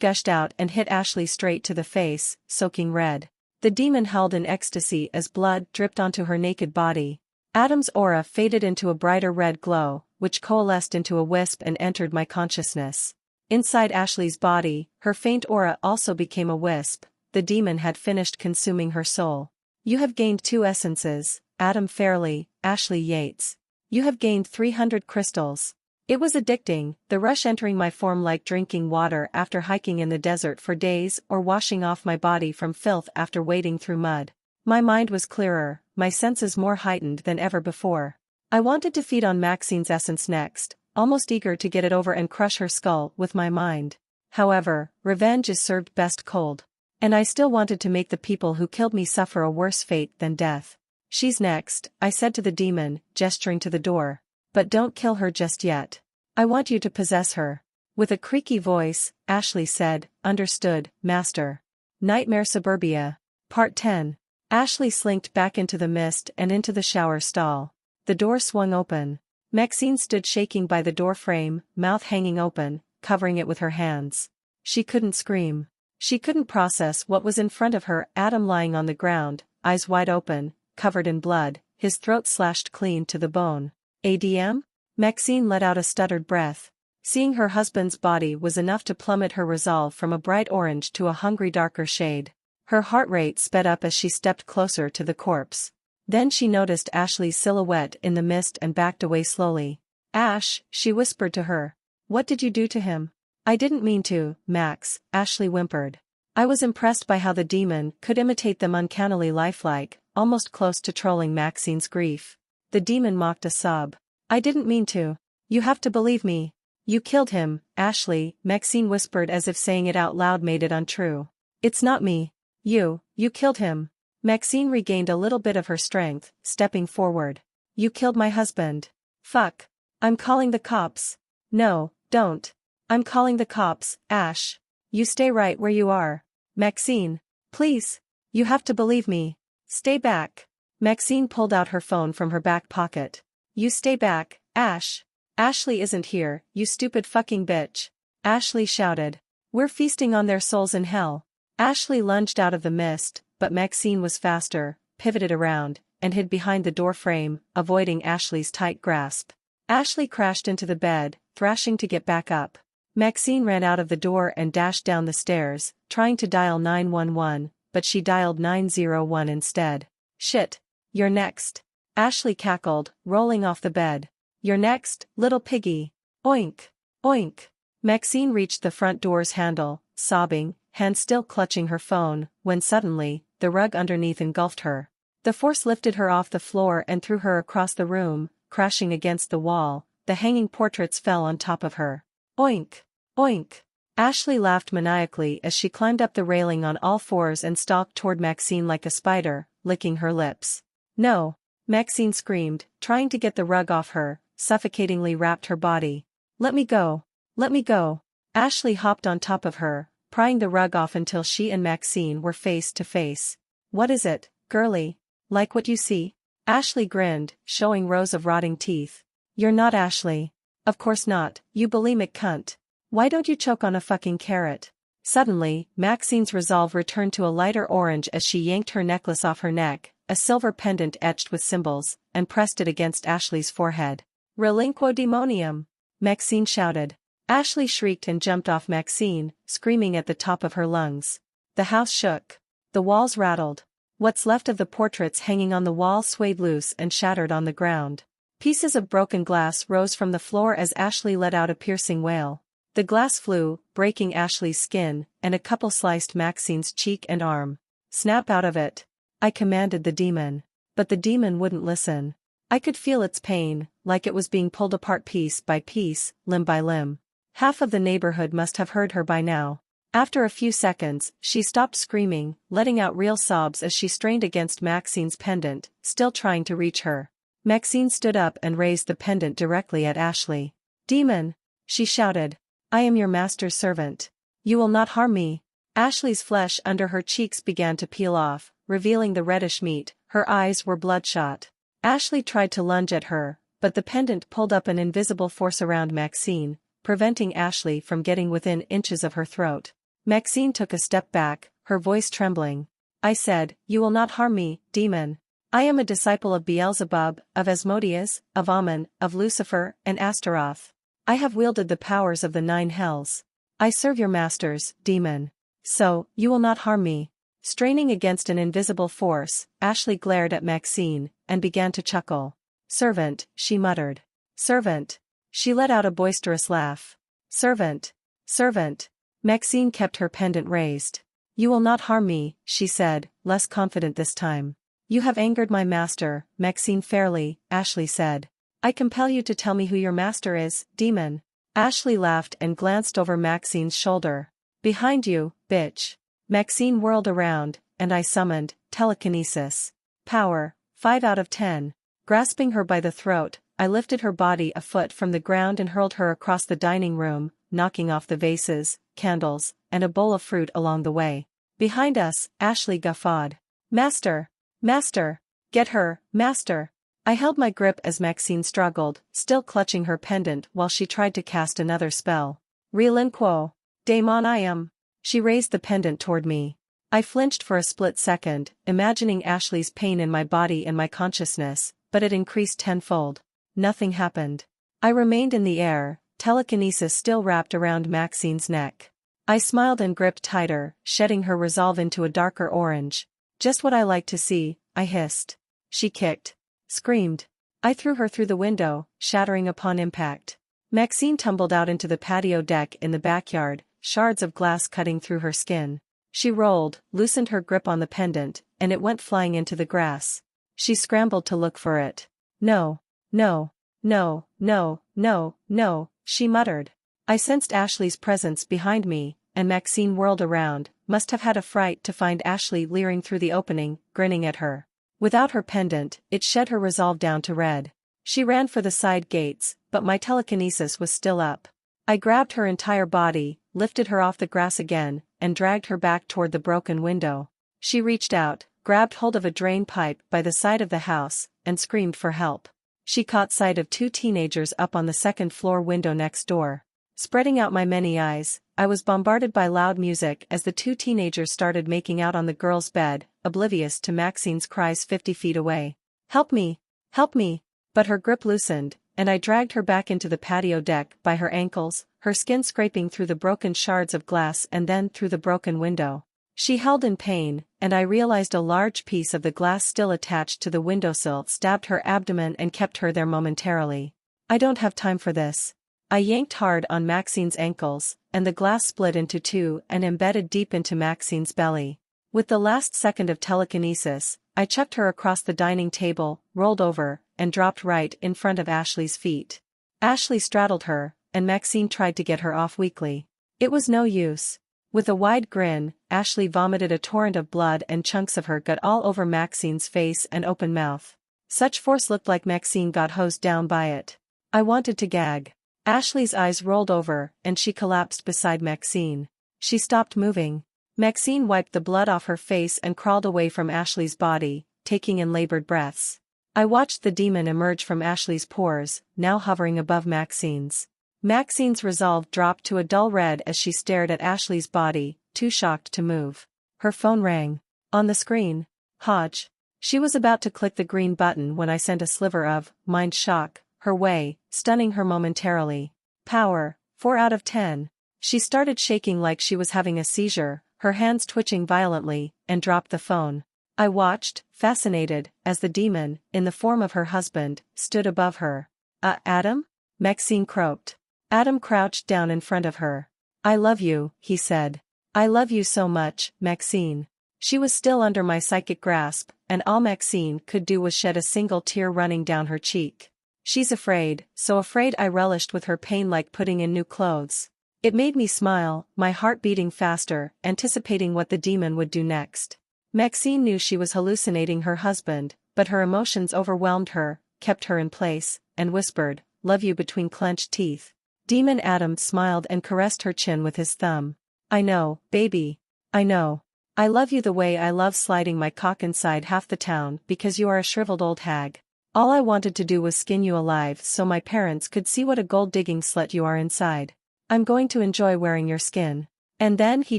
gushed out and hit Ashley straight to the face, soaking red. The demon held in ecstasy as blood dripped onto her naked body. Adam's aura faded into a brighter red glow, which coalesced into a wisp and entered my consciousness. Inside Ashley's body, her faint aura also became a wisp. The demon had finished consuming her soul. You have gained 2 essences, Adam Fairley, Ashley Yates. You have gained 300 crystals. It was addicting, the rush entering my form like drinking water after hiking in the desert for days or washing off my body from filth after wading through mud. My mind was clearer, my senses more heightened than ever before. I wanted to feed on Maxine's essence next, almost eager to get it over and crush her skull with my mind. However, revenge is served best cold. And I still wanted to make the people who killed me suffer a worse fate than death. She's next, I said to the demon, gesturing to the door. But don't kill her just yet. I want you to possess her. With a creaky voice, Ashley said, understood, Master. Nightmare Suburbia. Part 10. Ashley slinked back into the mist and into the shower stall. The door swung open. Maxine stood shaking by the door frame, mouth hanging open, covering it with her hands. She couldn't scream. She couldn't process what was in front of her. Adam lying on the ground, eyes wide open, covered in blood, his throat slashed clean to the bone. ADM? Maxine let out a stuttered breath. Seeing her husband's body was enough to plummet her resolve from a bright orange to a hungry darker shade. Her heart rate sped up as she stepped closer to the corpse. Then she noticed Ashley's silhouette in the mist and backed away slowly. Ash, she whispered to her. What did you do to him? I didn't mean to, Max, Ashley whimpered. I was impressed by how the demon could imitate them uncannily lifelike, almost close to trolling Maxine's grief. The demon mocked a sob. I didn't mean to. You have to believe me. You killed him, Ashley, Maxine whispered as if saying it out loud made it untrue. It's not me. You killed him. Maxine regained a little bit of her strength, stepping forward. You killed my husband. Fuck. I'm calling the cops. No, don't. I'm calling the cops, Ash. You stay right where you are. Maxine. Please. You have to believe me. Stay back. Maxine pulled out her phone from her back pocket. You stay back, Ash. Ashley isn't here, you stupid fucking bitch. Ashley shouted. We're feasting on their souls in hell. Ashley lunged out of the mist, but Maxine was faster, pivoted around, and hid behind the door frame, avoiding Ashley's tight grasp. Ashley crashed into the bed, thrashing to get back up. Maxine ran out of the door and dashed down the stairs, trying to dial 911, but she dialed 901 instead. Shit. You're next. Ashley cackled, rolling off the bed. You're next, little piggy. Oink. Oink. Maxine reached the front door's handle, sobbing, hand still clutching her phone, when suddenly, the rug underneath engulfed her. The force lifted her off the floor and threw her across the room, crashing against the wall. The hanging portraits fell on top of her. Oink. Oink. Ashley laughed maniacally as she climbed up the railing on all fours and stalked toward Maxine like a spider, licking her lips. No. Maxine screamed, trying to get the rug off her, suffocatingly wrapped her body. Let me go. Let me go. Ashley hopped on top of her, prying the rug off until she and Maxine were face to face. What is it, girlie? Like what you see? Ashley grinned, showing rows of rotting teeth. You're not Ashley. Of course not, you bulimic cunt. Why don't you choke on a fucking carrot? Suddenly, Maxine's resolve returned to a lighter orange as she yanked her necklace off her neck, a silver pendant etched with symbols, and pressed it against Ashley's forehead. Relinquo demonium! Maxine shouted. Ashley shrieked and jumped off Maxine, screaming at the top of her lungs. The house shook. The walls rattled. What's left of the portraits hanging on the wall swayed loose and shattered on the ground. Pieces of broken glass rose from the floor as Ashley let out a piercing wail. The glass flew, breaking Ashley's skin, and a couple sliced Maxine's cheek and arm. Snap out of it. I commanded the demon. But the demon wouldn't listen. I could feel its pain, like it was being pulled apart piece by piece, limb by limb. Half of the neighborhood must have heard her by now. After a few seconds, she stopped screaming, letting out real sobs as she strained against Maxine's pendant, still trying to reach her. Maxine stood up and raised the pendant directly at Ashley. Demon! She shouted. I am your master's servant. You will not harm me. Ashley's flesh under her cheeks began to peel off, revealing the reddish meat. Her eyes were bloodshot. Ashley tried to lunge at her, but the pendant pulled up an invisible force around Maxine, preventing Ashley from getting within inches of her throat. Maxine took a step back, her voice trembling. I said, you will not harm me, demon. I am a disciple of Beelzebub, of Asmodeus, of Ammon, of Lucifer, and Astaroth. I have wielded the powers of the 9 hells. I serve your masters, demon. So, you will not harm me. Straining against an invisible force, Ashley glared at Maxine, and began to chuckle. Servant, she muttered. Servant. She let out a boisterous laugh. Servant. Servant. Maxine kept her pendant raised. You will not harm me, she said, less confident this time. You have angered my master, Maxine fairly, Ashley said. I compel you to tell me who your master is, demon. Ashley laughed and glanced over Maxine's shoulder. Behind you, bitch. Maxine whirled around, and I summoned telekinesis. Power, 5 out of 10. Grasping her by the throat, I lifted her body a foot from the ground and hurled her across the dining room, knocking off the vases, candles, and a bowl of fruit along the way. Behind us, Ashley guffawed. Master! Master! Get her, master! I held my grip as Maxine struggled, still clutching her pendant while she tried to cast another spell. Relinquo! Demonium! She raised the pendant toward me. I flinched for a split second, imagining Ashley's pain in my body and my consciousness, but it increased tenfold. Nothing happened. I remained in the air, telekinesis still wrapped around Maxine's neck. I smiled and gripped tighter, shedding her resolve into a darker orange. Just what I like to see, I hissed. She kicked. Screamed. I threw her through the window, shattering upon impact. Maxine tumbled out into the patio deck in the backyard, shards of glass cutting through her skin. She rolled, loosened her grip on the pendant, and it went flying into the grass. She scrambled to look for it. No. No. No, no, no, no, she muttered. I sensed Ashley's presence behind me, and Maxine whirled around, must have had a fright to find Ashley leering through the opening, grinning at her. Without her pendant, it shed her resolve down to red. She ran for the side gates, but my telekinesis was still up. I grabbed her entire body, lifted her off the grass again, and dragged her back toward the broken window. She reached out, grabbed hold of a drain pipe by the side of the house, and screamed for help. She caught sight of 2 teenagers up on the second-floor window next door. Spreading out my many eyes, I was bombarded by loud music as the 2 teenagers started making out on the girl's bed, oblivious to Maxine's cries 50 feet away. Help me! Help me! But her grip loosened, and I dragged her back into the patio deck by her ankles, her skin scraping through the broken shards of glass and then through the broken window. She held in pain, and I realized a large piece of the glass still attached to the windowsill stabbed her abdomen and kept her there momentarily. I don't have time for this. I yanked hard on Maxine's ankles, and the glass split into 2 and embedded deep into Maxine's belly. With the last second of telekinesis, I chucked her across the dining table, rolled over, and dropped right in front of Ashley's feet. Ashley straddled her, and Maxine tried to get her off weakly. It was no use. With a wide grin, Ashley vomited a torrent of blood and chunks of her gut all over Maxine's face and open mouth. Such force looked like Maxine got hosed down by it. I wanted to gag. Ashley's eyes rolled over, and she collapsed beside Maxine. She stopped moving. Maxine wiped the blood off her face and crawled away from Ashley's body, taking in labored breaths. I watched the demon emerge from Ashley's pores, now hovering above Maxine's. Maxine's resolve dropped to a dull red as she stared at Ashley's body, too shocked to move. Her phone rang. On the screen, Hodge. She was about to click the green button when I sent a sliver of mind shock her way, stunning her momentarily. Power, 4 out of 10. She started shaking like she was having a seizure, her hands twitching violently, and dropped the phone. I watched, fascinated, as the demon, in the form of her husband, stood above her. Adam? Maxine croaked. Adam crouched down in front of her. I love you, he said. I love you so much, Maxine. She was still under my psychic grasp, and all Maxine could do was shed a single tear running down her cheek. She's afraid, so afraid I relished with her pain like putting in new clothes. It made me smile, my heart beating faster, anticipating what the demon would do next. Maxine knew she was hallucinating her husband, but her emotions overwhelmed her, kept her in place, and whispered, "Love you," between clenched teeth. Demon Adam smiled and caressed her chin with his thumb. I know, baby. I know. I love you the way I love sliding my cock inside half the town because you are a shriveled old hag. All I wanted to do was skin you alive so my parents could see what a gold-digging slut you are inside. I'm going to enjoy wearing your skin. And then he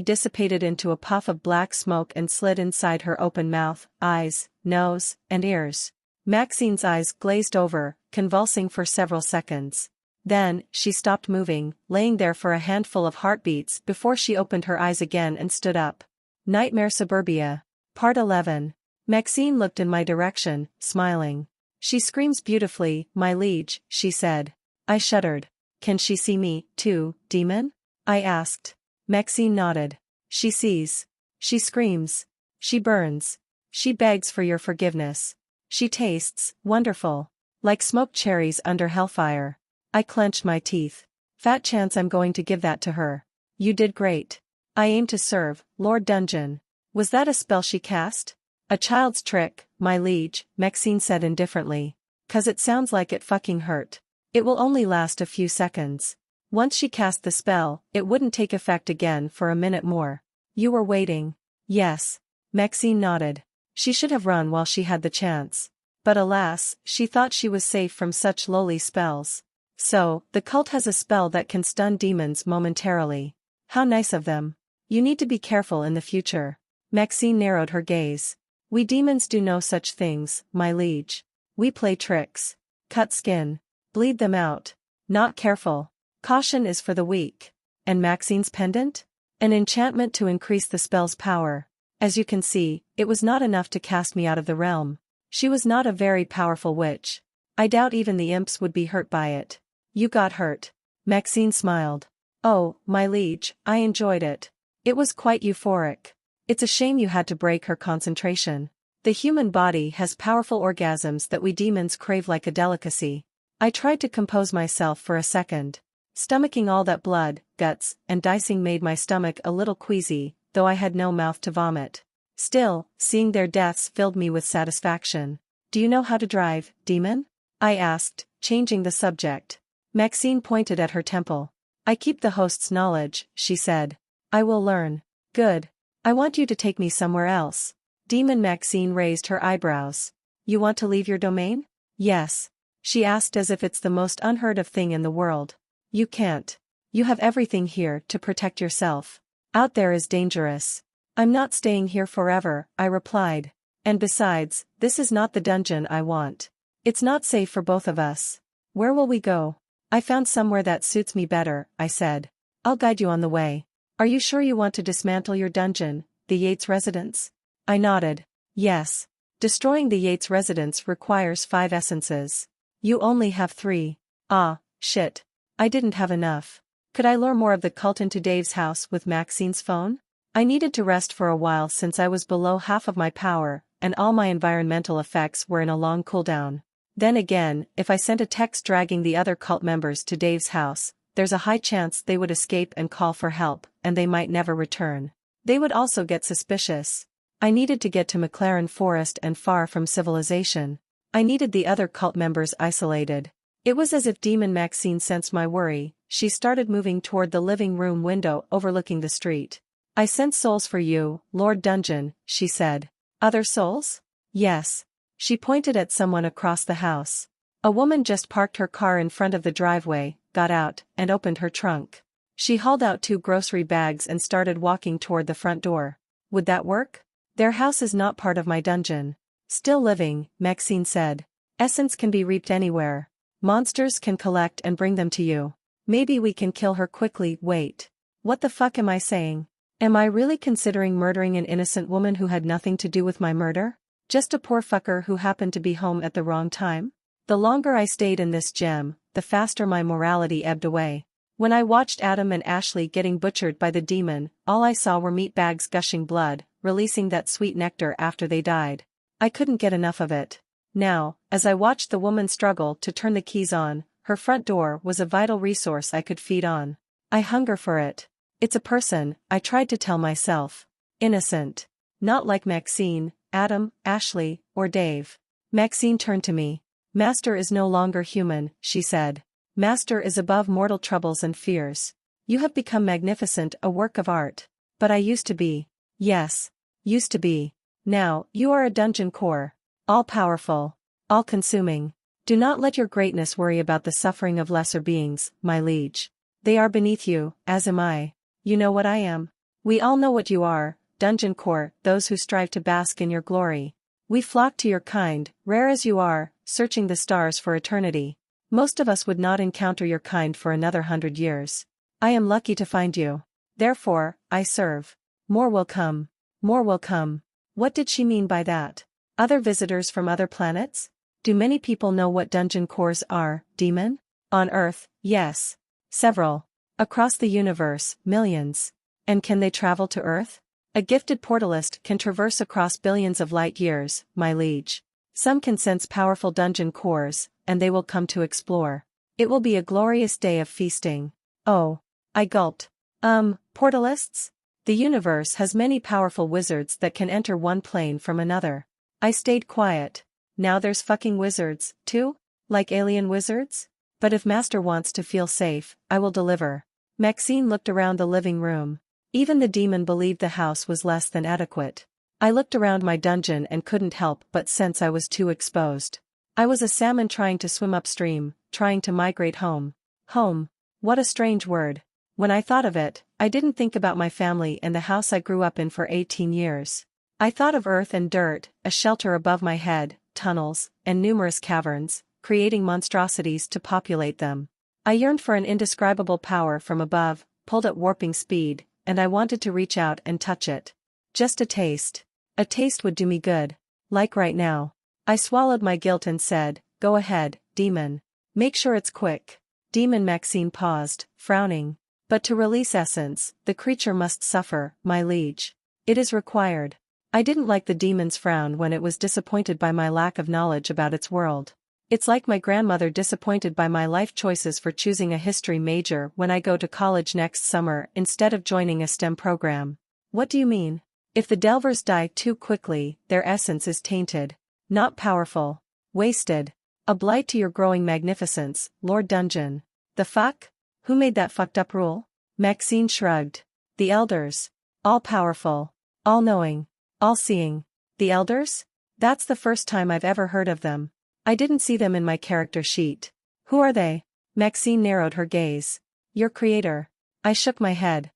dissipated into a puff of black smoke and slid inside her open mouth, eyes, nose, and ears. Maxine's eyes glazed over, convulsing for several seconds. Then, she stopped moving, laying there for a handful of heartbeats before she opened her eyes again and stood up. Nightmare Suburbia. Part 11. Maxine looked in my direction, smiling. She screams beautifully, my liege, she said. I shuddered. Can she see me, too, demon? I asked. Maxine nodded. She sees. She screams. She burns. She begs for your forgiveness. She tastes, wonderful. Like smoked cherries under hellfire. I clenched my teeth. Fat chance I'm going to give that to her. You did great. I aim to serve, Lord Dungeon. Was that a spell she cast? A child's trick, my liege, Maxine said indifferently. 'Cause it sounds like it fucking hurt. It will only last a few seconds. Once she cast the spell, it wouldn't take effect again for a minute more. You were waiting. Yes. Maxine nodded. She should have run while she had the chance. But alas, she thought she was safe from such lowly spells. So, the cult has a spell that can stun demons momentarily. How nice of them. You need to be careful in the future. Maxine narrowed her gaze. We demons do no such things, my liege. We play tricks. Cut skin. Bleed them out. Not careful. Caution is for the weak. And Maxine's pendant? An enchantment to increase the spell's power. As you can see, it was not enough to cast me out of the realm. She was not a very powerful witch. I doubt even the imps would be hurt by it. You got hurt. Maxine smiled. Oh, my liege, I enjoyed it. It was quite euphoric. It's a shame you had to break her concentration. The human body has powerful orgasms that we demons crave like a delicacy. I tried to compose myself for a second. Stomaching all that blood, guts, and dicing made my stomach a little queasy, though I had no mouth to vomit. Still, seeing their deaths filled me with satisfaction. Do you know how to drive, demon? I asked, changing the subject. Maxine pointed at her temple. I keep the host's knowledge, she said. I will learn. Good. I want you to take me somewhere else. Demon Maxine raised her eyebrows. You want to leave your domain? Yes. She asked as if it's the most unheard of thing in the world. You can't. You have everything here to protect yourself. Out there is dangerous. I'm not staying here forever, I replied. And besides, this is not the dungeon I want. It's not safe for both of us. Where will we go? I found somewhere that suits me better, I said. I'll guide you on the way. Are you sure you want to dismantle your dungeon, the Yates residence? I nodded. Yes. Destroying the Yates residence requires 5 essences. You only have 3. Ah, shit. I didn't have enough. Could I lure more of the cult into Dave's house with Maxine's phone? I needed to rest for a while since I was below half of my power, and all my environmental effects were in a long cooldown. Then again, if I sent a text dragging the other cult members to Dave's house, there's a high chance they would escape and call for help, and they might never return. They would also get suspicious. I needed to get to McLaren Forest and far from civilization. I needed the other cult members isolated. It was as if Demon Maxine sensed my worry. She started moving toward the living room window overlooking the street. I sent souls for you, Lord Dungeon, she said. Other souls? Yes. She pointed at someone across the house. A woman just parked her car in front of the driveway, got out, and opened her trunk. She hauled out 2 grocery bags and started walking toward the front door. Would that work? Their house is not part of my dungeon. Still living, Maxine said. Essence can be reaped anywhere. Monsters can collect and bring them to you. Maybe we can kill her quickly. Wait. What the fuck am I saying? Am I really considering murdering an innocent woman who had nothing to do with my murder? Just a poor fucker who happened to be home at the wrong time? The longer I stayed in this gem, the faster my morality ebbed away. When I watched Adam and Ashley getting butchered by the demon, all I saw were meat bags gushing blood, releasing that sweet nectar after they died. I couldn't get enough of it. Now, as I watched the woman struggle to turn the keys on, her front door was a vital resource I could feed on. I hunger for it. It's a person, I tried to tell myself. Innocent. Not like Maxine, Adam, Ashley, or Dave. Maxine turned to me. Master is no longer human, she said. Master is above mortal troubles and fears. You have become magnificent, a work of art. But I used to be. Yes. Used to be. Now, you are a dungeon core. All-powerful. All-consuming. Do not let your greatness worry about the suffering of lesser beings, my liege. They are beneath you, as am I. You know what I am. We all know what you are, dungeon core, those who strive to bask in your glory. We flock to your kind, rare as you are, searching the stars for eternity. Most of us would not encounter your kind for another 100 years. I am lucky to find you. Therefore, I serve. More will come. More will come. What did she mean by that? Other visitors from other planets? Do many people know what dungeon cores are, demon? On Earth, yes. Several. Across the universe, millions. And can they travel to Earth? A gifted portalist can traverse across billions of light years, my liege. Some can sense powerful dungeon cores, and they will come to explore. It will be a glorious day of feasting. Oh. I gulped. Portalists? The universe has many powerful wizards that can enter one plane from another. I stayed quiet. Now there's fucking wizards, too? Like alien wizards? But if Master wants to feel safe, I will deliver. Maxine looked around the living room. Even the demon believed the house was less than adequate. I looked around my dungeon and couldn't help but sense I was too exposed. I was a salmon trying to swim upstream, trying to migrate home. Home. What a strange word. When I thought of it, I didn't think about my family and the house I grew up in for 18 years. I thought of earth and dirt, a shelter above my head, tunnels, and numerous caverns, creating monstrosities to populate them. I yearned for an indescribable power from above, pulled at warping speed, and I wanted to reach out and touch it. Just a taste. A taste would do me good. Like right now. I swallowed my guilt and said, "Go ahead, demon. Make sure it's quick." Demon Maxine paused, frowning. "But to release essence, the creature must suffer, my liege. It is required." I didn't like the demon's frown when it was disappointed by my lack of knowledge about its world. It's like my grandmother disappointed by my life choices for choosing a history major when I go to college next summer instead of joining a STEM program. What do you mean? If the Delvers die too quickly, their essence is tainted. Not powerful. Wasted. A blight to your growing magnificence, Lord Dungeon. The fuck? Who made that fucked up rule? Maxine shrugged. The Elders. All-powerful. All-knowing. All-seeing. The Elders? That's the first time I've ever heard of them. I didn't see them in my character sheet. Who are they? Maxine narrowed her gaze. Your creator. I shook my head.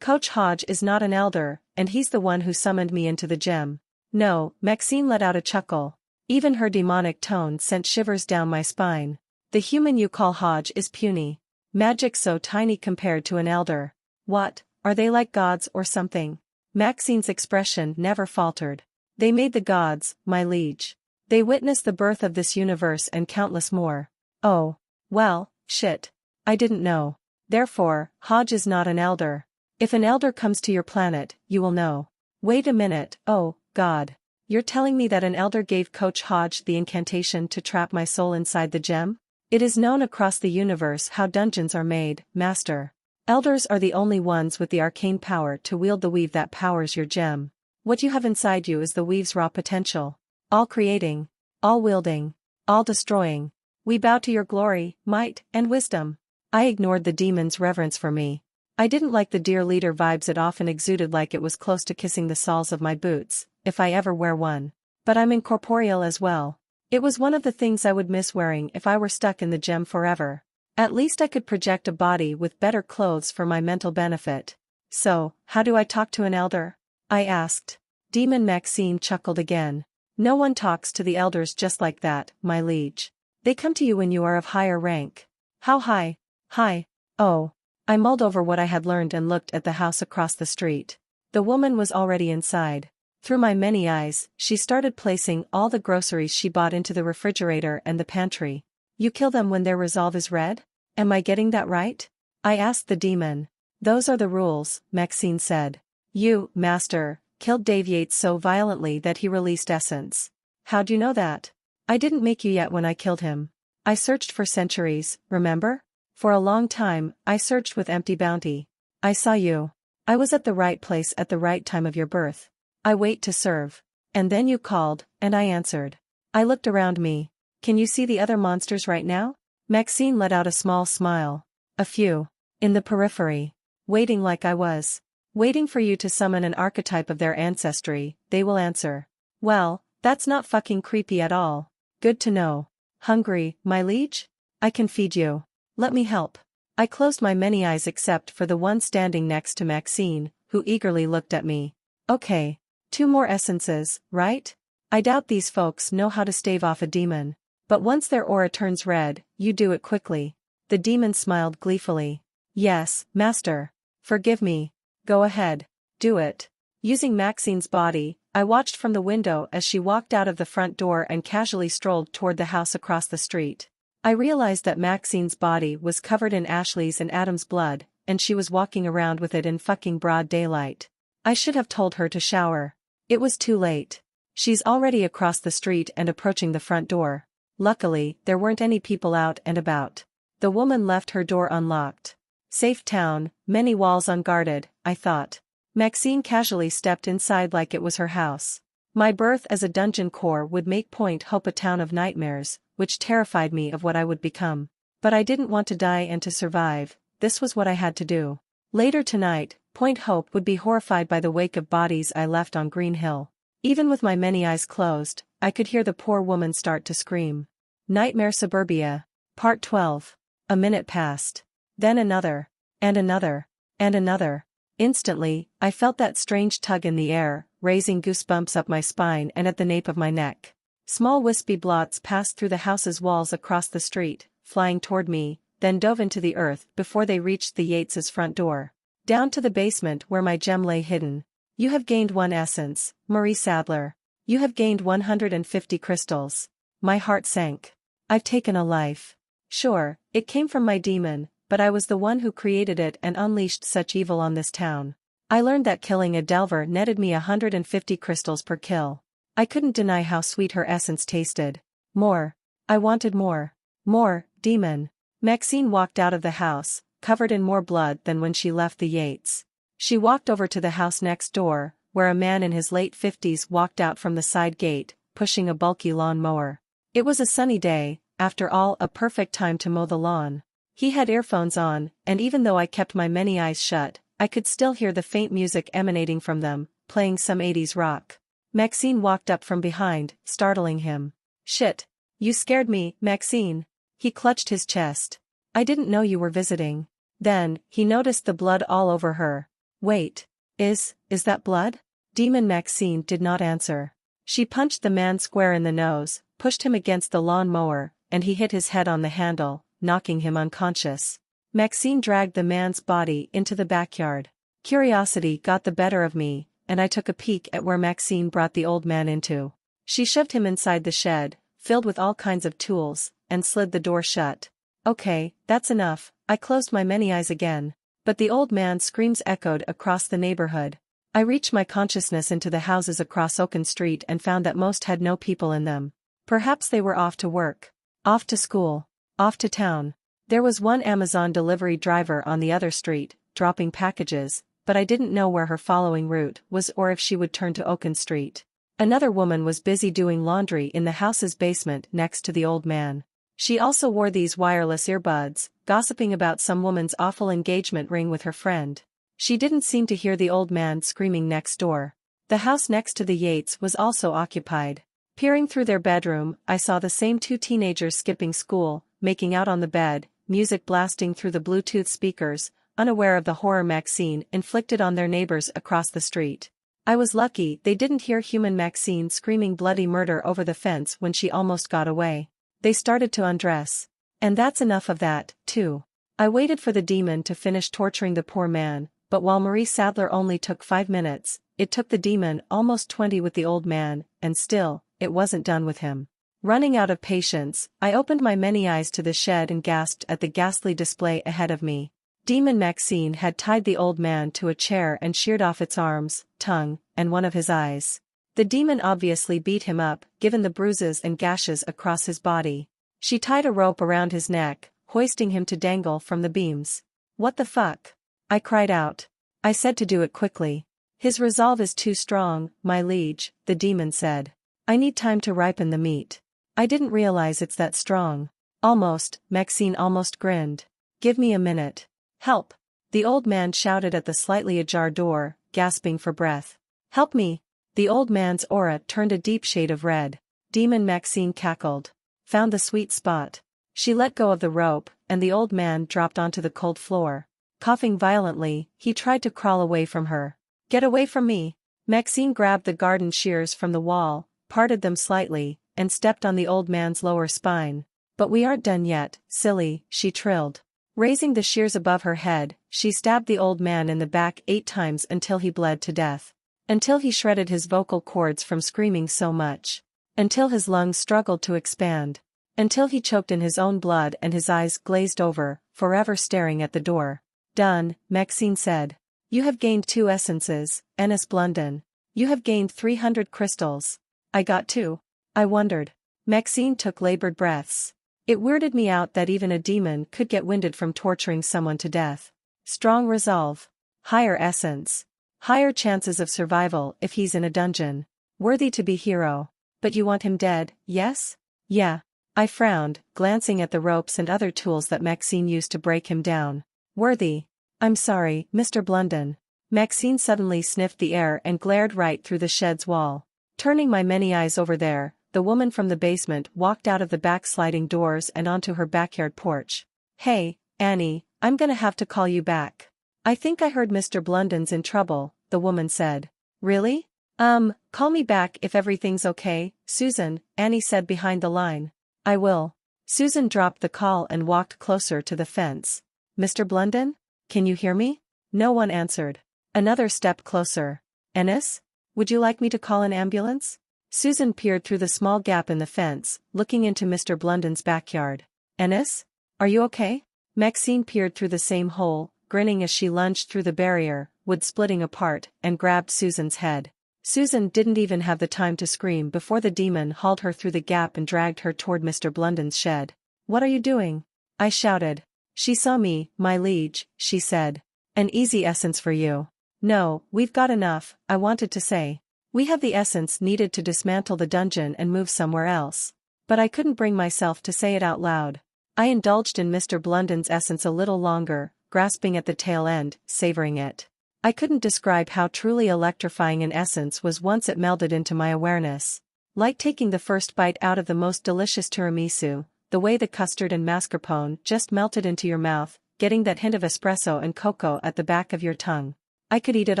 Coach Hodge is not an elder, and he's the one who summoned me into the gem. No, Maxine let out a chuckle. Even her demonic tone sent shivers down my spine. The human you call Hodge is puny. Magic so tiny compared to an elder. What, are they like gods or something? Maxine's expression never faltered. They made the gods, my liege. They witnessed the birth of this universe and countless more. Oh. Well, shit. I didn't know. Therefore, Hodge is not an elder. If an elder comes to your planet, you will know. Wait a minute, oh, God. You're telling me that an elder gave Coach Hodge the incantation to trap my soul inside the gem? It is known across the universe how dungeons are made, Master. Elders are the only ones with the arcane power to wield the weave that powers your gem. What you have inside you is the weave's raw potential. All creating, all wielding, all destroying. We bow to your glory, might, and wisdom. I ignored the demon's reverence for me. I didn't like the dear leader vibes it often exuded, like it was close to kissing the soles of my boots, if I ever wear one. But I'm incorporeal as well. It was one of the things I would miss wearing if I were stuck in the gem forever. At least I could project a body with better clothes for my mental benefit. So, how do I talk to an elder? I asked. Demon Maxine chuckled again. No one talks to the elders just like that, my liege. They come to you when you are of higher rank. How high? High. Oh. I mulled over what I had learned and looked at the house across the street. The woman was already inside. Through my many eyes, she started placing all the groceries she bought into the refrigerator and the pantry. You kill them when their resolve is red? Am I getting that right? I asked the demon. Those are the rules, Maxine said. You, Master, killed Dave Yates so violently that he released essence. How'd you know that? I didn't make you yet when I killed him. I searched for centuries, remember? For a long time, I searched with empty bounty. I saw you. I was at the right place at the right time of your birth. I wait to serve. And then you called, and I answered. I looked around me. Can you see the other monsters right now? Maxine let out a small smile. A few. In the periphery. Waiting like I was. Waiting for you to summon an archetype of their ancestry, they will answer. Well, that's not fucking creepy at all. Good to know. Hungry, my liege? I can feed you. Let me help. I closed my many eyes except for the one standing next to Maxine, who eagerly looked at me. Okay. 2 more essences, right? I doubt these folks know how to stave off a demon. But once their aura turns red, you do it quickly. The demon smiled gleefully. Yes, Master. Forgive me. Go ahead. Do it. Using Maxine's body, I watched from the window as she walked out of the front door and casually strolled toward the house across the street. I realized that Maxine's body was covered in Ashley's and Adam's blood, and she was walking around with it in fucking broad daylight. I should have told her to shower. It was too late. She's already across the street and approaching the front door. Luckily, there weren't any people out and about. The woman left her door unlocked. Safe town, many walls unguarded, I thought. Maxine casually stepped inside like it was her house. My birth as a dungeon core would make Point Hope a town of nightmares, which terrified me of what I would become. But I didn't want to die and to survive, this was what I had to do. Later tonight, Point Hope would be horrified by the wake of bodies I left on Green Hill. Even with my many eyes closed, I could hear the poor woman start to scream. Nightmare Suburbia. Part 12. A minute passed. Then another. And another. And another. Instantly, I felt that strange tug in the air, raising goosebumps up my spine and at the nape of my neck. Small wispy blots passed through the house's walls across the street, flying toward me, then dove into the earth before they reached the Yates's front door. Down to the basement where my gem lay hidden. You have gained 1 essence, Marie Sadler. You have gained 150 crystals. My heart sank. I've taken a life. Sure, it came from my demon, but I was the one who created it and unleashed such evil on this town. I learned that killing a Delver netted me 150 crystals per kill. I couldn't deny how sweet her essence tasted. More. I wanted more. More, demon. Maxine walked out of the house, covered in more blood than when she left the Yates. She walked over to the house next door, where a man in his late 50s walked out from the side gate, pushing a bulky lawn mower. It was a sunny day, after all, a perfect time to mow the lawn. He had earphones on, and even though I kept my many eyes shut, I could still hear the faint music emanating from them, playing some 80s rock. Maxine walked up from behind, startling him. Shit. You scared me, Maxine. He clutched his chest. I didn't know you were visiting. Then, he noticed the blood all over her. Wait. Is that blood? Demon Maxine did not answer. She punched the man square in the nose, pushed him against the lawn mower, and he hit his head on the handle, knocking him unconscious. Maxine dragged the man's body into the backyard. Curiosity got the better of me, and I took a peek at where Maxine brought the old man into. She shoved him inside the shed, filled with all kinds of tools, and slid the door shut. Okay, that's enough, I closed my many eyes again. But the old man's screams echoed across the neighborhood. I reached my consciousness into the houses across Oaken Street and found that most had no people in them. Perhaps they were off to work. Off to school. Off to town. There was one Amazon delivery driver on the other street, dropping packages, but I didn't know where her following route was or if she would turn to Oaken Street. Another woman was busy doing laundry in the house's basement next to the old man. She also wore these wireless earbuds, gossiping about some woman's awful engagement ring with her friend. She didn't seem to hear the old man screaming next door. The house next to the Yates was also occupied. Peering through their bedroom, I saw the same 2 teenagers skipping school, making out on the bed, music blasting through the Bluetooth speakers, unaware of the horror Maxine inflicted on their neighbors across the street. I was lucky they didn't hear human Maxine screaming bloody murder over the fence when she almost got away. They started to undress. And that's enough of that, too. I waited for the demon to finish torturing the poor man, but while Marie Sadler only took 5 minutes, it took the demon almost 20 with the old man, and still, it wasn't done with him. Running out of patience, I opened my many eyes to the shed and gasped at the ghastly display ahead of me. Demon Maxine had tied the old man to a chair and sheared off its arms, tongue, and one of his eyes. The demon obviously beat him up, given the bruises and gashes across his body. She tied a rope around his neck, hoisting him to dangle from the beams. What the fuck? I cried out. I said to do it quickly. His resolve is too strong, my liege, the demon said. I need time to ripen the meat. I didn't realize it's that strong. Almost, Maxine almost grinned. Give me a minute. Help! The old man shouted at the slightly ajar door, gasping for breath. Help me! The old man's aura turned a deep shade of red. Demon Maxine cackled. Found the sweet spot. She let go of the rope, and the old man dropped onto the cold floor. Coughing violently, he tried to crawl away from her. Get away from me! Maxine grabbed the garden shears from the wall, parted them slightly, and stepped on the old man's lower spine. But we aren't done yet, silly, she trilled. Raising the shears above her head, she stabbed the old man in the back 8 times until he bled to death. Until he shredded his vocal cords from screaming so much. Until his lungs struggled to expand. Until he choked in his own blood and his eyes glazed over, forever staring at the door. Done, Maxine said. You have gained 2 essences, Ennis Blunden. You have gained 300 crystals. I got 2. I wondered. Maxine took labored breaths. It weirded me out that even a demon could get winded from torturing someone to death. Strong resolve. Higher essence. Higher chances of survival if he's in a dungeon. Worthy to be hero. But you want him dead, yes? Yeah. I frowned, glancing at the ropes and other tools that Maxine used to break him down. Worthy. I'm sorry, Mr. Blunden. Maxine suddenly sniffed the air and glared right through the shed's wall. Turning my many eyes over there, the woman from the basement walked out of the back sliding doors and onto her backyard porch. Hey, Annie, I'm gonna have to call you back. I think I heard Mr. Blunden's in trouble, the woman said. Really? Call me back if everything's okay, Susan, Annie said behind the line. I will. Susan dropped the call and walked closer to the fence. Mr. Blunden? Can you hear me? No one answered. Another step closer. Ennis? Would you like me to call an ambulance? Susan peered through the small gap in the fence, looking into Mr. Blunden's backyard. Ennis? Are you okay? Maxine peered through the same hole, grinning as she lunged through the barrier, wood splitting apart, and grabbed Susan's head. Susan didn't even have the time to scream before the demon hauled her through the gap and dragged her toward Mr. Blunden's shed. What are you doing? I shouted. She saw me, my liege, she said. An easy essence for you. No, we've got enough, I wanted to say. We have the essence needed to dismantle the dungeon and move somewhere else. But I couldn't bring myself to say it out loud. I indulged in Mr. Blunden's essence a little longer, grasping at the tail end, savoring it. I couldn't describe how truly electrifying an essence was once it melded into my awareness. Like taking the first bite out of the most delicious tiramisu, the way the custard and mascarpone just melted into your mouth, getting that hint of espresso and cocoa at the back of your tongue. I could eat it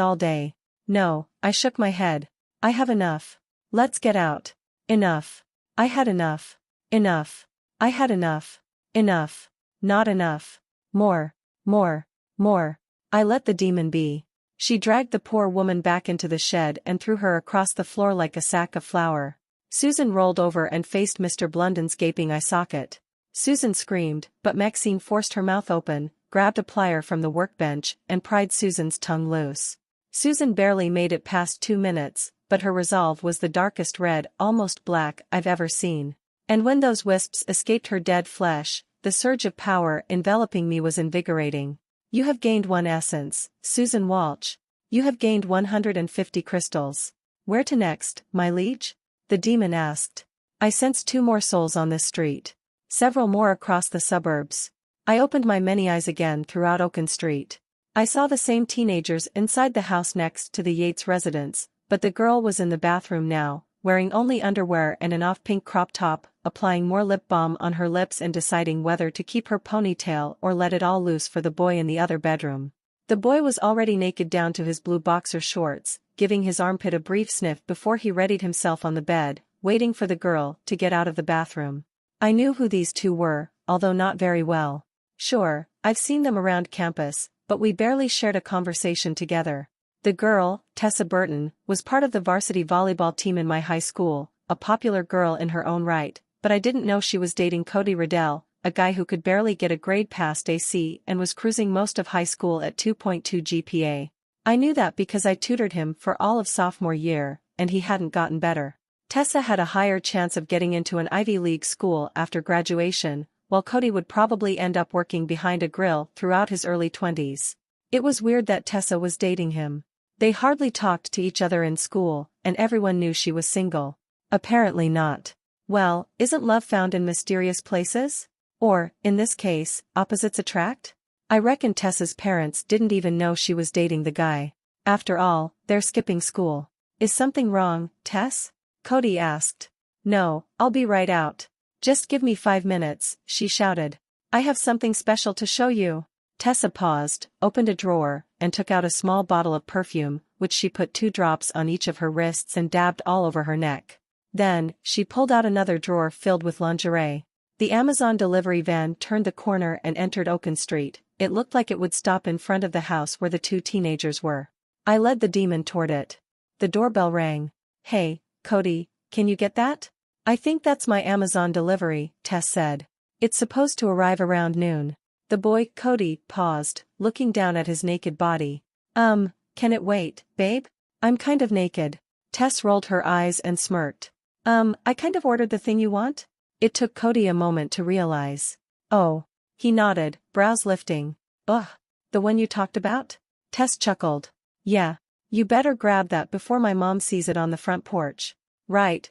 all day. No, I shook my head. I have enough. Let's get out. Enough. I had enough. Enough. I had enough. Enough. Not enough. More. More. More. I let the demon be. She dragged the poor woman back into the shed and threw her across the floor like a sack of flour. Susan rolled over and faced Mr. Blunden's gaping eye socket. Susan screamed, but Maxine forced her mouth open, grabbed a plier from the workbench, and pried Susan's tongue loose. Susan barely made it past 2 minutes, but her resolve was the darkest red, almost black, I've ever seen. And when those wisps escaped her dead flesh, the surge of power enveloping me was invigorating. You have gained 1 essence, Susan Walsh. You have gained 150 crystals. Where to next, my liege? The demon asked. I sensed 2 more souls on this street. Several more across the suburbs. I opened my many eyes again throughout Oaken Street. I saw the same teenagers inside the house next to the Yates residence, but the girl was in the bathroom now, wearing only underwear and an off-pink crop top, applying more lip balm on her lips and deciding whether to keep her ponytail or let it all loose for the boy in the other bedroom. The boy was already naked down to his blue boxer shorts, giving his armpit a brief sniff before he readied himself on the bed, waiting for the girl to get out of the bathroom. I knew who these 2 were, although not very well. Sure, I've seen them around campus, but we barely shared a conversation together. The girl, Tessa Burton, was part of the varsity volleyball team in my high school, a popular girl in her own right, but I didn't know she was dating Cody Riddell, a guy who could barely get a grade past AC and was cruising most of high school at 2.2 GPA. I knew that because I tutored him for all of sophomore year, and he hadn't gotten better. Tessa had a higher chance of getting into an Ivy League school after graduation, while Cody would probably end up working behind a grill throughout his early 20s. It was weird that Tessa was dating him. They hardly talked to each other in school, and everyone knew she was single. Apparently not. Well, isn't love found in mysterious places? Or, in this case, opposites attract? I reckon Tessa's parents didn't even know she was dating the guy. After all, they're skipping school. Is something wrong, Tess? Cody asked. No, I'll be right out. Just give me 5 minutes, she shouted. I have something special to show you. Tessa paused, opened a drawer, and took out a small bottle of perfume, which she put 2 drops on each of her wrists and dabbed all over her neck. Then, she pulled out another drawer filled with lingerie. The Amazon delivery van turned the corner and entered Oaken Street. It looked like it would stop in front of the house where the 2 teenagers were. I led the demon toward it. The doorbell rang. Hey, Cody, can you get that? I think that's my Amazon delivery, Tess said. It's supposed to arrive around noon. The boy, Cody, paused, looking down at his naked body. Can it wait, babe? I'm kind of naked. Tess rolled her eyes and smirked. I kind of ordered the thing you want? It took Cody a moment to realize. Oh. He nodded, brows lifting. Ugh. The one you talked about? Tess chuckled. Yeah. You better grab that before my mom sees it on the front porch. Right.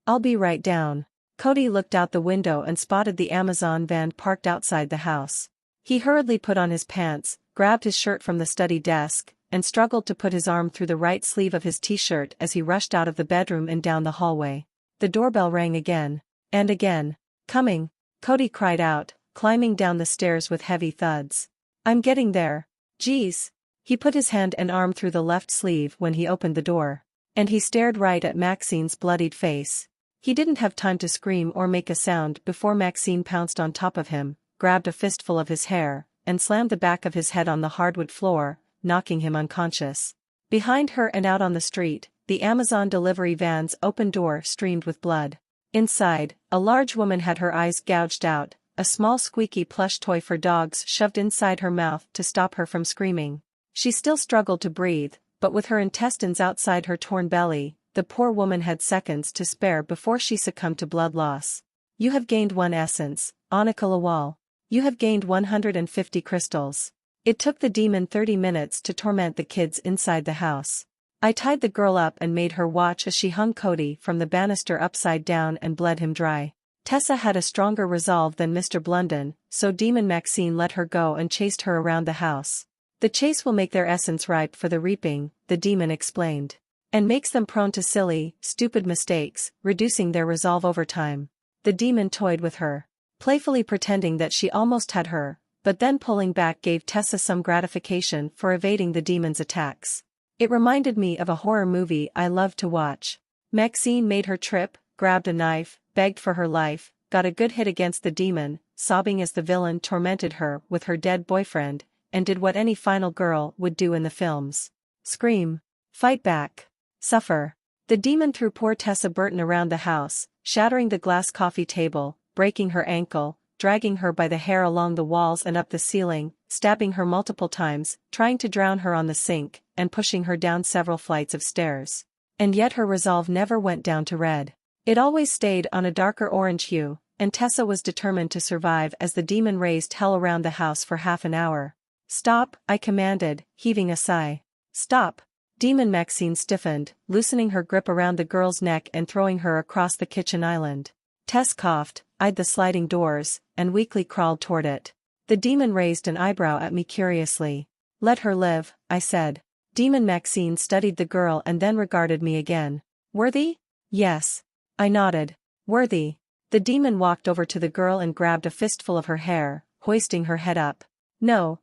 I'll be right down. Cody looked out the window and spotted the Amazon van parked outside the house. He hurriedly put on his pants, grabbed his shirt from the study desk, and struggled to put his arm through the right sleeve of his t-shirt as he rushed out of the bedroom and down the hallway. The doorbell rang again. And again. Coming, Cody cried out, climbing down the stairs with heavy thuds. I'm getting there. Geez. He put his hand and arm through the left sleeve when he opened the door. And he stared right at Maxine's bloodied face. He didn't have time to scream or make a sound before Maxine pounced on top of him, grabbed a fistful of his hair, and slammed the back of his head on the hardwood floor, knocking him unconscious. Behind her and out on the street, the Amazon delivery van's open door streamed with blood. Inside, a large woman had her eyes gouged out, a small squeaky plush toy for dogs shoved inside her mouth to stop her from screaming. She still struggled to breathe, but with her intestines outside her torn belly, the poor woman had seconds to spare before she succumbed to blood loss. You have gained 1 essence, Annika Lawal. You have gained 150 crystals. It took the demon 30 minutes to torment the kids inside the house. I tied the girl up and made her watch as she hung Cody from the banister upside down and bled him dry. Tessa had a stronger resolve than Mr. Blunden, so Demon Maxine let her go and chased her around the house. The chase will make their essence ripe for the reaping, the demon explained. And makes them prone to silly, stupid mistakes, reducing their resolve over time. The demon toyed with her, playfully pretending that she almost had her, but then pulling back gave Tessa some gratification for evading the demon's attacks. It reminded me of a horror movie I loved to watch. Maxine made her trip, grabbed a knife, begged for her life, got a good hit against the demon, sobbing as the villain tormented her with her dead boyfriend, and did what any final girl would do in the films. Scream. Fight back. Suffer. The demon threw poor Tessa Burton around the house, shattering the glass coffee table, breaking her ankle, dragging her by the hair along the walls and up the ceiling, stabbing her multiple times, trying to drown her on the sink, and pushing her down several flights of stairs. And yet her resolve never went down to red. It always stayed on a darker orange hue, and Tessa was determined to survive as the demon raised hell around the house for half an hour. Stop, I commanded, heaving a sigh. Stop. Demon Maxine stiffened, loosening her grip around the girl's neck and throwing her across the kitchen island. Tess coughed, eyed the sliding doors, and weakly crawled toward it. The demon raised an eyebrow at me curiously. Let her live, I said. Demon Maxine studied the girl and then regarded me again. Worthy? Yes. I nodded. Worthy. The demon walked over to the girl and grabbed a fistful of her hair, hoisting her head up. No,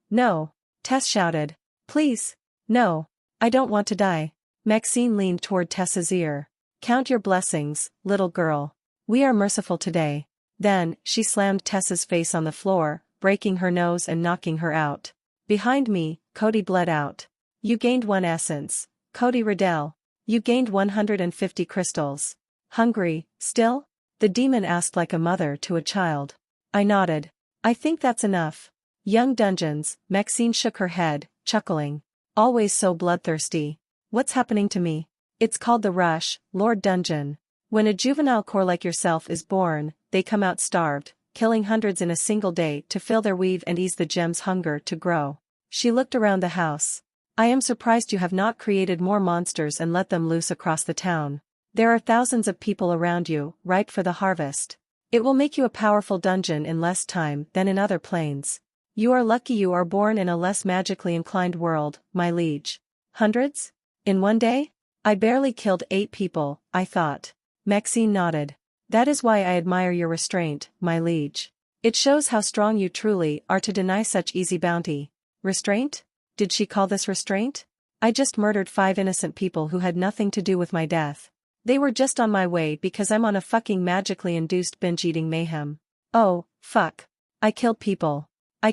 Tess shouted. Please. No. I don't want to die. Maxine leaned toward Tessa's ear. Count your blessings, little girl. We are merciful today. Then, she slammed Tessa's face on the floor, breaking her nose and knocking her out. Behind me, Cody bled out. You gained 1 essence, Cody Riddell. You gained 150 crystals. Hungry, still? The demon asked like a mother to a child. I nodded. I think that's enough. Young Dungeons, Maxine shook her head, chuckling. Always so bloodthirsty. What's happening to me? It's called the rush, Lord Dungeon. When a juvenile core like yourself is born, they come out starved, killing hundreds in a single day to fill their weave and ease the gem's hunger to grow. She looked around the house. I am surprised you have not created more monsters and let them loose across the town. There are thousands of people around you, ripe for the harvest. It will make you a powerful dungeon in less time than in other planes. You are lucky you are born in a less magically inclined world, my liege. Hundreds? In one day? I barely killed 8 people, I thought. Maxine nodded. That is why I admire your restraint, my liege. It shows how strong you truly are to deny such easy bounty. Restraint? Did she call this restraint? I just murdered 5 innocent people who had nothing to do with my death. They were just on my way because I'm on a fucking magically induced binge-eating mayhem. Oh, fuck. I killed people. I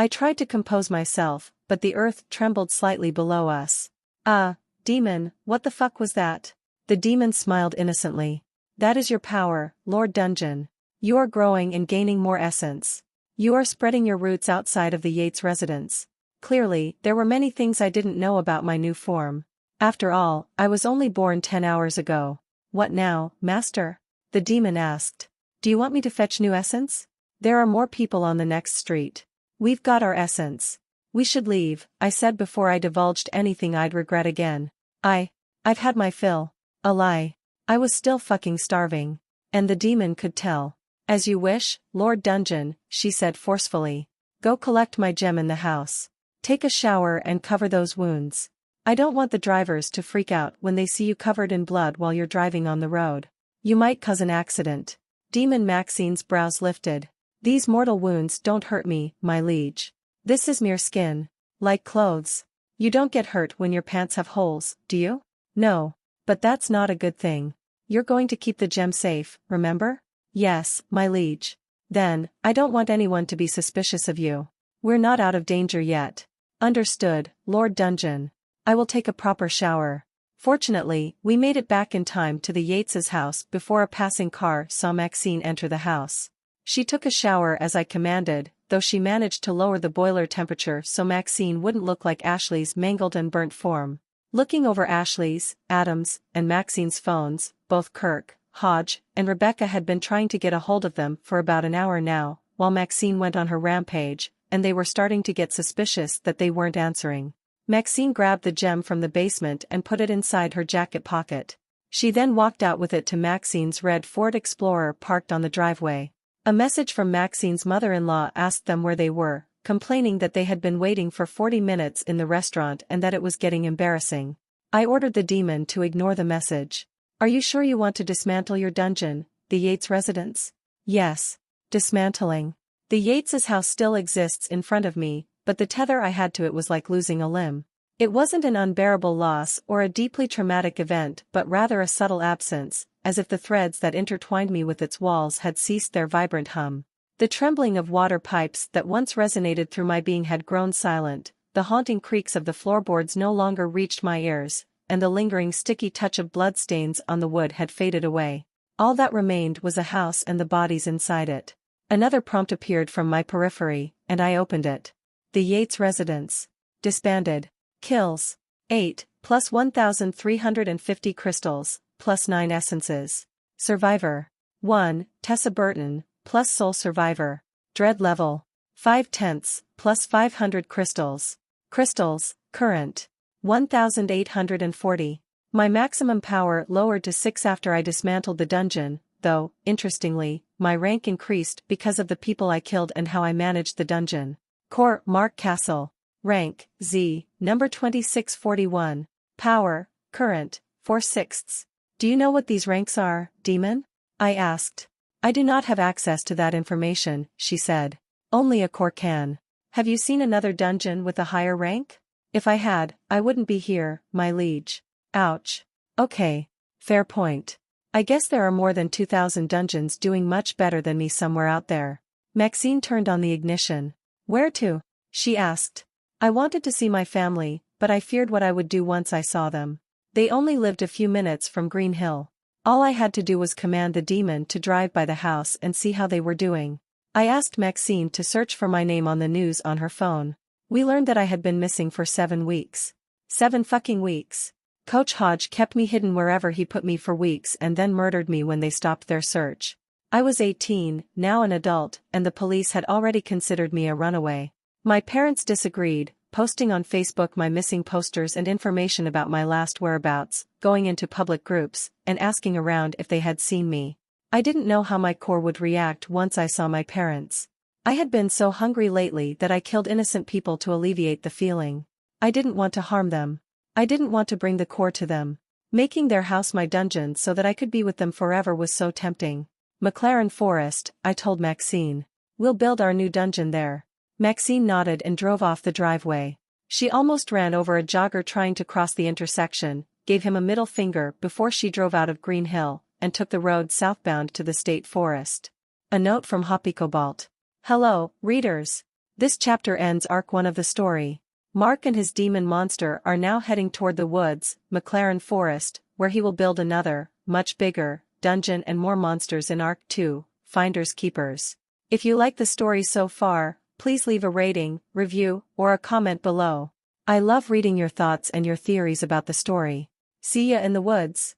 tried to compose myself, but the earth trembled slightly below us. Demon, what the fuck was that? The demon smiled innocently. That is your power, Lord Dungeon. You are growing and gaining more essence. You are spreading your roots outside of the Yates residence. Clearly, there were many things I didn't know about my new form. After all, I was only born 10 hours ago. What now, Master? The demon asked. Do you want me to fetch new essence? There are more people on the next street. We've got our essence. We should leave, I said before I divulged anything I'd regret again. I've had my fill. A lie. I was still fucking starving. And the demon could tell. As you wish, Lord Dungeon, she said forcefully. Go collect my gem in the house. Take a shower and cover those wounds. I don't want the drivers to freak out when they see you covered in blood while you're driving on the road. You might cause an accident. Demon Maxine's brows lifted. These mortal wounds don't hurt me, my liege. This is mere skin. Like clothes. You don't get hurt when your pants have holes, do you? No. But that's not a good thing. You're going to keep the gem safe, remember? Yes, my liege. Then, I don't want anyone to be suspicious of you. We're not out of danger yet. Understood, Lord Dungeon. I will take a proper shower. Fortunately, we made it back in time to the Yates' house before a passing car saw Maxine enter the house. She took a shower as I commanded, though she managed to lower the boiler temperature so Maxine wouldn't look like Ashley's mangled and burnt form. Looking over Ashley's, Adam's, and Maxine's phones, both Kirk, Hodge, and Rebecca had been trying to get a hold of them for about an hour now, while Maxine went on her rampage, and they were starting to get suspicious that they weren't answering. Maxine grabbed the gem from the basement and put it inside her jacket pocket. She then walked out with it to Maxine's red Ford Explorer parked on the driveway. A message from Maxine's mother-in-law asked them where they were, complaining that they had been waiting for 40 minutes in the restaurant and that it was getting embarrassing. I ordered the demon to ignore the message. Are you sure you want to dismantle your dungeon, the Yates residence? Yes. Dismantling. The Yates' house still exists in front of me, but the tether I had to it was like losing a limb. It wasn't an unbearable loss or a deeply traumatic event but rather a subtle absence, as if the threads that intertwined me with its walls had ceased their vibrant hum. The trembling of water pipes that once resonated through my being had grown silent, the haunting creaks of the floorboards no longer reached my ears, and the lingering sticky touch of bloodstains on the wood had faded away. All that remained was a house and the bodies inside it. Another prompt appeared from my periphery, and I opened it. The Yates residence. Disbanded. Kills. 8, plus 1,350 crystals, plus 9 essences. Survivor. 1, Tessa Burton, plus Soul Survivor. Dread level. 5/10, plus 500 crystals. Crystals, current. 1,840. My maximum power lowered to 6 after I dismantled the dungeon, though, interestingly, my rank increased because of the people I killed and how I managed the dungeon. Core, Mark Castle. Rank, Z, number 2641. Power, current, 4/6. Do you know what these ranks are, demon? I asked. I do not have access to that information, she said. Only a core can. Have you seen another dungeon with a higher rank? If I had, I wouldn't be here, my liege. Ouch. Okay. Fair point. I guess there are more than 2,000 dungeons doing much better than me somewhere out there. Maxine turned on the ignition. Where to? She asked. I wanted to see my family, but I feared what I would do once I saw them. They only lived a few minutes from Green Hill. All I had to do was command the demon to drive by the house and see how they were doing. I asked Maxine to search for my name on the news on her phone. We learned that I had been missing for 7 weeks. 7 fucking weeks. Coach Hodge kept me hidden wherever he put me for weeks and then murdered me when they stopped their search. I was 18, now an adult, and the police had already considered me a runaway. My parents disagreed, posting on Facebook my missing posters and information about my last whereabouts, going into public groups, and asking around if they had seen me. I didn't know how my core would react once I saw my parents. I had been so hungry lately that I killed innocent people to alleviate the feeling. I didn't want to harm them. I didn't want to bring the core to them. Making their house my dungeon so that I could be with them forever was so tempting. McLaren Forest, I told Maxine. We'll build our new dungeon there. Maxine nodded and drove off the driveway. She almost ran over a jogger trying to cross the intersection, gave him a middle finger before she drove out of Green Hill, and took the road southbound to the state forest. A note from HoppyCobalt. Hello, readers. This chapter ends Arc 1 of the story. Mark and his demon monster are now heading toward the woods, McLaren Forest, where he will build another, much bigger, dungeon and more monsters in Arc 2, Finders Keepers. If you like the story so far, please leave a rating, review, or a comment below. I love reading your thoughts and your theories about the story. See ya in the woods.